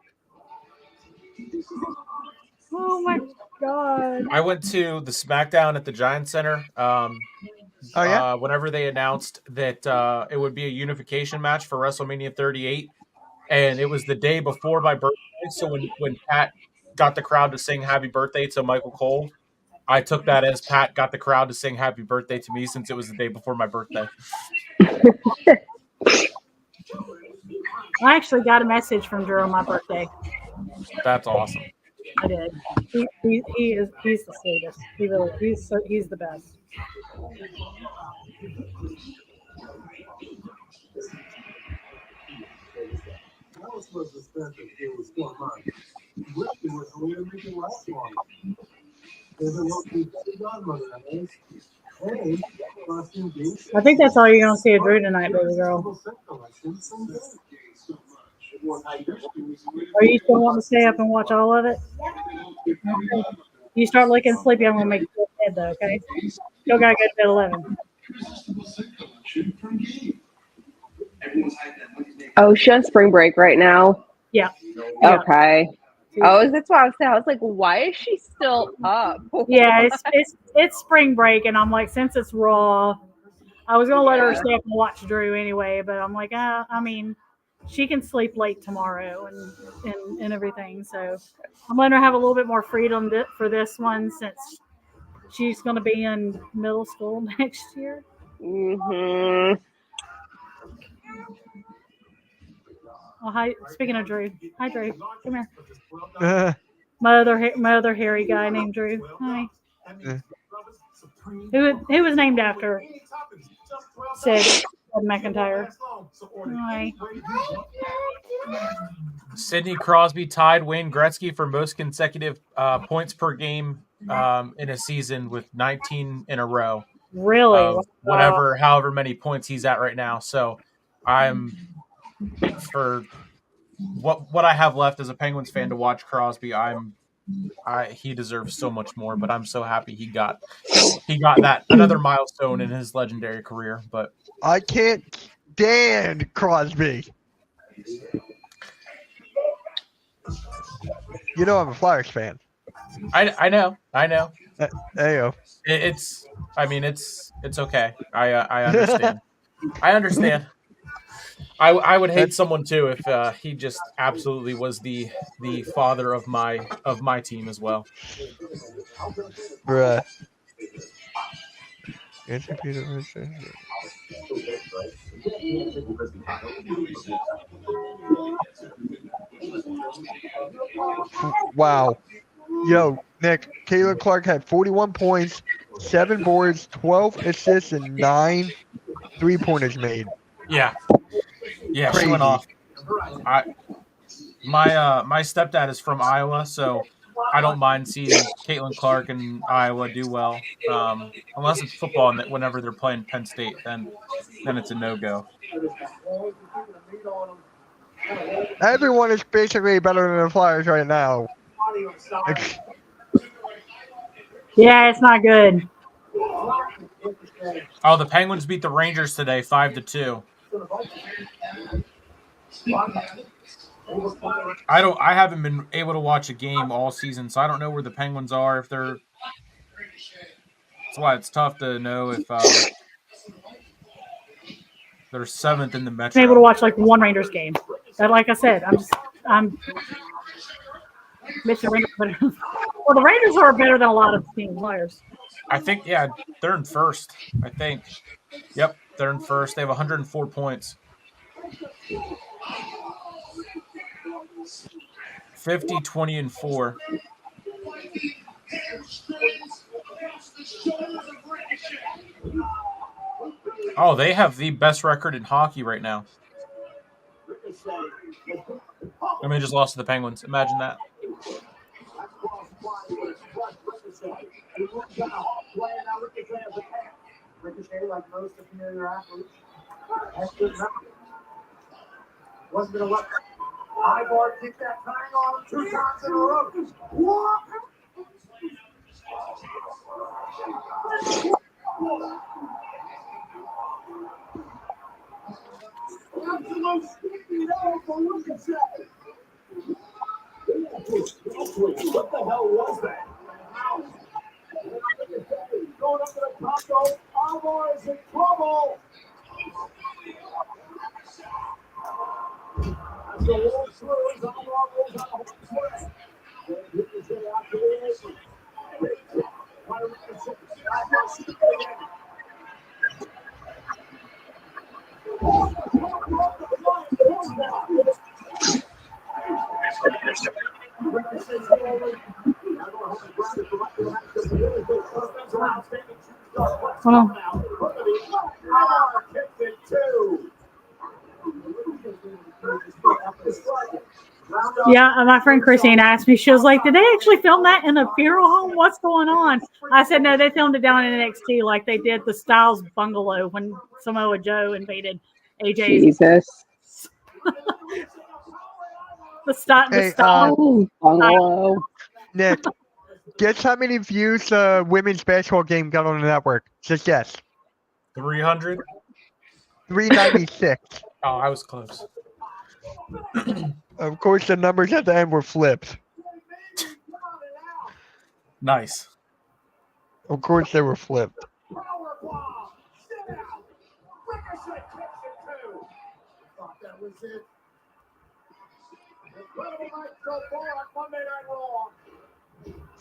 Oh my God. I went to the SmackDown at the Giant Center. Whenever they announced that it would be a unification match for WrestleMania 38, and it was the day before my birthday. So when Pat got the crowd to sing happy birthday to Michael Cole, I took that as Pat got the crowd to sing happy birthday to me since it was the day before my birthday. I actually got a message from Drew on my birthday. That's awesome. I did. He's the sweetest. He's the best. I think that's all you're going to see of Drew tonight, baby girl. Are you still wanting to stay up and watch all of it? Okay. You start looking sleepy, I'm going to make you go to bed, though, okay? Still got to go to bed 11. Oh, she on spring break right now? Yeah. Okay. Oh, that's what I was saying. I was like, why is she still up? Yeah, it's spring break, and I'm like, since it's Raw, I was gonna let her stay up and watch Drew anyway, but I'm like, I mean, she can sleep late tomorrow and everything, so I'm letting her have a little bit more freedom for this one since she's gonna be in middle school next year. Mm-hmm. Oh, hi. Speaking of Drew, hi Drew, come here. My other hairy guy named Drew. Hi. Who was named after Sid McIntyre. Hi. Sidney Crosby tied Wayne Gretzky for most consecutive points per game in a season with 19 in a row. Really? However many points he's at right now. So I'm for what I have left as a Penguins fan to watch Crosby. He deserves so much more, but I'm so happy he got that another milestone in his legendary career. But I can't stand Crosby. You know I'm a Flyers fan. I know. There you go. It's okay. I understand. I understand. I would hate someone too if he just absolutely was the father of my team as well. Bruh. Wow. Yo, Nick, Caitlin Clark had 41 points, 7 boards, 12 assists, and 9 3-pointers made. Yeah. Yeah, Crazy. She went off. My stepdad is from Iowa, so I don't mind seeing Caitlin Clark and Iowa do well. Unless it's football and whenever they're playing Penn State, then it's a no-go. Everyone is basically better than the Flyers right now. Yeah, it's not good. Oh, the Penguins beat the Rangers today, 5-2. I haven't been able to watch a game all season, so I don't know where the Penguins are. If they're, that's why it's tough to know if they're 7th in the Metro. I'm able to watch like one Rangers game. But like I said, I'm Mitch and Rangers. Well, the Rangers are better than a lot of teams. Flyers. I think they're in first. I think. Yep, they're in first. They have 104 points. 50, 20, and 4. Oh, they have the best record in hockey right now. I mean, just lost to the Penguins. Imagine that. Wasn't going to let Ivor kick that time on 2 times in a row. What? Absolute sticking out for Lucas. What the hell was that? Going up to the Taco. Ivor is in trouble. As the wall throws, Ivor rolls out of his way. Lucas out to the apron. Hold on. Yeah, my friend Christine asked me, she was like, did they actually film that in a funeral home? What's going on? I said, no, they filmed it down in NXT like they did the Styles bungalow when Samoa Joe invaded AJ's. Jesus. the Styles bungalow. Nick, guess how many views women's basketball game got on the network? Just guess. 300? 396. Oh, I was close. Of course, the numbers at the end were flipped. Nice. Of course, they were flipped. That was it. Incredible night so far on Monday Night Raw.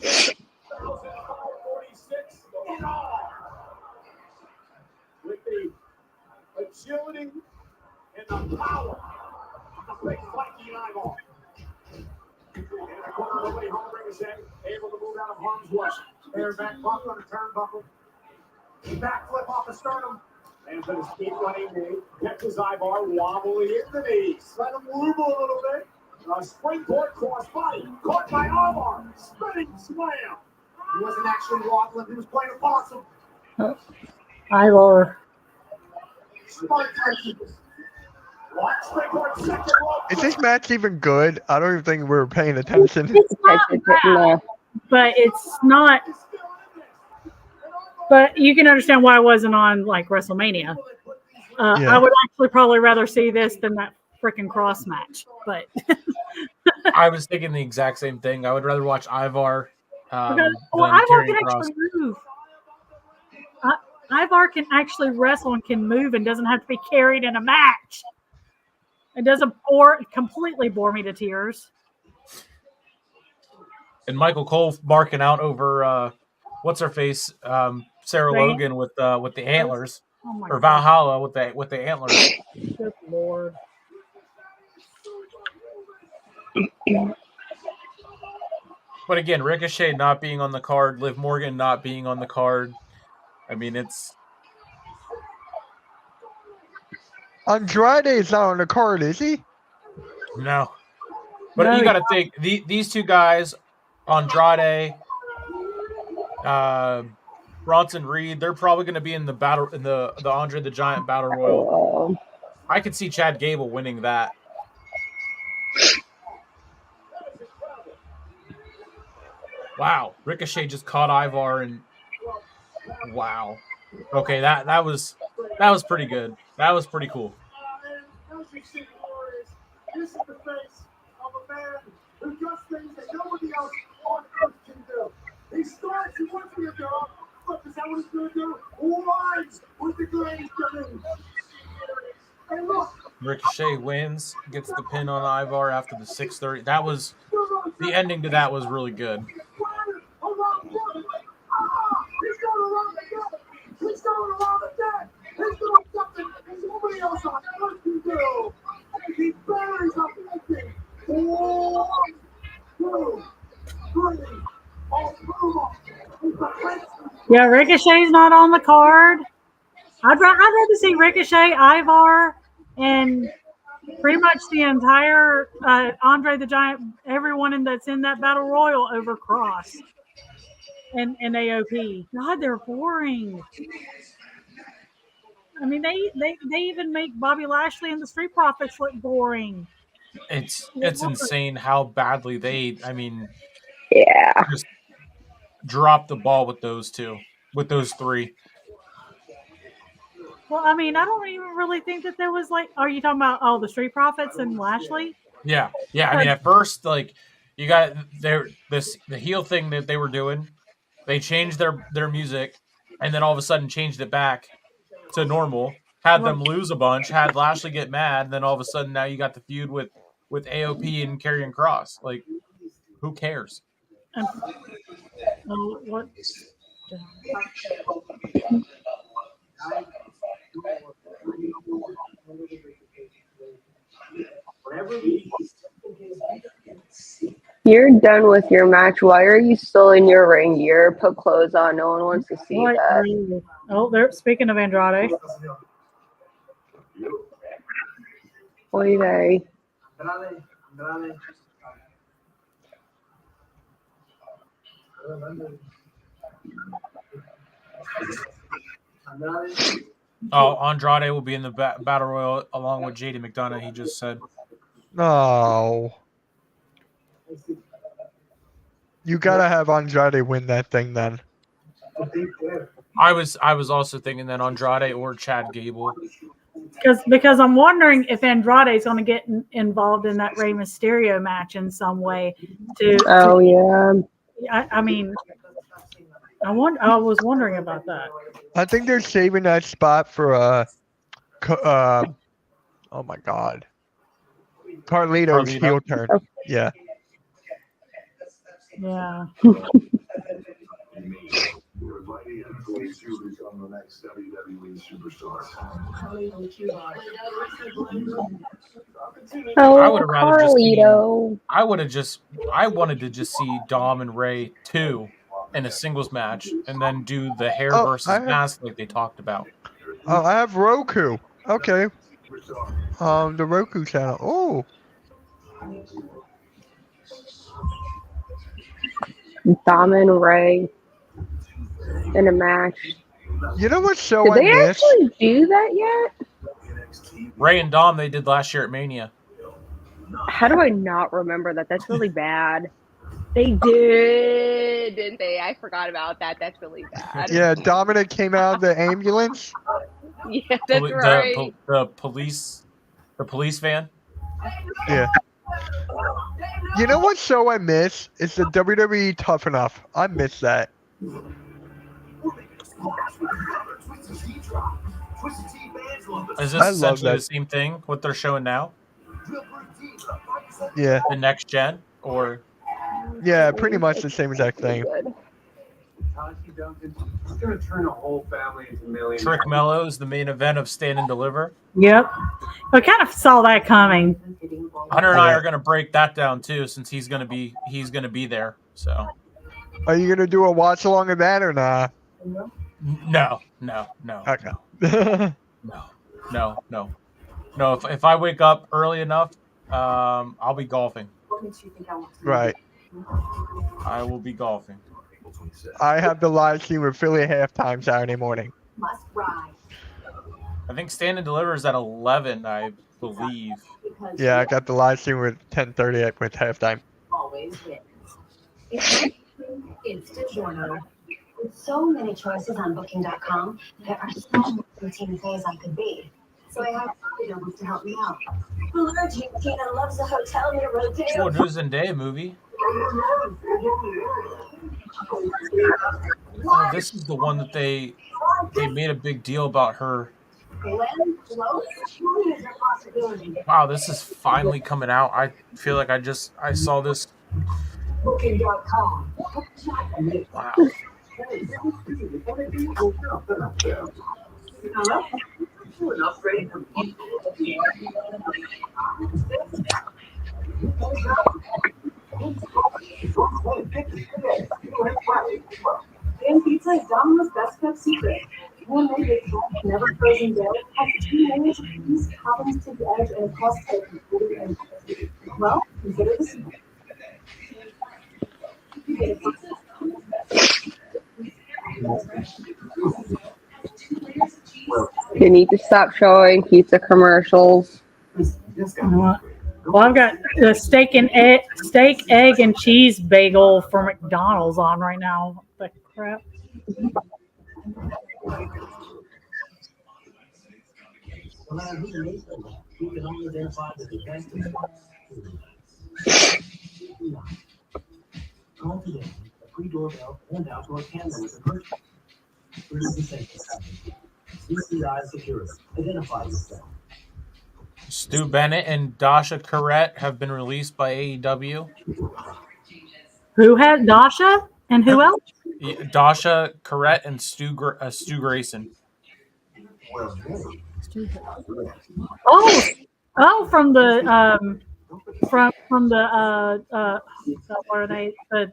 1,546 in all. With the agility and the power of the big flanky eyeball. And a corner nobody home Ricochet, able to move out of harm's way. Air back buckle on a turnbuckle. Backflip off the sternum. And for the speed running knee, kept his eyeball wobbly in the knees. Let him move a little bit. A springboard cross body, caught by Omar. Spinning slam. He wasn't actually wobbling, he was playing a possum. Ivor. Is this match even good? I don't even think we were paying attention. It's not bad, but it's not. But you can understand why it wasn't on like WrestleMania. I would actually probably rather see this than that freaking cross match. But I was thinking the exact same thing. I would rather watch Ivar. Ivar can actually move. Ivar can actually wrestle and can move and doesn't have to be carried in a match. It doesn't completely bore me to tears. And Michael Cole barking out over what's her face, Sarah Logan with the antlers, or Valhalla with the antlers. Good Lord. But again, Ricochet not being on the card, Liv Morgan not being on the card. I mean, it's Andrade is not on the card, is he? No. But you got to think these two guys, Andrade, Bronson Reed, they're probably going to be in the battle in the Andre the Giant Battle Royal. I could see Chad Gable winning that. Wow, Ricochet just caught Ivar and wow. Okay, that was pretty good. That was pretty cool. This is the face of a man who does things that nobody else on earth can do. He starts, he wants to do. Look, is that what he's going to do? Lines with the Graves coming. And look. Ricochet wins, gets the pin on Ivar after the 6:30. That was the ending to that was really good. He's going around the deck. He's going around the deck. He's doing something nobody else on earth can do. He buries up empty. 1, 2, 3. Yeah, Ricochet's not on the card. I'd rather see Ricochet, Ivar, and pretty much the entire Andre the Giant, everyone that's in that Battle Royal over Cross and AOP. God, they're boring. I mean, they even make Bobby Lashley and the Street Profits look boring. It's insane how badly they, just dropped the ball with those three. Well, I mean, I don't even really think that there was are you talking about the Street Profits and Lashley? Yeah. I mean, at first, you got the heel thing that they were doing. They changed their music, and then all of a sudden changed it back to normal. Had them lose a bunch. Had Lashley get mad, and then all of a sudden now you got the feud with AOP and Karrion Kross. Who cares? What? You're done with your match. Why are you still in your ring? You're put clothes on. No one wants to see that. Oh, they're speaking of Andrade. Oy vey. Oh, Andrade will be in the Battle Royal along with JD McDonough, he just said. No. You gotta have Andrade win that thing then. I was also thinking that Andrade or Chad Gable. Because I'm wondering if Andrade is going to get involved in that Rey Mysterio match in some way. Yeah. I mean, I was wondering about that. I think they're saving that spot for oh my God, Carlito's heel turn. Yeah. Yeah. Oh, I would have rather Carlito. I wanted to just see Dom and Ray 2 in a singles match and then do the hair versus mask like they talked about. Oh, I have Roku. Okay. The Roku channel. Oh. Dom and Ray in a match. You know what show Did I they missed? actually do that yet? Ray and Dom they did last year at Mania. How do I not remember that? That's really bad. They did, didn't they? I forgot about that. That's really bad. Yeah, Dominic came out of the ambulance. Yeah, that's right. The police van. Yeah. You know what show I miss? It's the WWE Tough Enough. I miss that. Is this essentially the same thing? What they're showing now? Yeah. The next gen, or? Yeah, pretty much the same exact thing. Trick Mellows, the main event of Stand and Deliver. Yep. I kind of saw that coming. Hunter and I are going to break that down too, since he's going to be there. So. Are you going to do a watch along of that or not? No. Okay. No. If I wake up early enough, I'll be golfing. Right. I will be golfing. I have the live stream with Philly halftime Saturday morning. I think Stand and Deliver is at 11, I believe. Yeah, I got the live stream with 10:30 with halftime. With so many choices on Booking.com, there are so many routine things I could be. So I have to help me out. Allergic Tina loves a hotel near Rodeo. Oh, News and Day movie. Oh, this is the one that they made a big deal about her. Wow, this is finally coming out. I feel like I saw this. Booking.com. Wow. And pizza is Domino's best kept secret. One made with never frozen dough, has 2 layers of cheese, toppings to the edge, and a crust that is fully and well, consider this. They need to stop showing pizza commercials. Well, I've got the steak, egg, and cheese bagel for McDonald's on right now. The crap. Call today. A free doorbell and outdoor camera with a purchase. 3% CCI Security. Identify yourself. Stu Bennett and Dasha Corrette have been released by AEW. Who had Dasha and who else? Dasha Corrette and Stu Grayson. Oh, from the what are they? The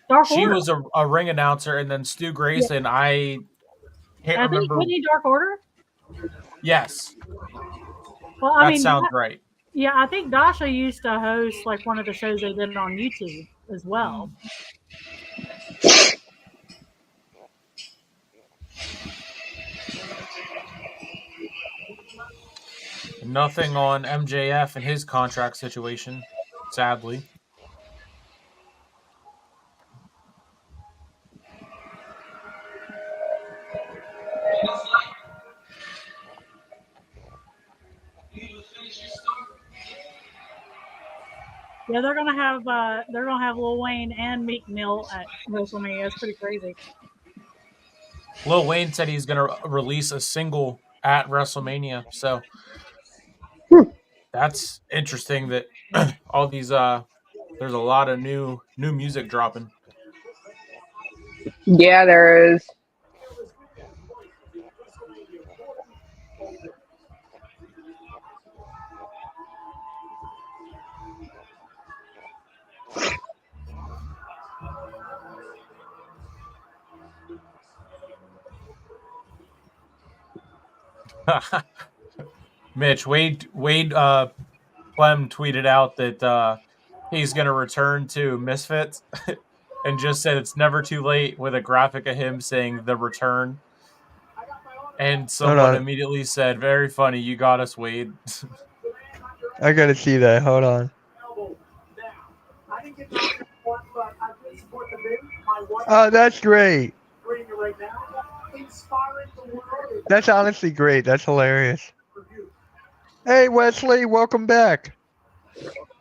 Dark Order. She was a ring announcer, and then Stu Grayson. Yeah. I can't remember. Wasn't he Dark Order? Yes. Well, that sounds right. Yeah, I think Dasha used to host like one of the shows they did on YouTube. as well. Nothing on MJF and his contract situation, sadly. Yeah, they're gonna have Lil Wayne and Meek Mill at WrestleMania. It's pretty crazy. Lil Wayne said he's gonna release a single at WrestleMania, so that's interesting. That all these there's a lot of new music dropping. Yeah, there is. Mitch, Wade Clem tweeted out that he's going to return to Misfits and just said it's never too late with a graphic of him saying the return. And someone immediately said, very funny, you got us, Wade. I got to see that. Hold on. Oh, that's great. That's honestly great. That's hilarious. Hey, Wesley, welcome back.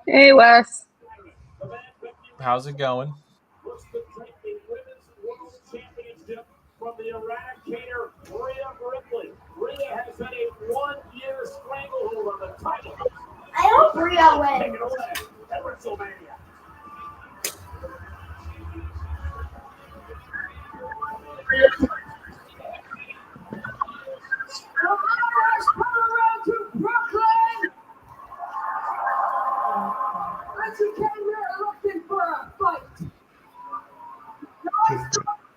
Hey, Wes. How's it going? From the Eradicator, Rhea Ripley. Rhea has had a 1-year stranglehold on the title. I hope Rhea wins. At WrestleMania. To Brooklyn. But you came here looking for a fight.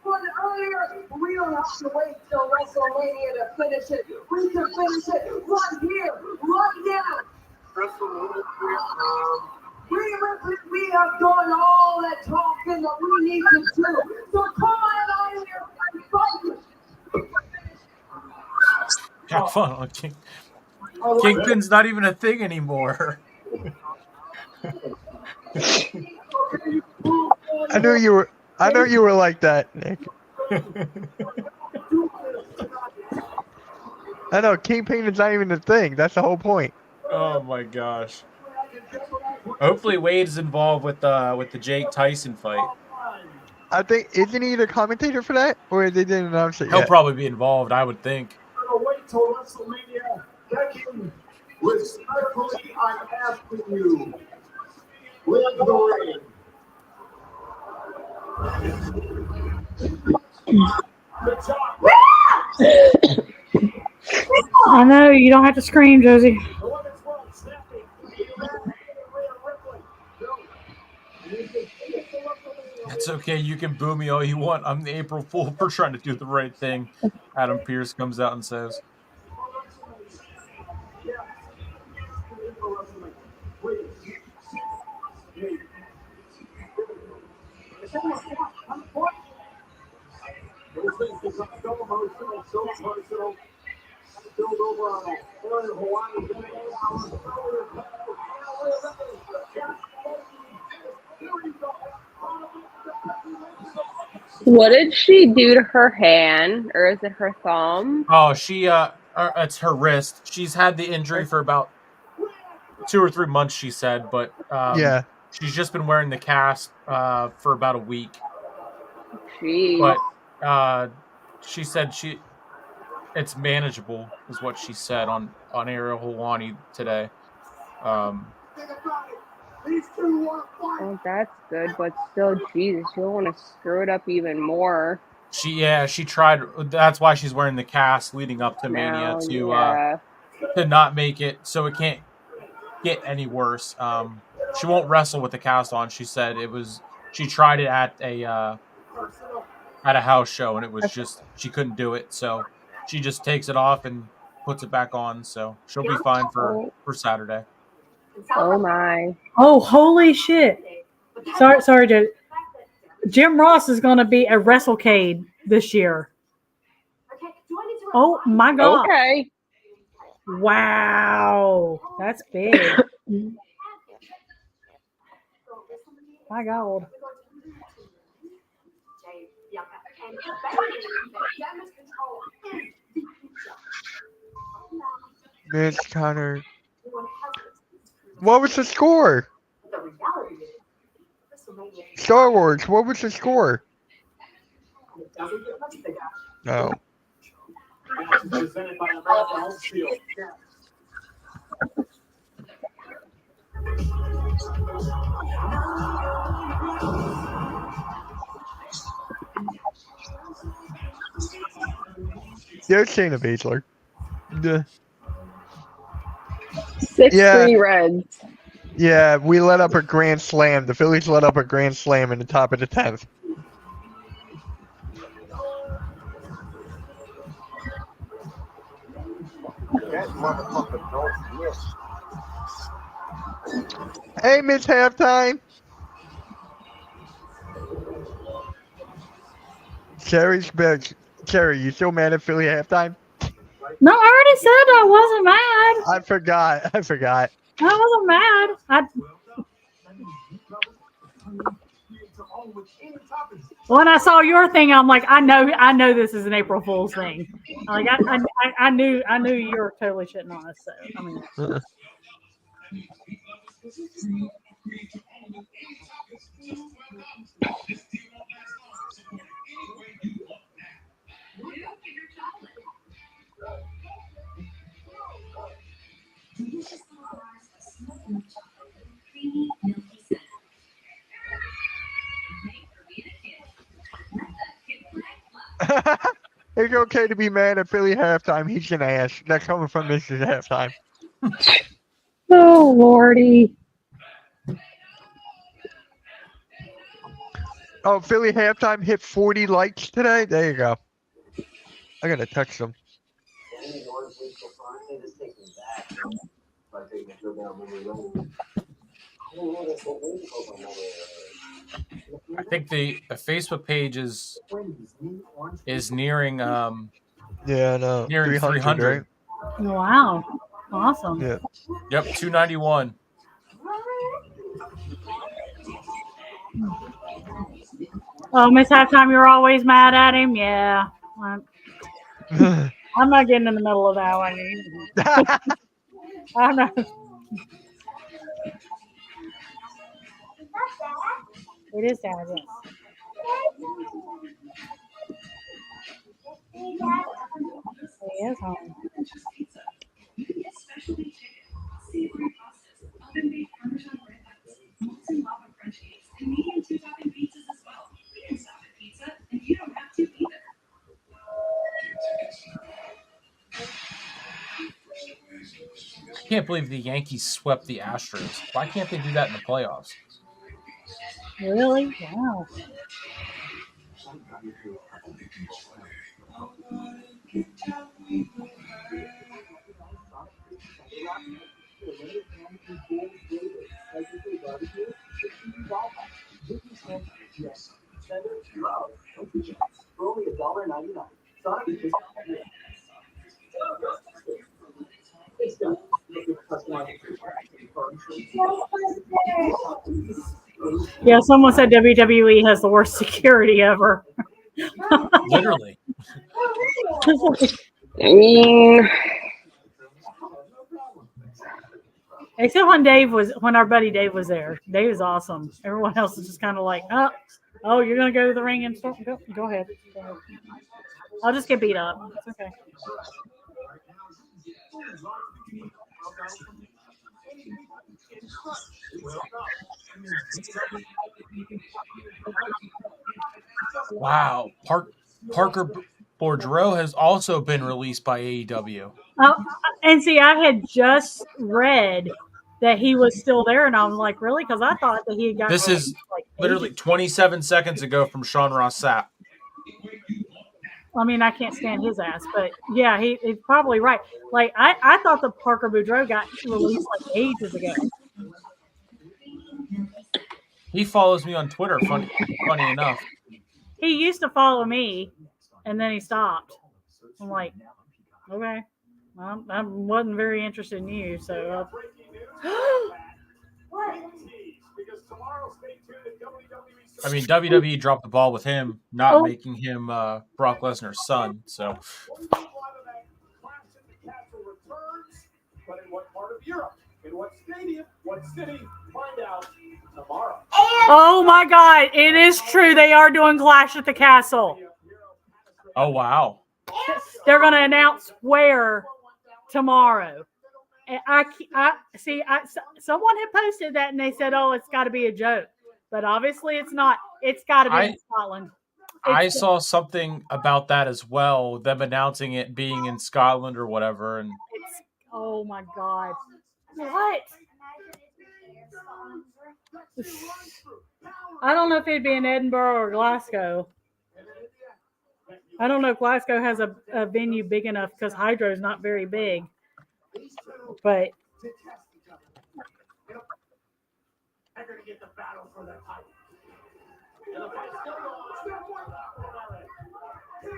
Earlier, we don't have to wait till WrestleMania to finish it. We can finish it right here, right now. WrestleMania. We have done all that talking that we need to do. So come on out here and fight. Have fun on King. Kingpin's not even a thing anymore. I knew you were like that, Nick. I know, Kingpin is not even a thing. That's the whole point. Oh my gosh. Hopefully Wade's involved with the Jake Tyson fight. I think, isn't he the commentator for that? Or they didn't announce it yet? He'll probably be involved, I would think. Wait till WrestleMania. Becky, respectfully, I'm asking you. Leave the ring. I know, you don't have to scream, Josie. It's okay, you can boo me all you want. I'm the April Fool for trying to do the right thing. Adam Pearce comes out and says. What did she do to her hand, or is it her thumb? Oh, it's her wrist. She's had the injury for about 2 or 3 months, she said, but yeah, she's just been wearing the cast for about a week. Jeez. But she said it's manageable, is what she said on Ariel Helwani today. Oh, that's good, but still, Jesus, you don't want to screw it up even more. She tried. That's why she's wearing the cast leading up to Mania to not make it so it can't get any worse. She won't wrestle with the cast on. She said she tried it at a house show and it was just she couldn't do it. So she just takes it off and puts it back on. So she'll be fine for Saturday. Oh my! Oh, holy shit! Sorry, Joe. Jim Ross is going to be a WrestleCade this year. Oh my God! Okay. Wow, that's big. My God. Mitch Connor. What was the score? Star Wars. What was the score? No. Presented by American Home Shield. There's Shayna Baszler. 6-3 Reds. Yeah, we let up a grand slam. The Phillies let up a grand slam in the top of the 10th. Hey, Mitch Halftime. Cherry's back. Cherry, you still mad at Philly halftime? No, I already said I wasn't mad. I forgot. I wasn't mad. When I saw your thing, I'm like, I know this is an April Fool's thing. Like I knew you were totally shitting on us. So I mean. It's okay to be mad at Philly halftime. He's an ass. That's coming from Mrs. Halftime. Oh, Lordy. Oh, Philly halftime hit 40 likes today? There you go. I gotta text them. I think the Facebook page is nearing no. nearing 300. Right? Wow. Awesome. Yeah. Yep, 291. Oh, Miss Halftime, you're always mad at him? Yeah. I'm not getting in the middle of that one. I'm not. It is Dad, yes. He is home. I can't believe the Yankees swept the Astros. Why can't they do that in the playoffs? Really? Wow. Only $1.99. Yeah, someone said WWE has the worst security ever. Literally. I mean, except when our buddy Dave was there. Dave is awesome. Everyone else is just kind of like, oh, you're gonna go to the ring and stuff. Go ahead. I'll just get beat up. It's okay. Wow. Parker Boudreaux has also been released by AEW. And see, I had just read that he was still there, and I was like, really? Because I thought that he had gotten. This is literally 27 seconds ago from Sean Ross Sapp. I mean, I can't stand his ass, but yeah, he's probably right. Like, I thought that Parker Boudreaux got released like ages ago. He follows me on Twitter. Funny enough. He used to follow me, and then he stopped. I'm like, okay, well, I wasn't very interested in you, so. I mean, WWE dropped the ball with him, not making him Brock Lesnar's son. So. But in what part of Europe? In what stadium? What city? Find out tomorrow. Oh my God! It is true. They are doing Clash at the Castle. Oh wow! They're going to announce where tomorrow. And I see. Someone had posted that and they said, "Oh, it's got to be a joke," but obviously it's not. It's got to be in Scotland. I saw something about that as well. Them announcing it being in Scotland or whatever, and oh my God! What? I don't know if it'd be in Edinburgh or Glasgow. I don't know if Glasgow has a venue big enough because Hydro's not very big. But they're going to get the battle for the title.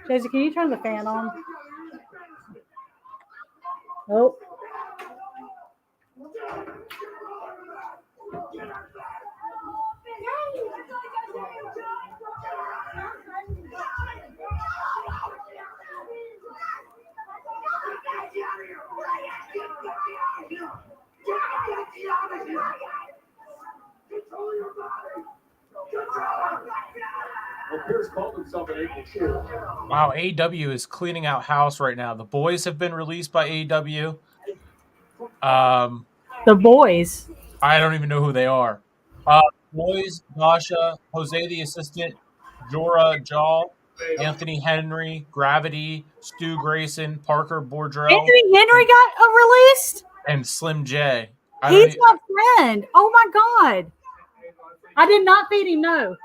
Josie, can you turn the fan on? Oh. Wow, AEW is cleaning out house right now. The boys have been released by AEW. The boys? I don't even know who they are. Boys, Dasha, Jose the Assistant, Jorah Jaw, Anthony Henry, Gravity, Stu Grayson, Parker Boudreaux. Anthony Henry got released? And Slim J. He's my friend. Oh my God. I did not feed him, no.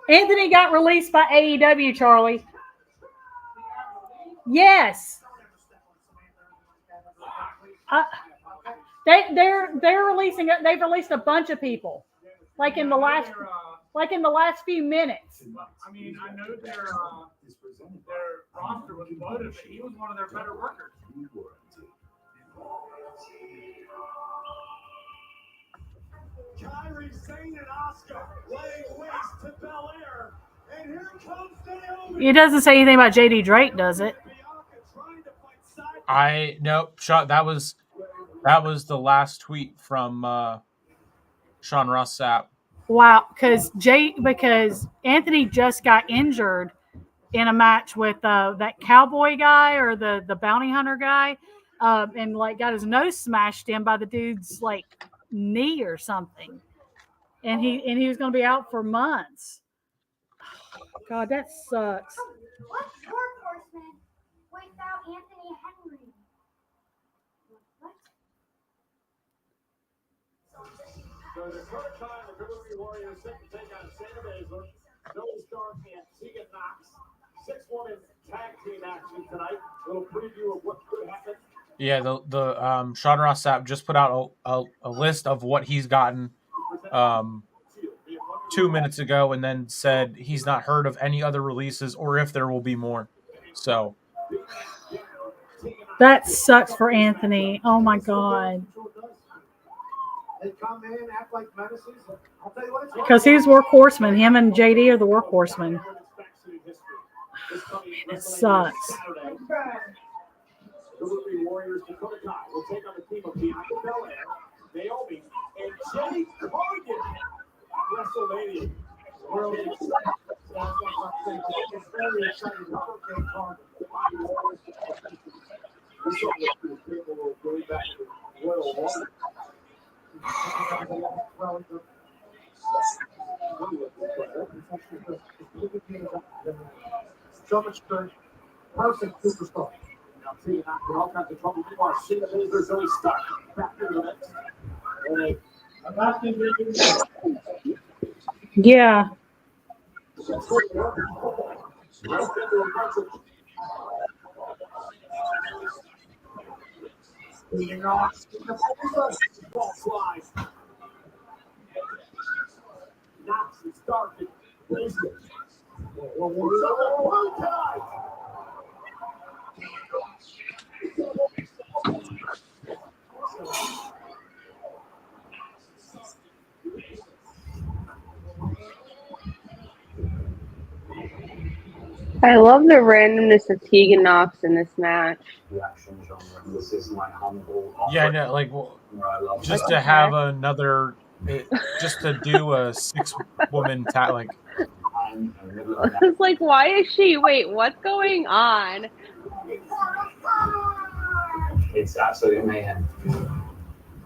Anthony got released by AEW, Charlie. Yes. They're releasing it. They've released a bunch of people, like in the last few minutes. I mean, I know their roster was loaded, but he was one of their better workers. Kyrie, Zane, and Oscar laying waste to Bel Air, and here comes Naomi. It doesn't say anything about JD Drake, does it? Nope. That was the last tweet from Sean Ross Sapp. Wow, because Anthony just got injured in a match with that cowboy guy or the bounty hunter guy, and like got his nose smashed in by the dude's like knee or something, and he was going to be out for months. God, that sucks. What's Dark Horseman without Anthony Henry? What? So the third time the Grizzly Warriors set to take on Shayna Baszler, Zoe Stark and Tegan Knox. 6-woman tag team action tonight. A little preview of what could happen. Yeah, the Sean Ross Sapp just put out a list of what he's gotten 2 minutes ago, and then said he's not heard of any other releases or if there will be more. So that sucks for Anthony. Oh my God. Because he's workhorseman. Him and JD are the workhorsemen. It sucks. The Grizzly Warriors Dakota Kai will take on the team of Bianca Belair, Naomi, and Jenny Cargan at WrestleMania. World it's very exciting to Hurricane Cargan. We saw this people going back to Royal Rumble. So much good. Perfect superstar. Now, see, not in all kinds of trouble. You are Shayna Baszler, Zoe Stark. Back into the mix. Yeah. I love the randomness of Tegan Knox in this match. Yeah, I know. Like, just to have another, just to do a 6-woman tag, like. It's like, why is she? Wait, what's going on? It's absolutely mayhem.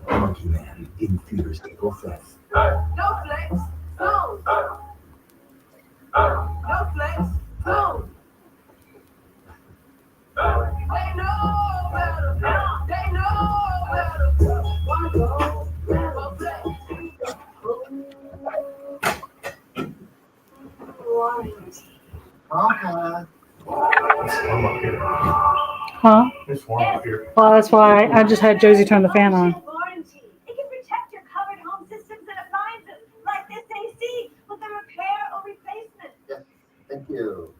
Monkey Man in theaters April 5th. No flex, no. No flex, no. They know better. They know better. Why go? No flex. Huh? It's warm up here. Well, that's why I just had Josie turn the fan on. It can protect your covered home systems and appliances like this AC with a repair or replacement. Yeah, thank you.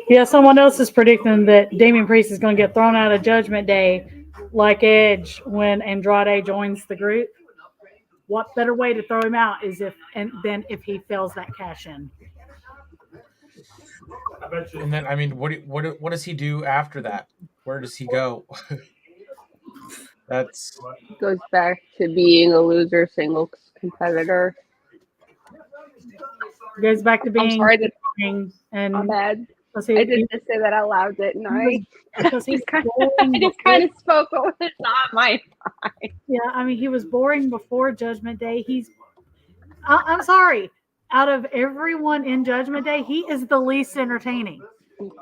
Yeah, someone else is predicting that Damian Priest is going to get thrown out of Judgment Day like Edge when Andrade joins the group. What better way to throw him out is than if he fails that cash in? And then, I mean, what does he do after that? Where does he go? That's goes back to being a loser singles competitor. Goes back to being. I'm sorry that I'm bad. I didn't just say that out loud, didn't I? I just kind of spoke what was not my mind. Yeah, I mean, he was boring before Judgment Day. I'm sorry. Out of everyone in Judgment Day, he is the least entertaining.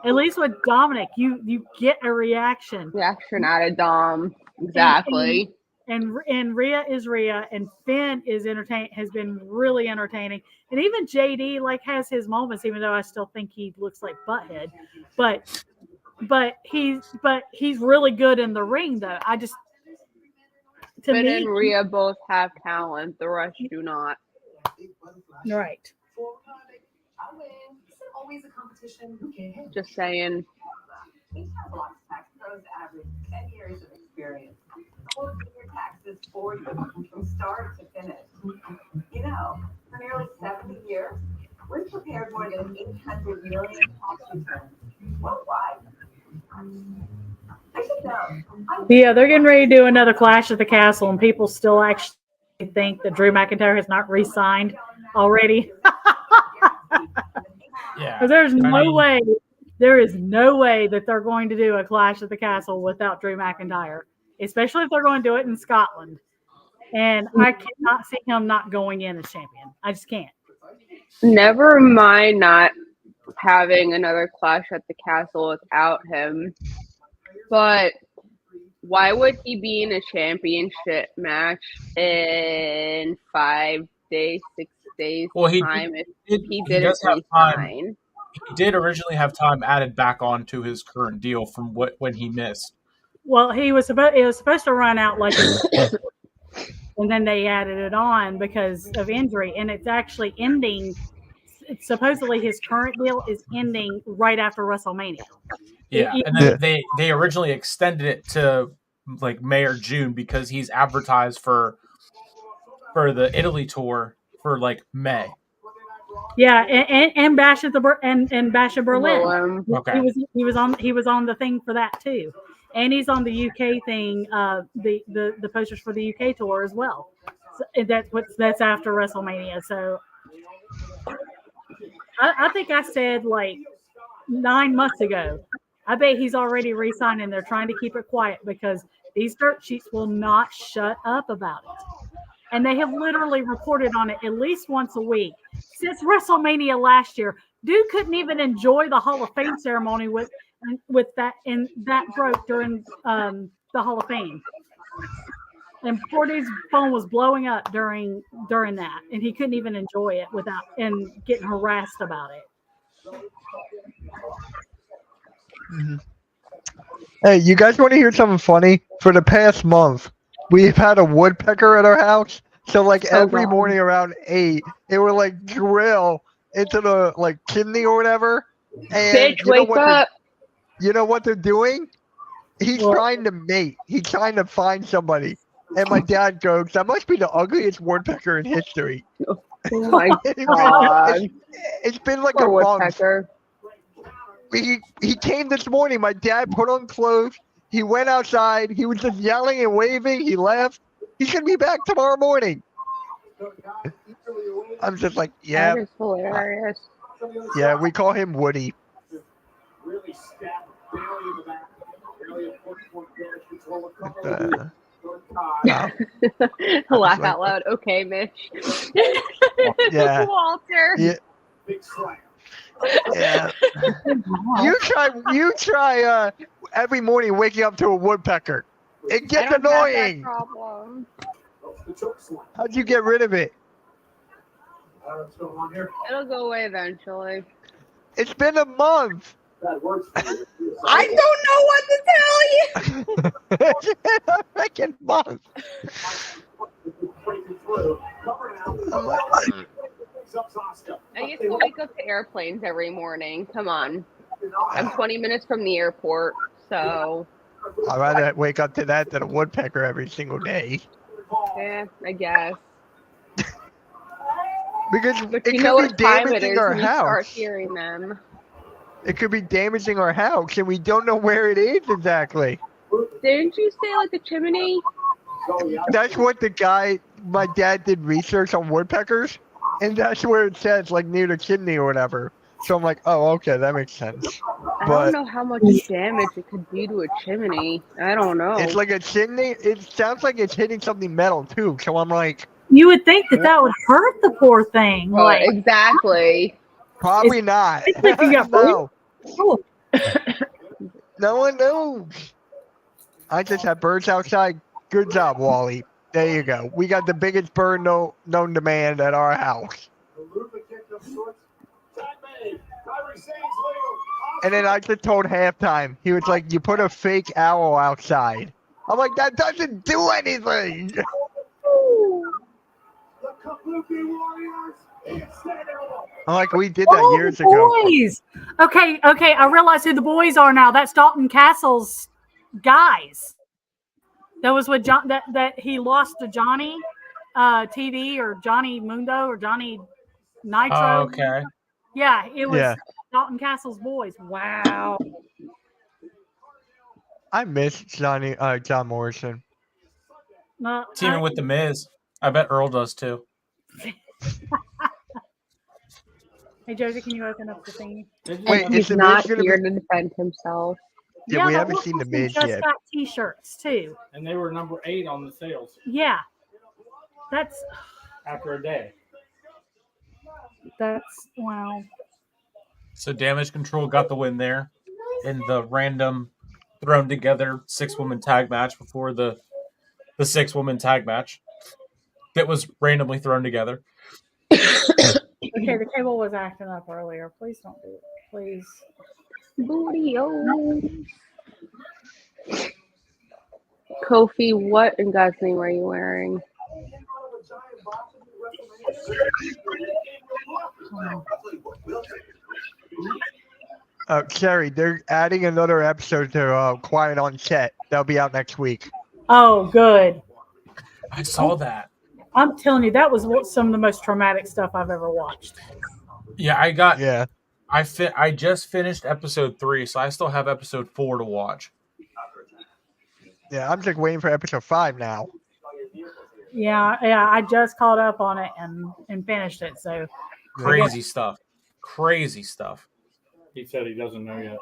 At least with Dominic, you get a reaction. Reaction out of Dom. Exactly. And Rhea is Rhea, and Finn is has been really entertaining. And even JD has his moments, even though I still think he looks like Butthead. But he's really good in the ring, though. Finn and Rhea both have talent. The rest do not. Right. Always a competition. Just saying. Each has a lot of tax pros average 10 years of experience. All of your taxes for you from start to finish. You know, for nearly 70 years, we've prepared more than 800 million tax returns worldwide. I should know. Yeah, they're getting ready to do another Clash at the Castle, and people still actually think that Drew McIntyre has not re-signed already. Yeah. Because there is no way that they're going to do a Clash at the Castle without Drew McIntyre, especially if they're going to do it in Scotland. And I cannot see him not going in as champion. I just can't. Never mind not having another Clash at the Castle without him. But why would he be in a championship match in 5 days, 6 days time if he didn't resign? He did originally have time added back onto his current deal from when he missed. Well, it was supposed to run out and then they added it on because of injury, and it's actually ending. Supposedly, his current deal is ending right after WrestleMania. Yeah, and then they originally extended it to May or June because he's advertised for the Italy tour for May. Yeah, and Bash at Bash at Berlin. Okay. He was on the thing for that too, and he's on the UK thing. The posters for the UK tour as well. So that's after WrestleMania. So I think I said 9 months ago. I bet he's already re-signed, and they're trying to keep it quiet because these dirt sheets will not shut up about it. And they have literally reported on it at least once a week since WrestleMania last year. Dude couldn't even enjoy the Hall of Fame ceremony with that, and that broke during the Hall of Fame. And poor dude's phone was blowing up during that, and he couldn't even enjoy it and getting harassed about it. Mm-hmm. Hey, you guys want to hear something funny? For the past month, we've had a woodpecker at our house. So like every morning around 8, it would like drill into the like chimney or whatever. And Bitch, wake up. You know what they're doing? He's trying to mate. He's trying to find somebody. And my dad goes, "That must be the ugliest woodpecker in history." Oh my god! It's been like Poor a month. woodpecker. He came this morning. My dad put on clothes. He went outside. He was just yelling and waving. He left. He's gonna be back tomorrow morning. I'm just like, yeah. That is hilarious. Yeah, we call him Woody. Laugh out loud. Okay, Mitch. Yeah. Walter. Yeah. Yeah. You try every morning waking up to a woodpecker. It gets annoying. How'd you get rid of it? It'll go away eventually. It's been a month. I don't know what to tell you. It's been a freaking month. I used to wake up to airplanes every morning. Come on. I'm 20 minutes from the airport, so. I'd rather wake up to that than a woodpecker every single day. Yeah, I guess. Because but it you know could what be time it damaging is our when you house. start hearing them. It could be damaging our house, and we don't know where it is exactly. Didn't you say like the chimney? That's what my dad did research on woodpeckers, and that's where it says, like near the chimney or whatever. So I'm like, oh, okay, that makes sense. I don't know how much damage it could do to a chimney. I don't know. It's like a chimney. It sounds like it's hitting something metal too. So I'm like, you would think that would hurt the poor thing. Like exactly. Probably not. No. No one knows. I just have birds outside. Good job, Wally. There you go. We got the biggest bird known to man at our house. And then I just told halftime. He was like, "You put a fake owl outside." I'm like, "That doesn't do anything." I'm like, we did that years ago. Boys. Okay. I realize who the boys are now. That's Dalton Castle's guys. That was with John. That he lost to Johnny TV or Johnny Mundo or Johnny Nitro. Oh, okay. Yeah, it was Dalton Castle's boys. Wow. I miss John Morrison. Teaming with the Miz. I bet Earl does too. Hey Josie, can you open up the thingy? Wait, he's not here to defend himself. Yeah, we haven't seen the Miz just yet. got T-shirts too. And they were number 8 on the sales. Yeah, that's after a day. That's wow. So Damage Control got the win there in the random thrown together 6-woman tag match before the 6-woman tag match that was randomly thrown together. Okay, the cable was acting up earlier. Please don't do it. Please. Booty Kofi, what in God's name are you wearing? Carrie, they're adding another episode to Quiet on Set. That'll be out next week. Oh, good. I saw that. I'm telling you, that was some of the most traumatic stuff I've ever watched. Yeah, I just finished episode 3, so I still have episode 4 to watch. Yeah, I'm just waiting for episode 5 now. Yeah, I just caught up on it and finished it. So crazy stuff. He said he doesn't know yet.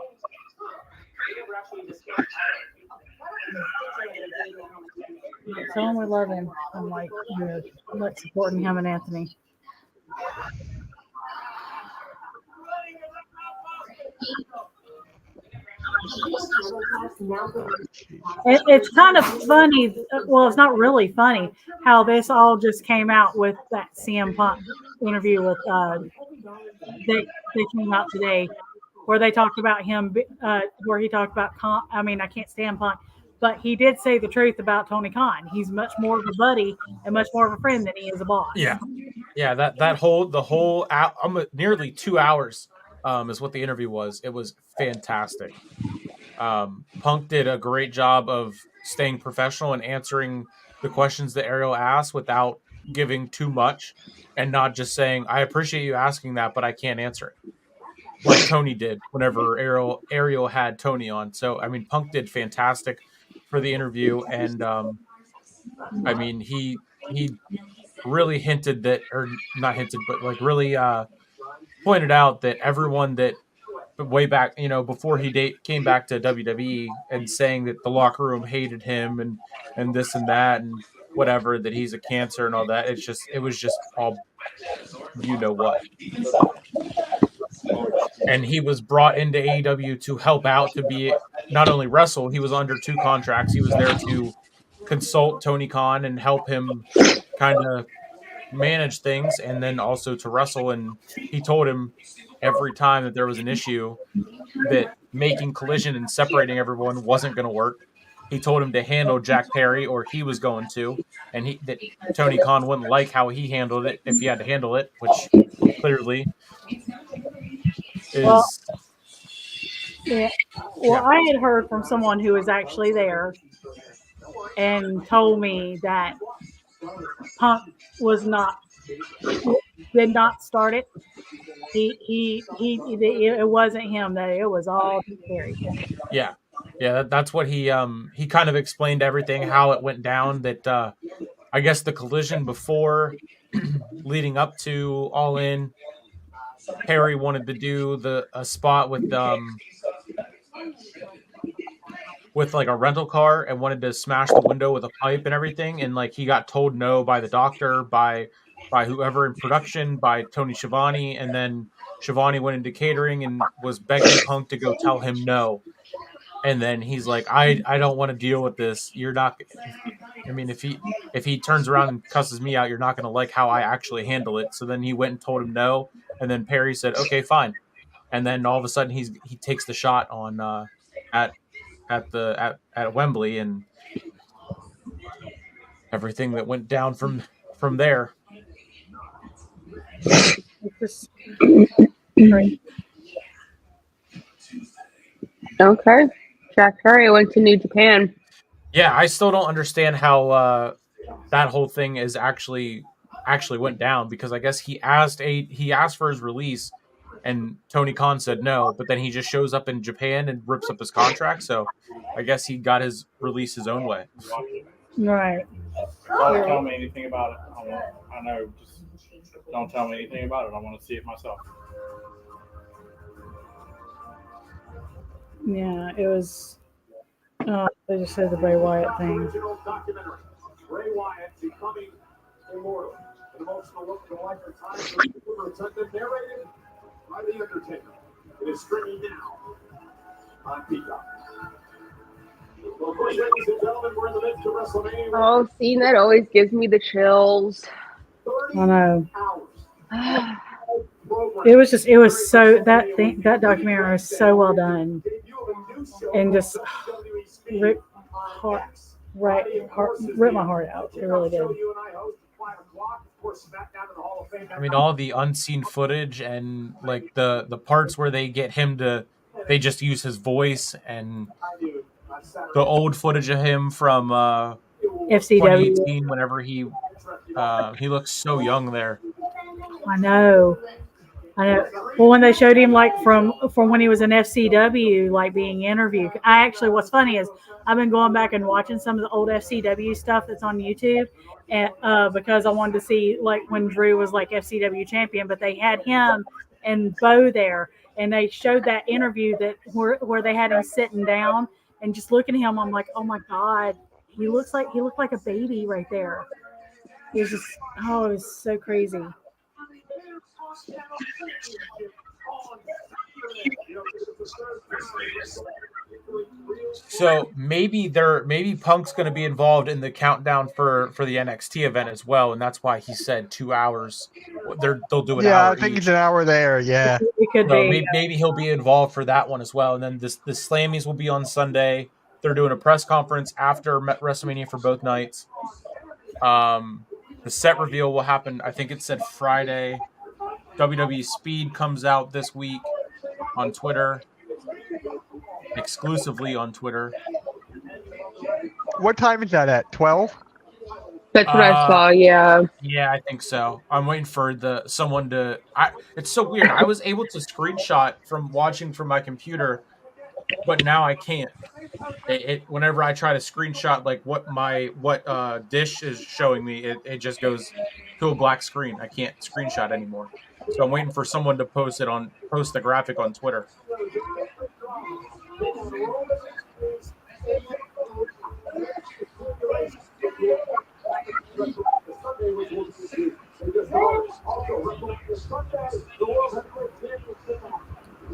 Tell him we love him. I'm like supporting him and Anthony. It's kind of funny. Well, it's not really funny how this all just came out with that CM Punk interview with they came out today where they talked about him, where he talked about I can't stand Punk, but he did say the truth about Tony Khan. He's much more of a buddy and much more of a friend than he is a boss. Yeah. The whole nearly 2 hours is what the interview was. It was fantastic. Punk did a great job of staying professional and answering the questions that Ariel asked without giving too much and not just saying, I appreciate you asking that, but I can't answer it. Like Tony did whenever Ariel had Tony on. So, I mean, Punk did fantastic for the interview. And, I mean, he really hinted that, or not hinted, but like really pointed out that everyone that way back, before he came back to WWE and saying that the locker room hated him and this and that and whatever, that he's a cancer and all that. It was just all, what. And he was brought into AEW to help out, to be not only wrestle, he was under 2 contracts. He was there to consult Tony Khan and help him kind of manage things, and then also to wrestle. And he told him every time that there was an issue that making Collision and separating everyone wasn't going to work. He told him to handle Jack Perry, or he was going to, and that Tony Khan wouldn't like how he handled it if he had to handle it, which clearly is. Well, I had heard from someone who was actually there and told me that Punk did not start it. It wasn't him, that it was all Perry. Yeah. That's what he kind of explained everything, how it went down. That I guess the Collision before, leading up to All In, Perry wanted to do a spot with like a rental car and wanted to smash the window with a pipe and everything, and like he got told no by the doctor, by whoever in production, by Tony Schiavone, and then Schiavone went into catering and was begging Punk to go tell him no. And then he's like, I don't want to deal with this. You're not. I mean, if he turns around and cusses me out, you're not going to like how I actually handle it. So then he went and told him no. And then Perry said, okay, fine. And then all of a sudden he takes the shot on at Wembley, and everything that went down from there. Okay. Jack Perry went to New Japan. Yeah, I still don't understand how that whole thing is actually went down, because I guess he asked for his release, and Tony Khan said no, but then he just shows up in Japan and rips up his contract. So I guess he got his release his own way. Right. Don't tell me anything about it. I know. Just don't tell me anything about it. I want to see it myself. Yeah, it was. They just said the Bray Wyatt thing. Bray Wyatt becoming immortal. An emotional look at the life of time narrated by The Undertaker. It is streaming now on Peacock. Well, of course, ladies and gentlemen, we're in the midst of WrestleMania. Oh, seeing that always gives me the chills. I know. It was so, that documentary was so well done, and just ripped my heart out. It really did. I mean, all the unseen footage and like the parts where they get him they just use his voice, and the old footage of him from FCW 2018, whenever he looks so young there. I know. Well, when they showed him like from when he was in FCW, like being interviewed, what's funny is I've been going back and watching some of the old FCW stuff that's on YouTube, and because I wanted to see like when Drew was like FCW champion, but they had him and Bo there, and they showed that interview where they had him sitting down, and just looking at him, I'm like, oh my God, he looked like a baby right there. It was just, it was so crazy. So maybe Punk's going to be involved in the countdown for the NXT event as well, and that's why he said 2 hours. They'll do an hour. Yeah, I think it's an hour there. Yeah, It could be. Maybe he'll be involved for that one as well. And then the Slammies will be on Sunday. They're doing a press conference after WrestleMania for both nights. The set reveal will happen. I think it said Friday. WWE Speed comes out this week on Twitter, exclusively on Twitter. What time is that at? 12? That's what I saw. Yeah. Yeah, I think so. I'm waiting for someone to. It's so weird. I was able to screenshot from watching from my computer, but now I can't. Whenever I try to screenshot like what dish is showing me, it just goes to a black screen. I can't screenshot anymore. So I'm waiting for someone to post the graphic on Twitter.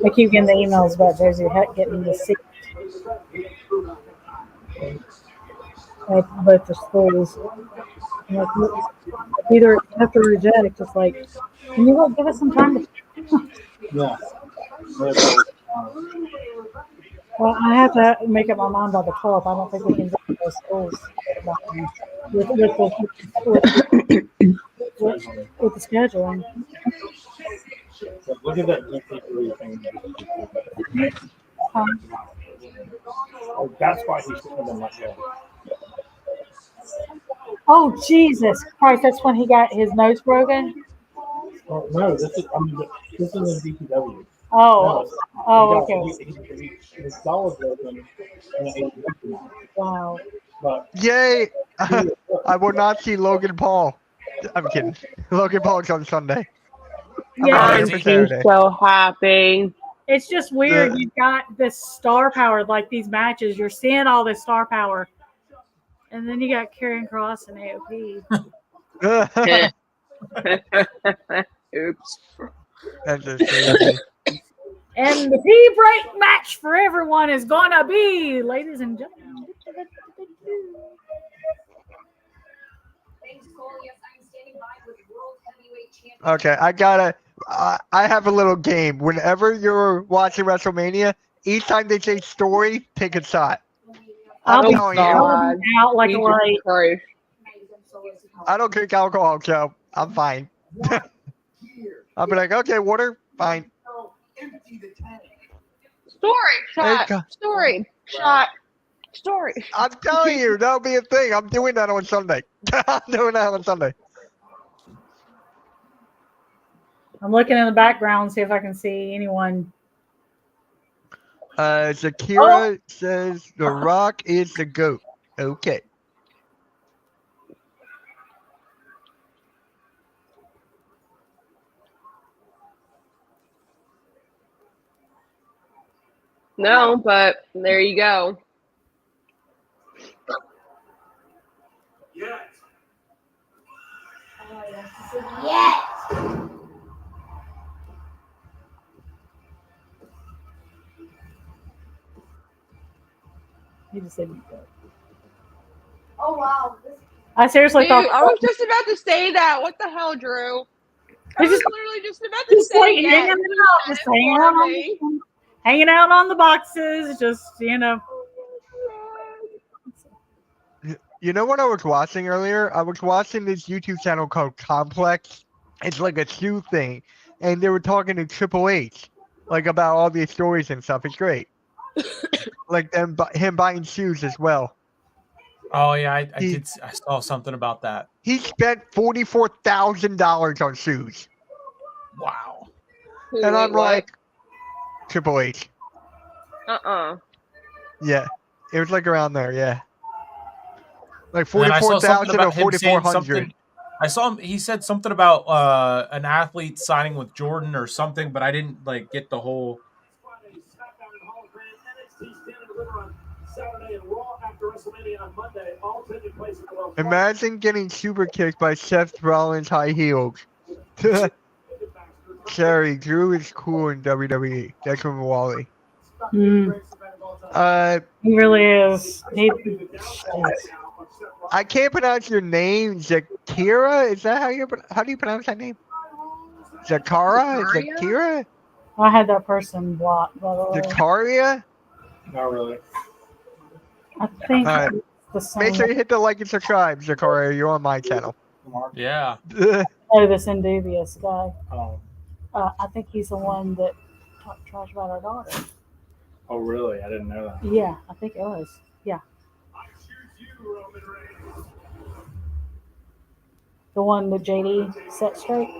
I keep getting the emails about Jersey Heck getting the seat at both the schools. Like, either you have to reject, it's like, can you give us some time to. Yeah. Well, I have to make up my mind by the 12th. I don't think we can get those schools with the scheduling. Look at that GP3 thing. That's why he shouldn't have been let go. Oh, Jesus Christ. That's when he got his nose broken? Oh, no, this is in DPW. Okay. His jaw was broken. Wow. But yay! I will not see Logan Paul. I'm kidding. Logan Paul's on Sunday. Yeah, I'm so happy. It's just weird. You've got this star power, like these matches. You're seeing all this star power. And then you got Karrion Kross and AOP. Oops. That's just crazy. And the tea break match for everyone is going to be, ladies and gentlemen. Okay, I have a little game. Whenever you're watching WrestleMania, each time they say story, pick a shot. I'll be out like a light. I don't drink alcohol, so I'm fine. I'll be like, okay, water, fine. Story, shot. I'm telling you, that'll be a thing. I'm doing that on Sunday. I'm looking in the background, see if I can see anyone. Zakira says The Rock is the GOAT. Okay. No, but there you go. Yes. You just said. Oh wow. I seriously thought. I was just about to say that. What the hell, Drew? I was literally just about to just say like that. Hanging out on the boxes, just You know what I was watching earlier? I was watching this YouTube channel called Complex. It's like a shoe thing, and they were talking to Triple H, like about all these stories and stuff. It's great. Like him buying shoes as well. Oh yeah, I saw something about that. He spent $44,000 on shoes. Wow. And I'm like, Triple H. Yeah, it was like around there. Yeah, like 44,000 or 4,400. I saw him. He said something about an athlete signing with Jordan or something, but I didn't get the whole. Imagine getting super kicked by Seth Rollins high heels. Sorry, Drew is cool in WWE. That's from Wally. He really is. I can't pronounce your name. Zakira? Is that how do you pronounce that name? Zakara? Zakira? I had that person blocked, by the way. Zakaria? Not really. I think Alright. it's the same. Make sure you hit the like and subscribe, Zakaria. You're on my channel. Yeah. Oh, this Indubious guy. Oh. I think he's the one that talked trash about our daughter. Oh, really? I didn't know that. Yeah, I think it was. Yeah. The one that JD set straight.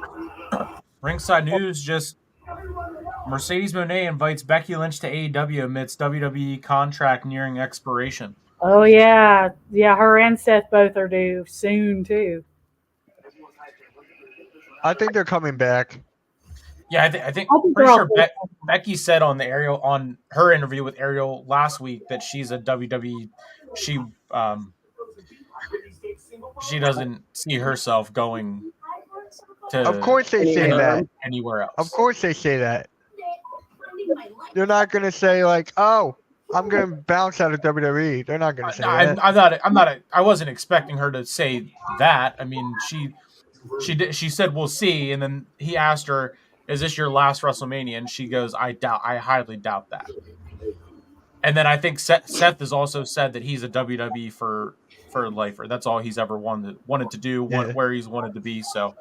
Ringside News just Mercedes Moné invites Becky Lynch to AEW amidst WWE contract nearing expiration. Oh yeah, her and Seth both are due soon too. I think they're coming back. Yeah, I think pretty sure Becky said on her interview with Ariel last week that she's a WWE. She doesn't see herself going to. Of course they say that. Anywhere else. Of course they say that. They're not gonna say like, "Oh, I'm gonna bounce out of WWE." They're not gonna say that. I wasn't expecting her to say that. I mean, she said we'll see, and then he asked her, "Is this your last WrestleMania?" And she goes, I highly doubt that. And then I think Seth has also said that he's a WWE for lifer. That's all he's ever wanted to do, where he's wanted to be. So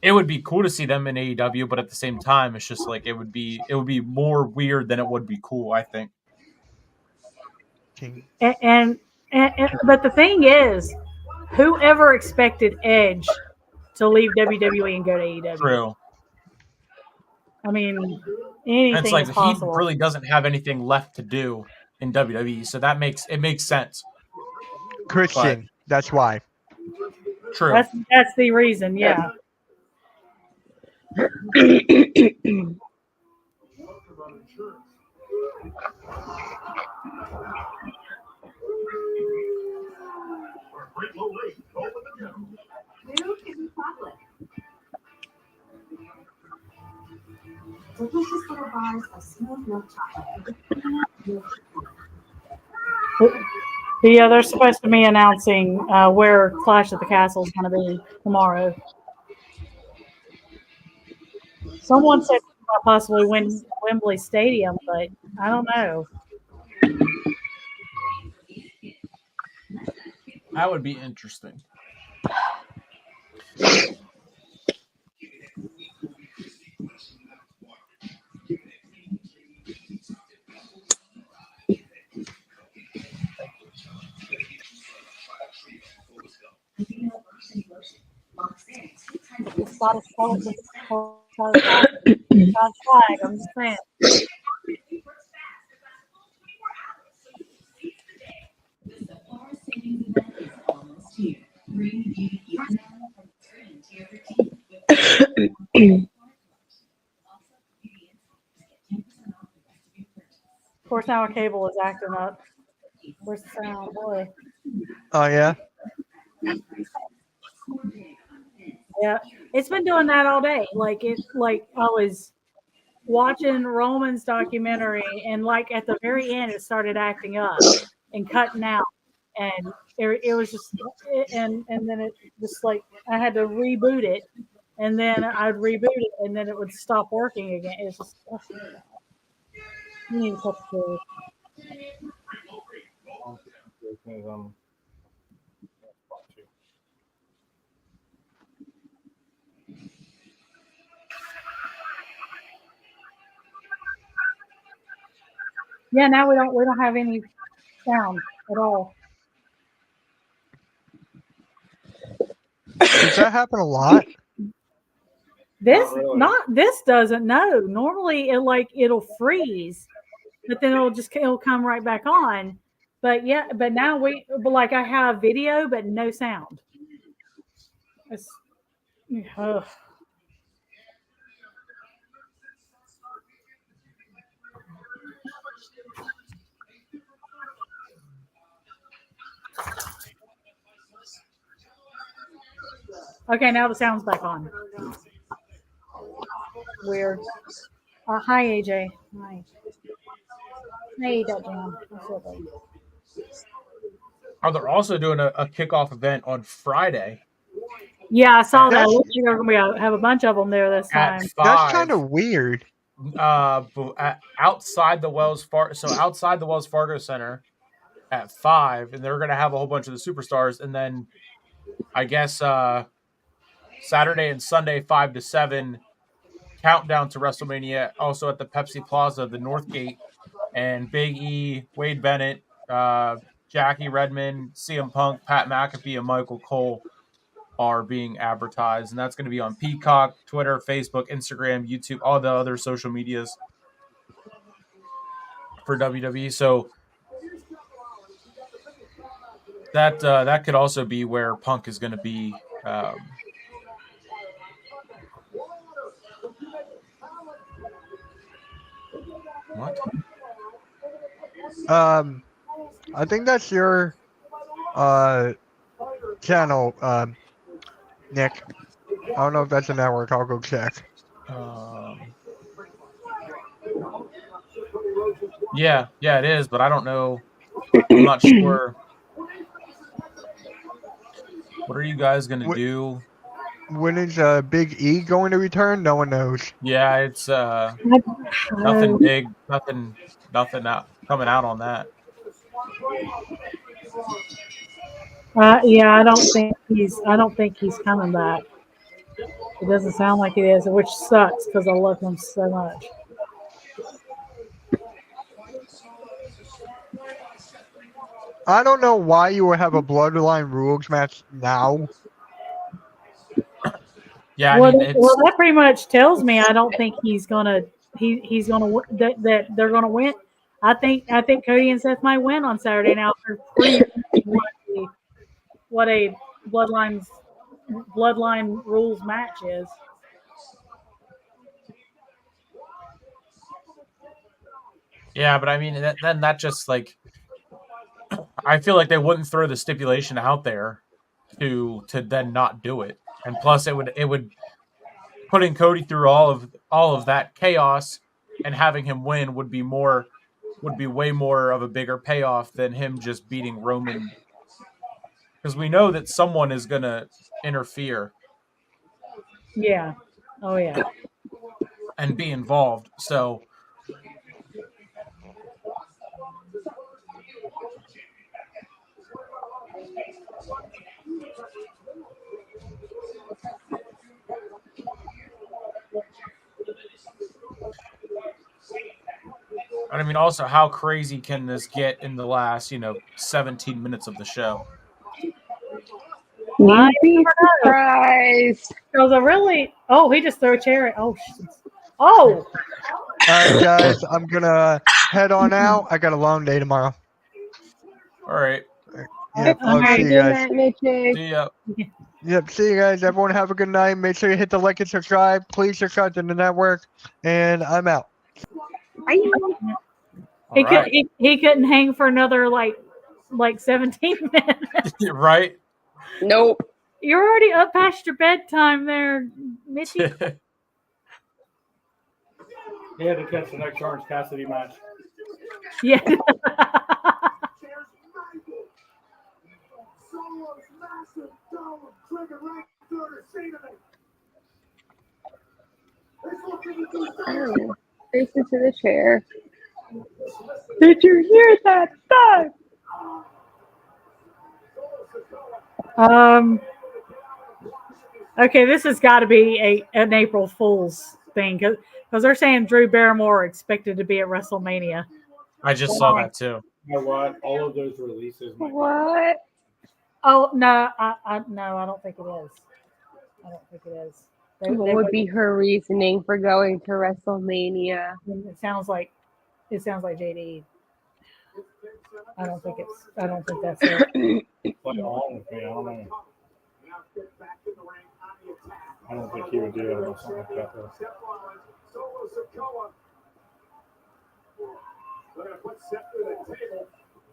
it would be cool to see them in AEW, but at the same time, it's just like it would be more weird than it would be cool, I think. And but the thing is, whoever expected Edge to leave WWE and go to AEW? True. I mean, anything is possible. He really doesn't have anything left to do in WWE, so it makes sense. Christian, that's why. True. That's the reason, yeah. Delicious little bars of smooth milk chocolate. Yeah, they're supposed to be announcing where Clash at the Castle is going to be tomorrow. Someone said possibly Wembley Stadium, but I don't know. That would be interesting. I'm just saying. Of course, now our cable is acting up. Where's the sound, boy? Oh yeah. Yeah, it's been doing that all day. Like I was watching Roman's documentary, and like at the very end, it started acting up and cutting out, and it was just, and then it just like I had to reboot it, and then I'd reboot it, and then it would stop working again. It's just, you need to cut the Yeah, now we don't have any sound at all. Does that happen a lot? This doesn't. No, normally it'll freeze, but then it'll come right back on. But yeah, but now I have video but no sound. It's, ugh. Okay, now the sound's back on. Weird. Hi, AJ. Hi. Hey, Jam. Oh, they're also doing a kickoff event on Friday Yeah, I saw that. Looks like they're going to have a bunch of them there this time. At 5. That's kind of weird. Outside the Wells Fargo Center at 5, and they're going to have a whole bunch of the superstars, and then I guess Saturday and Sunday 5 to 7 countdown to WrestleMania, also at the Pepsi Plaza, the North Gate, and Big E, Wade Bennett, Jackie Redmond, CM Punk, Pat McAfee, and Michael Cole are being advertised, and that's going to be on Peacock, Twitter, Facebook, Instagram, YouTube, all the other social medias for WWE. So that could also be where Punk is going to be. What? I think that's your channel, Nick. I don't know if that's a network. I'll go check. Yeah, it is, but I don't know. I'm not sure. What are you guys going to do? When is Big E going to return? No one knows. Yeah, it's nothing big, nothing out coming out on that. Yeah, I don't think he's coming back. It doesn't sound like it is, which sucks because I love him so much. I don't know why you would have a Bloodline Rules match now. Yeah, well, that pretty much tells me I don't think he's gonna that they're gonna win. I think Cody and Seth might win on Saturday. Now for what a Bloodline Rules match is. Yeah, but I mean, then that just like, I feel like they wouldn't throw the stipulation out there to then not do it, and plus it would putting Cody through all of that chaos and having him win would be way more of a bigger payoff than him just beating Roman, because we know that someone is gonna interfere. Yeah. Oh yeah. And be involved. So I mean, also, how crazy can this get in the last, 17 minutes of the show? You'd be surprised. Because he just threw a chair. Oh. All right, guys, I'm gonna head on out. I got a long day tomorrow. All right. Yep, I'll see you guys. See ya. Yep, see you guys. Everyone have a good night. Make sure you hit the like and subscribe. Please subscribe to the network. And I'm out. He couldn't hang for another like 17 minutes. Right? Nope. You're already up past your bedtime there, Mitchy. He had to catch the next Orange Cassidy match. Yeah. Oh, face into the chair. Did you hear that thud? Okay, this has got to be an April Fool's thing because they're saying Drew Barrymore expected to be at WrestleMania. I just saw that too. You know what? All of those releases. What? Oh no, I don't think it is. I don't think it is. What would be her reasoning for going to WrestleMania? It sounds like JD. I don't think that's it. What's wrong with me? I don't know. I don't think he would do it or something like that. They're going to put Seth through the table.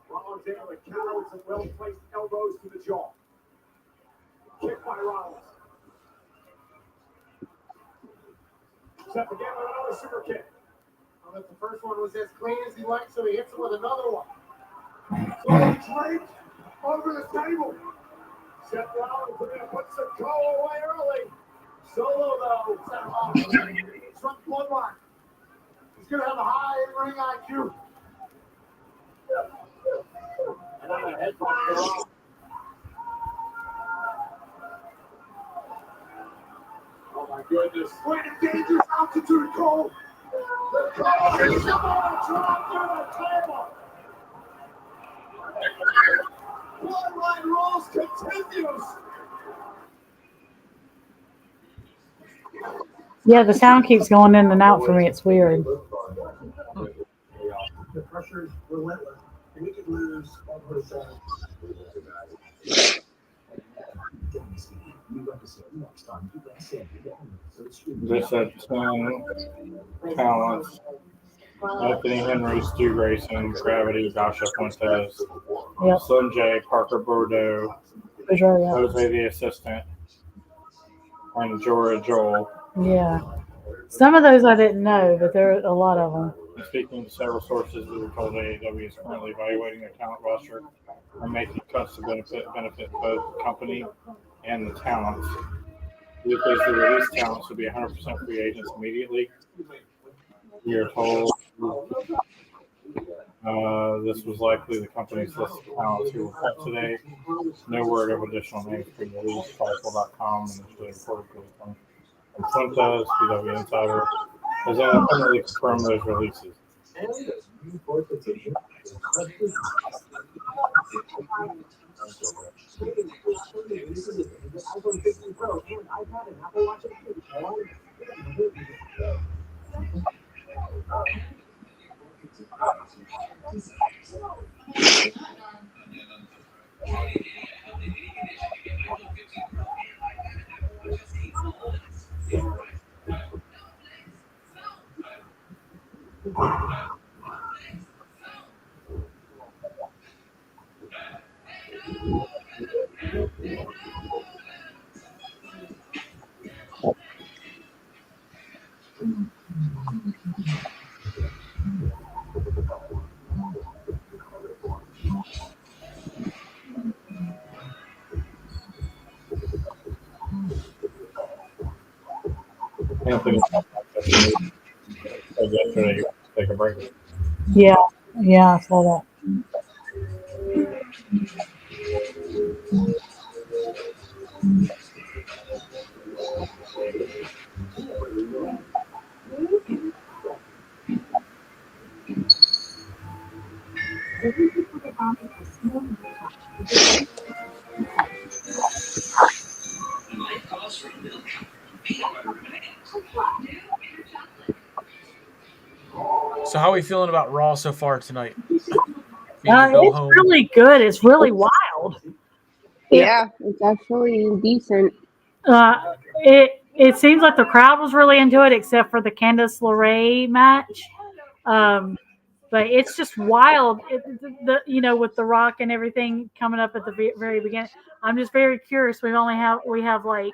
Rollins able to counter with some well-placed elbows to the jaw. Kick by Rollins. Seth again with another super kick. Well, if the first one was as clean as he liked, so he hits it with another one. So draped over the table. Seth Rollins puts the goal away early. Solo, though. Seth Rollins. He's from Bloodline. He's going to have a high ring IQ. And on the head for oh, my goodness. Right at dangerous altitude, Cole. The Cole is about to drop through the table. Bloodline Rules continues. Yeah, the sound keeps going in and out for me. It's weird. The pressure is relentless. We could lose 1%. This at 10 talents. Anthony Henry, Stu Grayson, Gravity, Dasha Fuentes, Slim J, Parker Bordeaux, Jose the Assistant, and Jorah Joel. Yeah. Some of those I didn't know, but there are a lot of them. And speaking to several sources that were told AEW is currently evaluating their talent roster and making cuts to benefit both the company and the talents. Because the released talents will be 100% free agents immediately. We are told this was likely the company's list of talents who were cut today. No word of additional names being released. Fightful.com and it's reported from Fuentes, PW Insider, has independently confirmed those releases. Anthony said yesterday he wants to take a break. Yeah, I saw that. So how are we feeling about Raw so far tonight? It's really good. It's really wild. Yeah, it's actually decent. It seems like the crowd was really into it, except for the Candice LeRae match. But it's just wild. With The Rock and everything coming up at the very beginning. I'm just very curious. We have like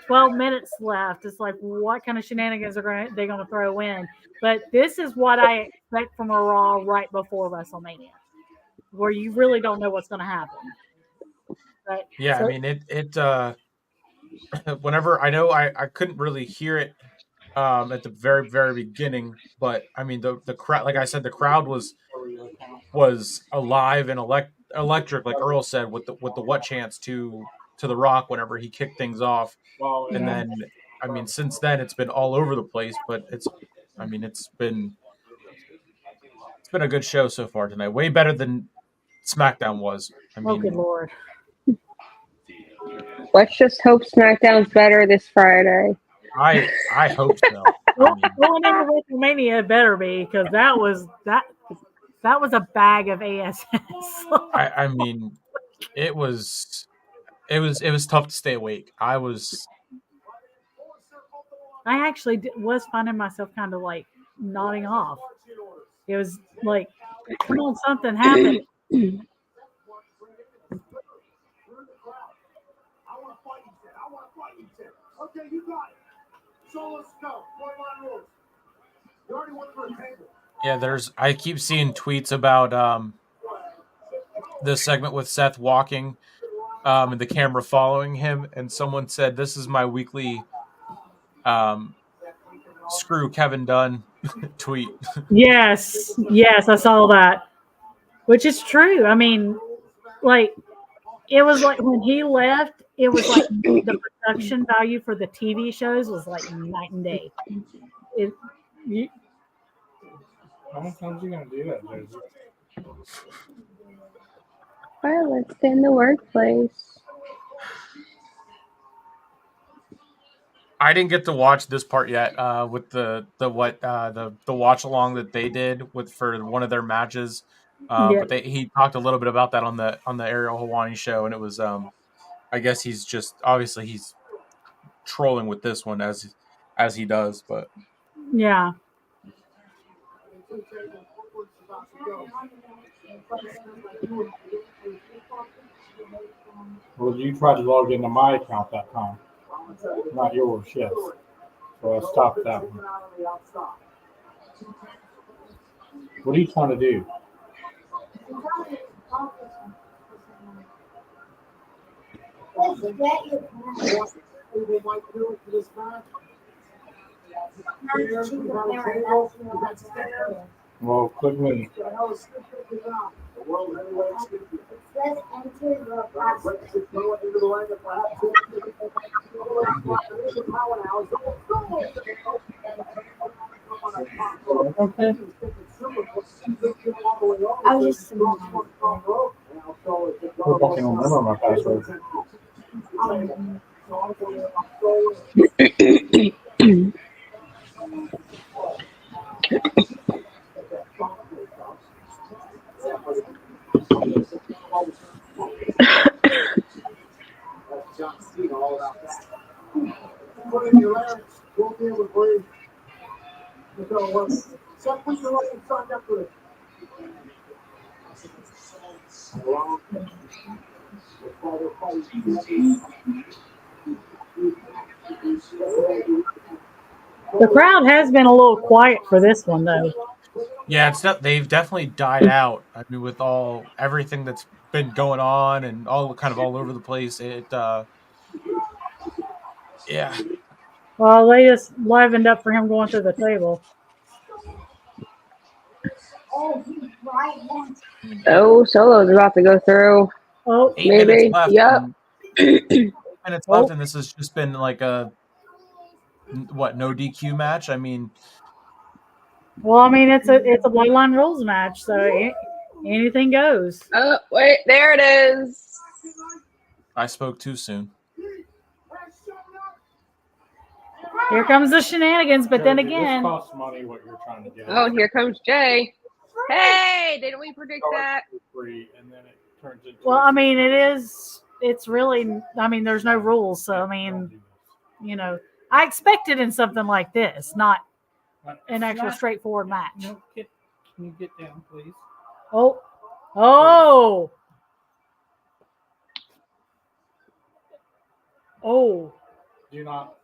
12 minutes left. It's like, what kind of shenanigans are they going to throw in? But this is what I expect from a Raw right before WrestleMania, where you really don't know what's going to happen. But, yeah, I mean it. Whenever I know I couldn't really hear it at the very very beginning, but I mean the crowd, like I said, the crowd was alive and electric, like Earl said, with the what chance to The Rock whenever he kicked things off, and then I mean since then it's been all over the place, but it's been a good show so far tonight, way better than SmackDown was. I mean, oh good Lord. Let's just hope SmackDown's better this Friday. I hope so. Going into WrestleMania, it better be, because that was a bag of ASS. I mean, it was tough to stay awake. I actually was finding myself kind of like nodding off. It was like, come on, something happened. Okay, you got it. So let's go. Bloodline Rules. You already went through a table. Yeah, I keep seeing tweets about this segment with Seth walking and the camera following him, and someone said, "This is my weekly screw Kevin Dunn tweet." Yes, I saw that, which is true. I mean, like, it was like when he left, it was like the production value for the TV shows was like night and day. How many times are you going to do that, Josie? Well, let's stay in the workplace. I didn't get to watch this part yet. With the watch along that they did for one of their matches. But he talked a little bit about that on the Ariel Helwani show, and it was I guess he's just obviously he's trolling with this one as he does, but yeah. Well, you tried to log into my account that time, not yours, yes. So I stopped that one. What are you trying to do? Well, click me. Okay. I was just Hope I can remember my password. The crowd has been a little quiet for this one, though. Yeah, they've definitely died out. I mean, with everything that's been going on and all over the place, yeah. Well, they just livened up for him going through the table. Oh, Solo's about to go through. Oh, 8 minutes left. Yep. 8 minutes left, and this has just been like no DQ match. I mean, well, I mean it's a bloodline rules match, so anything goes. Oh, wait, there it is. I spoke too soon. Here comes the shenanigans, but then again, this costs money what you're trying to get. Oh, here comes Jay. Hey, didn't we predict that? Free, and then it turns into I mean, it's really, I mean, there's no rules, so I mean, I expected in something like this, not an actual straightforward match. No, can you get down, please? Oh. Do not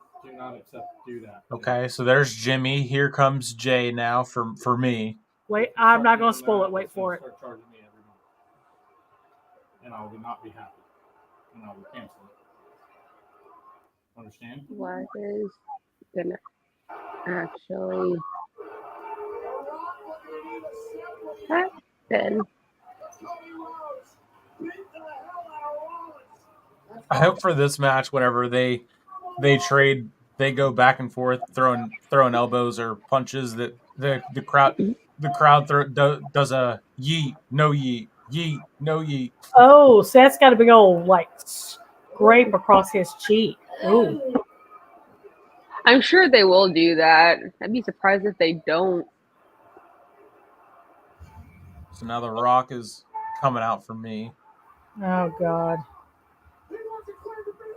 do that. Okay, so there's Jimmy. Here comes Jay now for me. Wait, I'm not going to spoil it. Wait for it. Start charging me every month, and I will not be happy, and I will cancel it. Understand? What is gonna actually happen? I hope for this match, whenever they trade, they go back and forth, throwing elbows or punches, that the crowd does a yeet, no yeet, yeet, no yeet. Oh, Seth's got a big old scrape across his cheek. Ooh. I'm sure they will do that. I'd be surprised if they don't. So now the Rock is coming out for me. Oh God.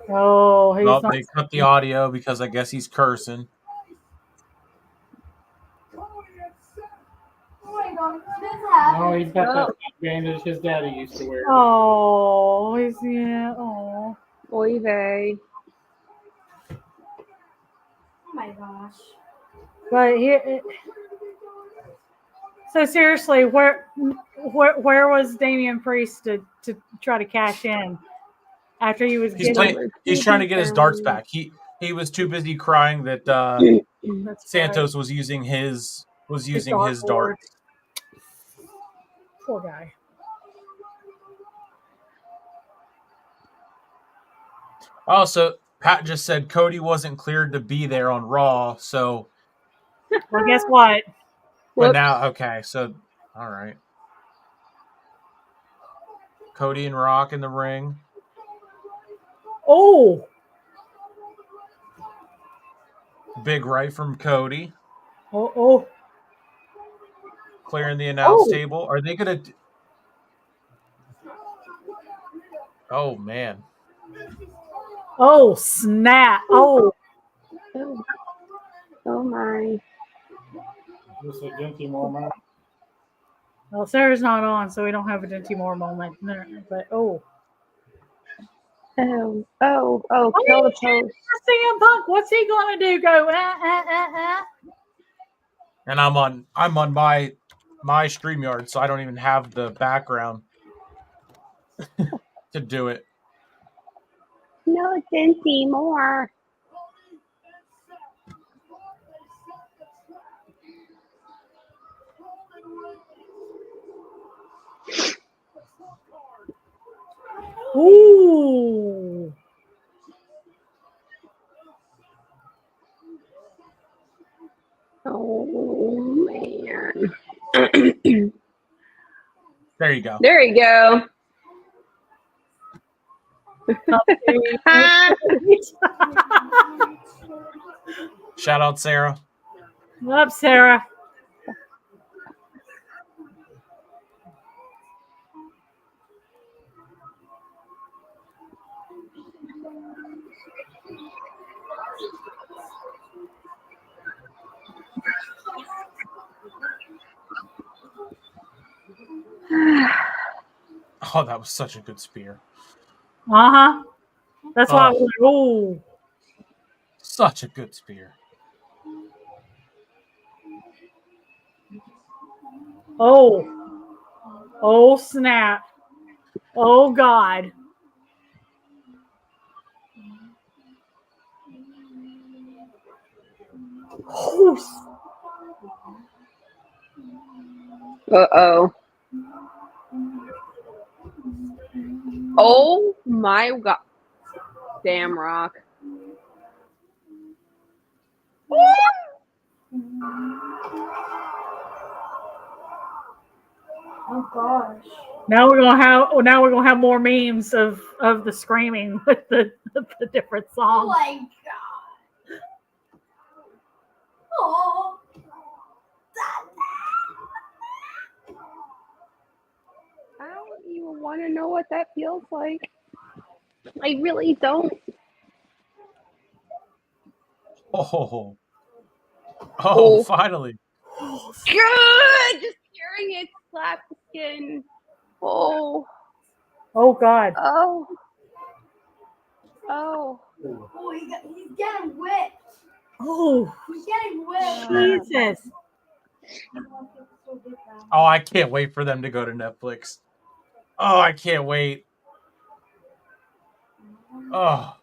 Oh, he's not. They cut the audio because I guess he's cursing. Oh, he's got that bandage his daddy used to wear. Oh, oh. Oy vey. Oh my gosh. But here, so seriously, where was Damian Priest to try to cash in After he was he's trying to get his darts back. He was too busy crying that Santos was using his darts. Poor guy. Also, Pat just said Cody wasn't cleared to be there on Raw, so. Well, guess what? But now, okay, so all right. Cody and Rock in the ring. Oh. Big right from Cody. Oh. Clearing the announce table. Are they going to... Oh, man. Oh, snap. Oh. Oh, my. Is this a Dinty moment? Well, Sarah's not on, so we don't have a Dinty Moore moment. But, oh, kill the post. CM Punk, what's he going to do? Go, And I'm on my StreamYard, so I don't even have the background to do it. No, Dinty Moore. Ooh. Oh, man. There you go. There you go. Shout out, Sarah. What's up, Sarah? Oh, that was such a good spear. Uh-huh. That's why I was like, oh. Such a good spear. Oh. Oh, snap. Oh, God. Uh-oh. Oh, my God. Damn, Rock. Oh gosh. Now we're gonna have more memes of the screaming with the different songs. Oh my God. Oh. I don't even want to know what that feels like. I really don't. Oh, finally. Good! Just hearing it slap the skin. Oh. Oh, God. Oh. Oh, he's getting whipped. Oh. He's getting whipped. Jesus. Oh, I can't wait for them to go to Netflix. Oh, I can't wait. Oh.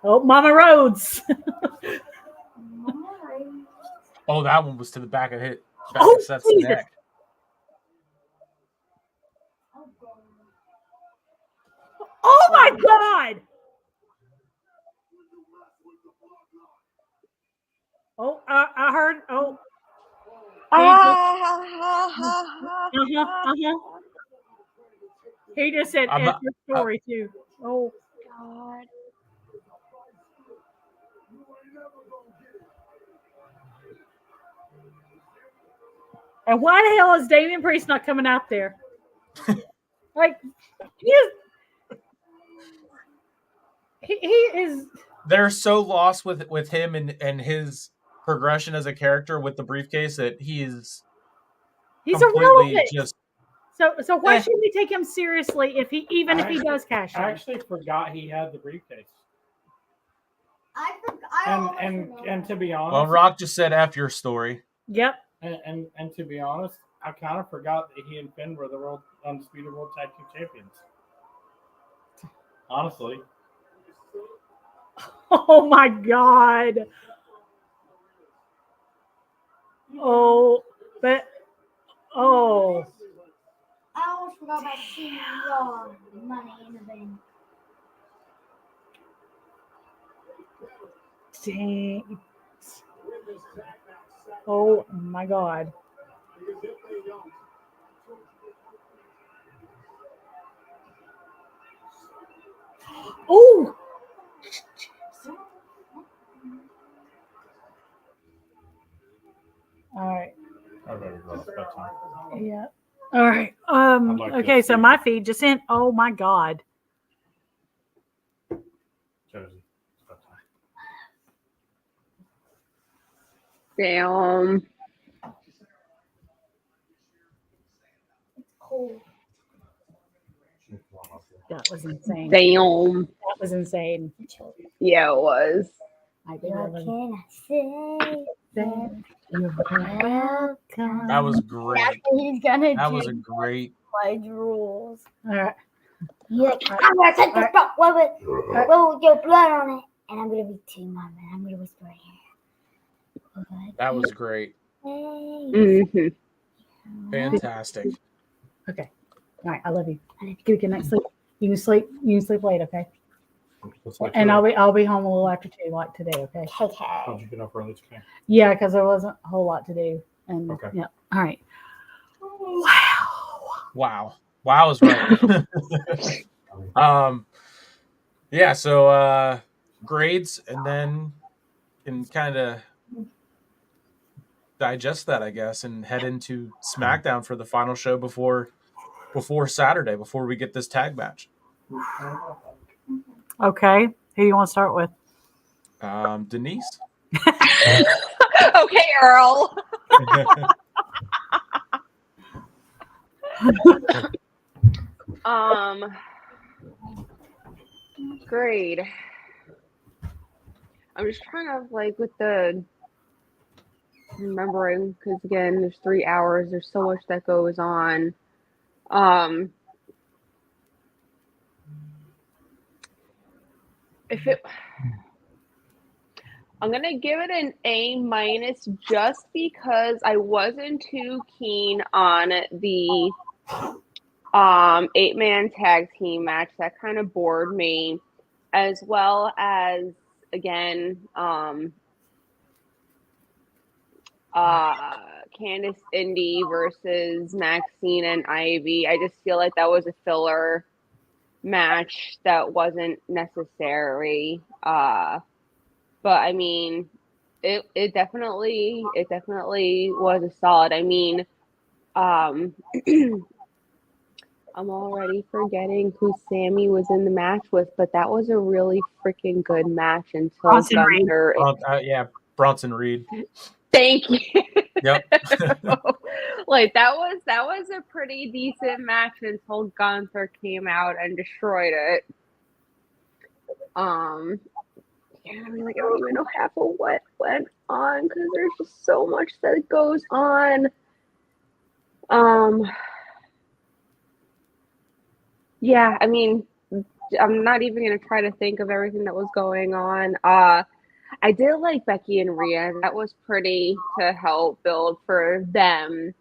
Oh, Mama Rhodes. Oh, that one was to the back of Seth's neck. Oh my God! Oh, I heard. Oh. He just said end your story too. Oh God. And why the hell is Damian Priest not coming out there? Like, he is. They're so lost with him and his progression as a character with the briefcase that he's irrelevant. Just. So why should we take him seriously if he does cash out? I actually forgot he had the briefcase. I forgot. And to be honest, well, Rock just said after your story. Yep. And to be honest, I kind of forgot that he and Finn were the undisputed world tag team champions. Honestly. Oh my God. Oh, but oh. I almost forgot about seeing your money in the bank. Dang. Oh my God. Oh. All right. Yeah. All right. Okay. So my feed just sent. Oh my God. Damn. That was insane. Damn. That was insane. Yeah, it was. What can I say? You're welcome. That was great. That's what he's gonna That do. was a great. Pledge rules. All right. He's like, I'm gonna take this stuff with your blood on it, and I'm gonna be Team Mom, and I'm gonna whisper in here. That was great. Mm-hmm. Fantastic. Okay. All right. I love you. Give good night sleep. You can sleep. You can sleep late. Okay. And I'll be home a little after 2, like today. Okay. How'd you get up early today? Yeah, because there wasn't a whole lot to do. And okay. Yeah. All right. Wow. Wow is right. Yeah. So grades, and then can kind of digest that, I guess, and head into SmackDown for the final show before Saturday, before we get this tag match. Okay. Who do you want to start with? Denise. Okay, Earl. Grade. I'm just trying to like with the remembering, because again, there's 3 hours. There's so much that goes on. I'm gonna give it an A- just because I wasn't too keen on the 8-man tag team match. That kind of bored me, as well as again Candice Indy versus Maxine and Ivy. I just feel like that was a filler match that wasn't necessary. But I mean, it definitely was a solid. I mean, I'm already forgetting who Sammy was in the match with, but that was a really freaking good match until Gunther. Bronson Reed. Thank you. Yep. Like that was a pretty decent match until Gunther came out and destroyed it. Yeah, I mean, like I don't even know half of what went on because there's just so much that goes on. Yeah, I mean, I'm not even gonna try to think of everything that was going on. I did like Becky and Rhea. That was pretty to help build for them.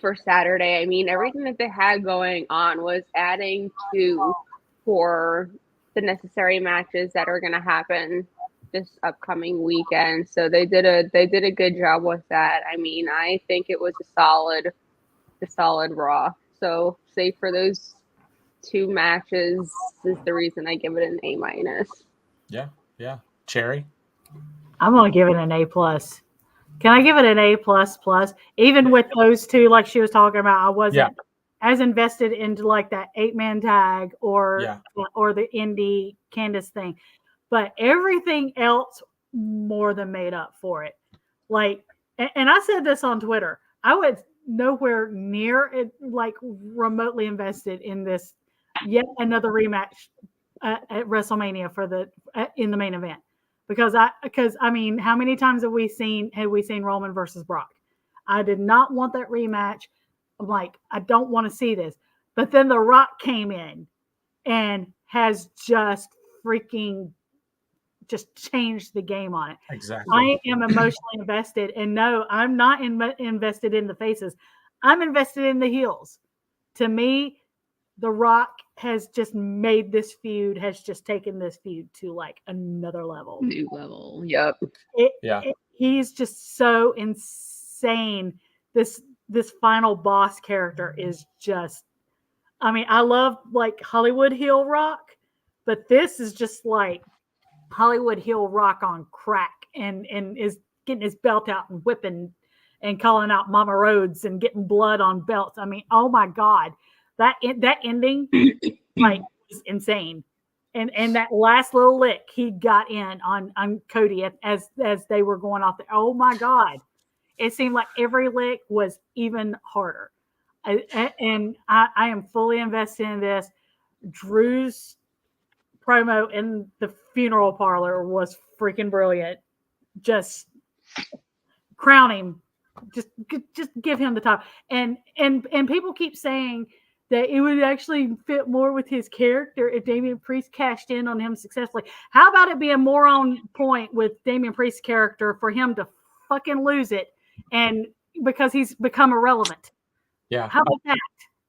For Saturday. I mean, everything that they had going on was adding to for the necessary matches that are going to happen this upcoming weekend. So they did a good job with that. I mean, I think it was a solid Raw. So save for those 2 matches is the reason I give it an A-. Yeah. Cherry. I'm gonna give it an A+. Can I give it an A++? Even with those 2, like she was talking about, I wasn't as invested into like that 8-man tag or the indie Candice thing, but everything else more than made up for it. Like, and I said this on Twitter, I was nowhere near it, like remotely invested in this yet another rematch at WrestleMania in the main event. because I mean, how many times had we seen Roman versus Brock? I did not want that rematch. I'm like, I don't want to see this. But then The Rock came in and has just freaking just changed the game on it. Exactly. I am emotionally invested, and no, I'm not invested in the faces. I'm invested in the heels. To me, The Rock has just made this feud, has just taken this feud to like another level. New level. Yep. He's just so insane. This final boss character is just, I mean, I love like Hollywood heel Rock, but this is just like Hollywood heel Rock on crack, and is getting his belt out and whipping and calling out Mama Rhodes and getting blood on belts. I mean, oh my God, that ending like is insane. And that last little lick he got in on Cody as they were going off there. Oh my God. It seemed like every lick was even harder. I am fully invested in this. Drew's promo in the funeral parlor was freaking brilliant. Just crown him. Just give him the top. And people keep saying that it would actually fit more with his character if Damian Priest cashed in on him successfully. How about it being more on point with Damian Priest's character for him to fucking lose it, and because he's become irrelevant? Yeah. How about that?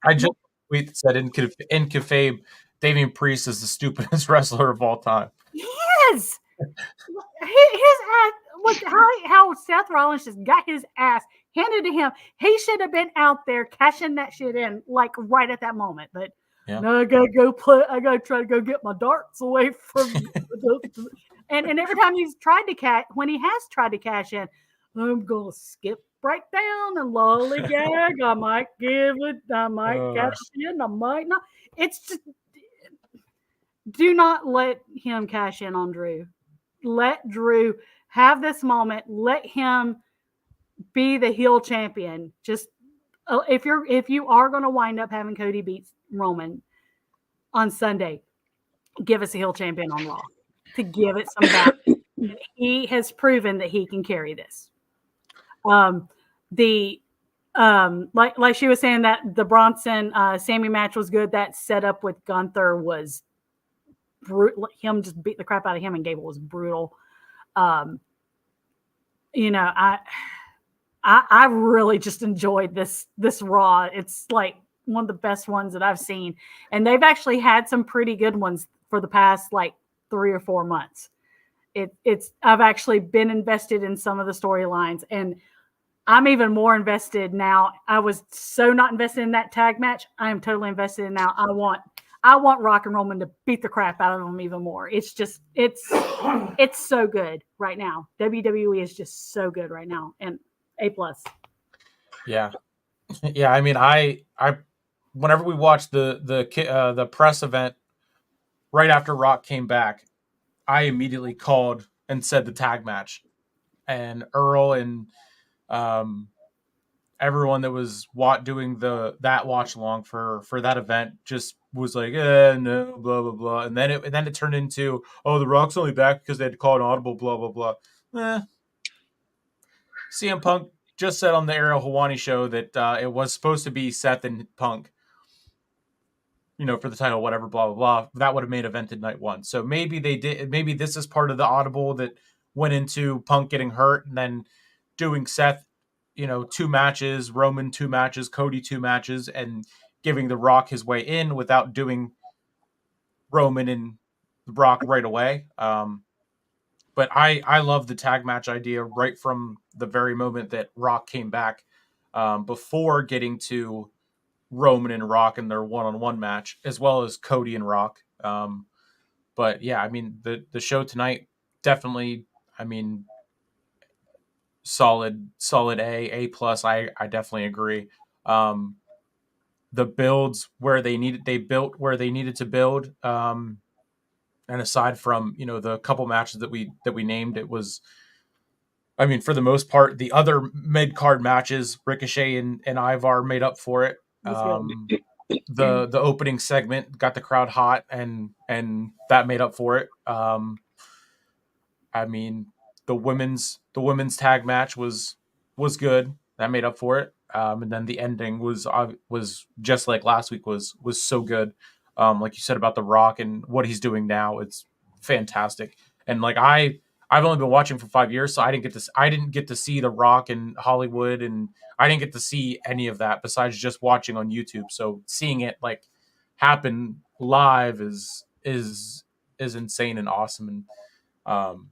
I just said in kayfabe, Damian Priest is the stupidest wrestler of all time. Yes. His ass, how Seth Rollins just got his ass handed to him. He should have been out there cashing that shit in like right at that moment. But no, I gotta go play. I gotta try to go get my darts away from. and every time he's tried to when he has tried to cash in, I'm gonna skip right down and lollygag. I might give it. I might cash in. I might not. It's just, do not let him cash in on Drew. Let Drew have this moment. Let him be the heel champion. Just if you are going to wind up having Cody beat Roman on Sunday, give us a heel champion on Raw to give it some value. He has proven that he can carry this. Like she was saying, that the Bronson Sammy match was good. That setup with Gunther was brutal. Him just beat the crap out of him and Gable was brutal. You know, I really just enjoyed this Raw. It's like one of the best ones that I've seen, and they've actually had some pretty good ones for the past like 3 or 4 months. I've actually been invested in some of the storylines, and I'm even more invested now. I was so not invested in that tag match. I am totally invested in now. I want Rock and Roman to beat the crap out of them even more. It's just, it's so good right now. WWE is just so good right now, and A+. Yeah. Yeah. I mean, I whenever we watched the press event right after Rock came back, I immediately called and said the tag match, and Earl and everyone that was doing that watch along for that event just was like, no, blah blah blah, and then it turned into, oh, the Rock's only back because they had to call an audible, blah blah blah. CM Punk just said on the Ariel Helwani show that it was supposed to be Seth and Punk, you know, for the title, whatever, blah blah blah. That would have made evented night one. So maybe they did. Maybe this is part of the audible that went into Punk getting hurt and then doing Seth, you know, 2 matches, Roman 2 matches, Cody 2 matches, and giving the Rock his way in without doing Roman and the Rock right away. But I love the tag match idea right from the very moment that Rock came back, before getting to Roman and Rock in their one-on-one match, as well as Cody and Rock. But yeah, I mean, the show tonight definitely, I mean, solid A+. I definitely agree. The builds they built where they needed to build. And aside from, you know, the couple matches that we named, it was, I mean, for the most part, the other mid-card matches, Ricochet and Ivar made up for it. The opening segment got the crowd hot, and that made up for it. I mean, the women's tag match was good. That made up for it. And then the ending was just like last week was so good. Like you said about The Rock and what he's doing now, it's fantastic. And like I've only been watching for 5 years, so I didn't get to see The Rock in Hollywood, and I didn't get to see any of that besides just watching on YouTube. So seeing it like happen live is insane and awesome. And I'm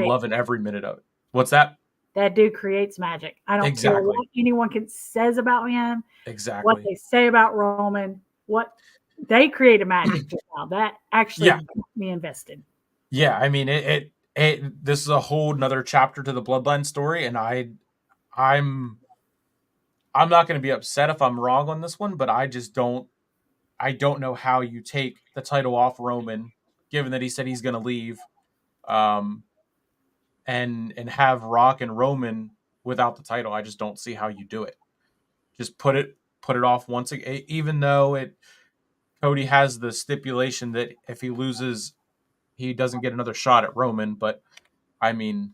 loving every minute of it. What's that? That dude creates magic. I don't care what anyone says about him. Exactly. What they say about Roman. What they create a magic just now. That actually got me invested. Yeah, I mean it. This is a whole nother chapter to the Bloodline story, and I'm not going to be upset if I'm wrong on this one, but I don't know how you take the title off Roman, given that he said he's going to leave, and have Rock and Roman without the title. I just don't see how you do it. Just put it off once again, even though Cody has the stipulation that if he loses, he doesn't get another shot at Roman. But I mean,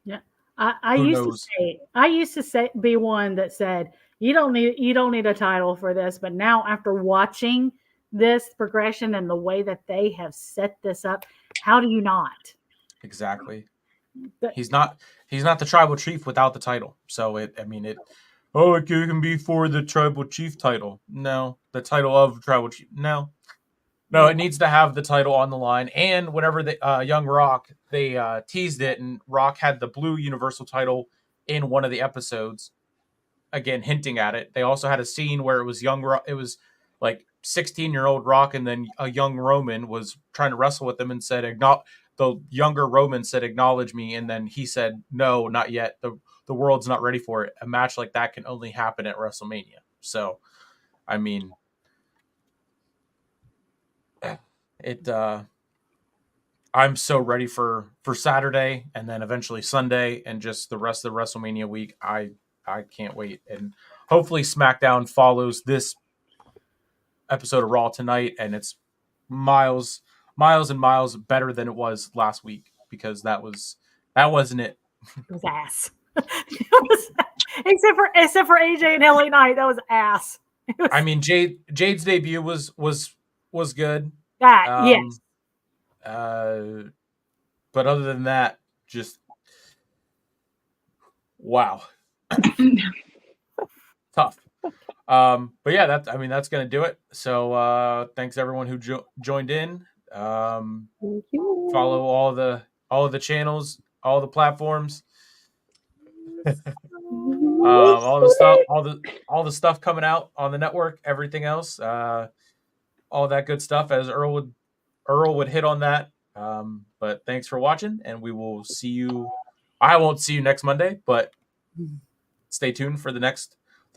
yeah, I used to say be one that said you don't need a title for this, but now after watching this progression and the way that they have set this up, how do you not? Exactly. He's not the tribal chief without the title. So it can be for the tribal chief title. No, the title of tribal chief. No, it needs to have the title on the line. And whenever the Young Rock, they teased it, and Rock had the blue Universal title in one of the episodes, again hinting at it. They also had a scene where it was Young Rock. It was like 16-year-old Rock, and then a young Roman was trying to wrestle with him and said, the younger Roman said, "Acknowledge me," and then he said, "No, not yet. The world's not ready for it." A match like that can only happen at WrestleMania. So, I mean, I'm so ready for Saturday and then eventually Sunday and just the rest of the WrestleMania week. I can't wait. And hopefully SmackDown follows this episode of Raw tonight, and it's miles and miles better than it was last week, because that wasn't it. It was ass. Except for AJ and LA Knight, that was ass. I mean, Jade's debut was good. Yes. But other than that, just wow. Tough. But yeah, that's gonna do it. So thanks everyone who joined in. Thank you. Follow all the channels, all the platforms. All the stuff coming out on the network, everything else, all that good stuff, as Earl would hit on that. But thanks for watching, and we will see you. I won't see you next Monday, but stay tuned for the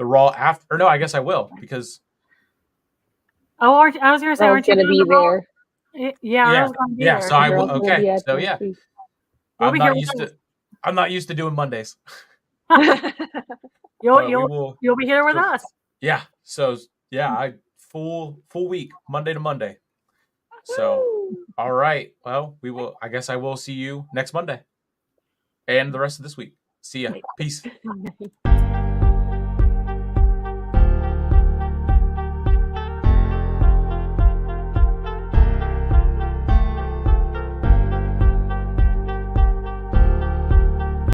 Raw after. Or no, I guess I will, because. Oh, I was going to say, aren't you going to be there? Yeah. So I will. Okay. So yeah, I'm not used to doing Mondays. You'll be here with us. Yeah. So yeah, full week, Monday to Monday. So all right. Well, I guess I will see you next Monday and the rest of this week. See ya. Peace.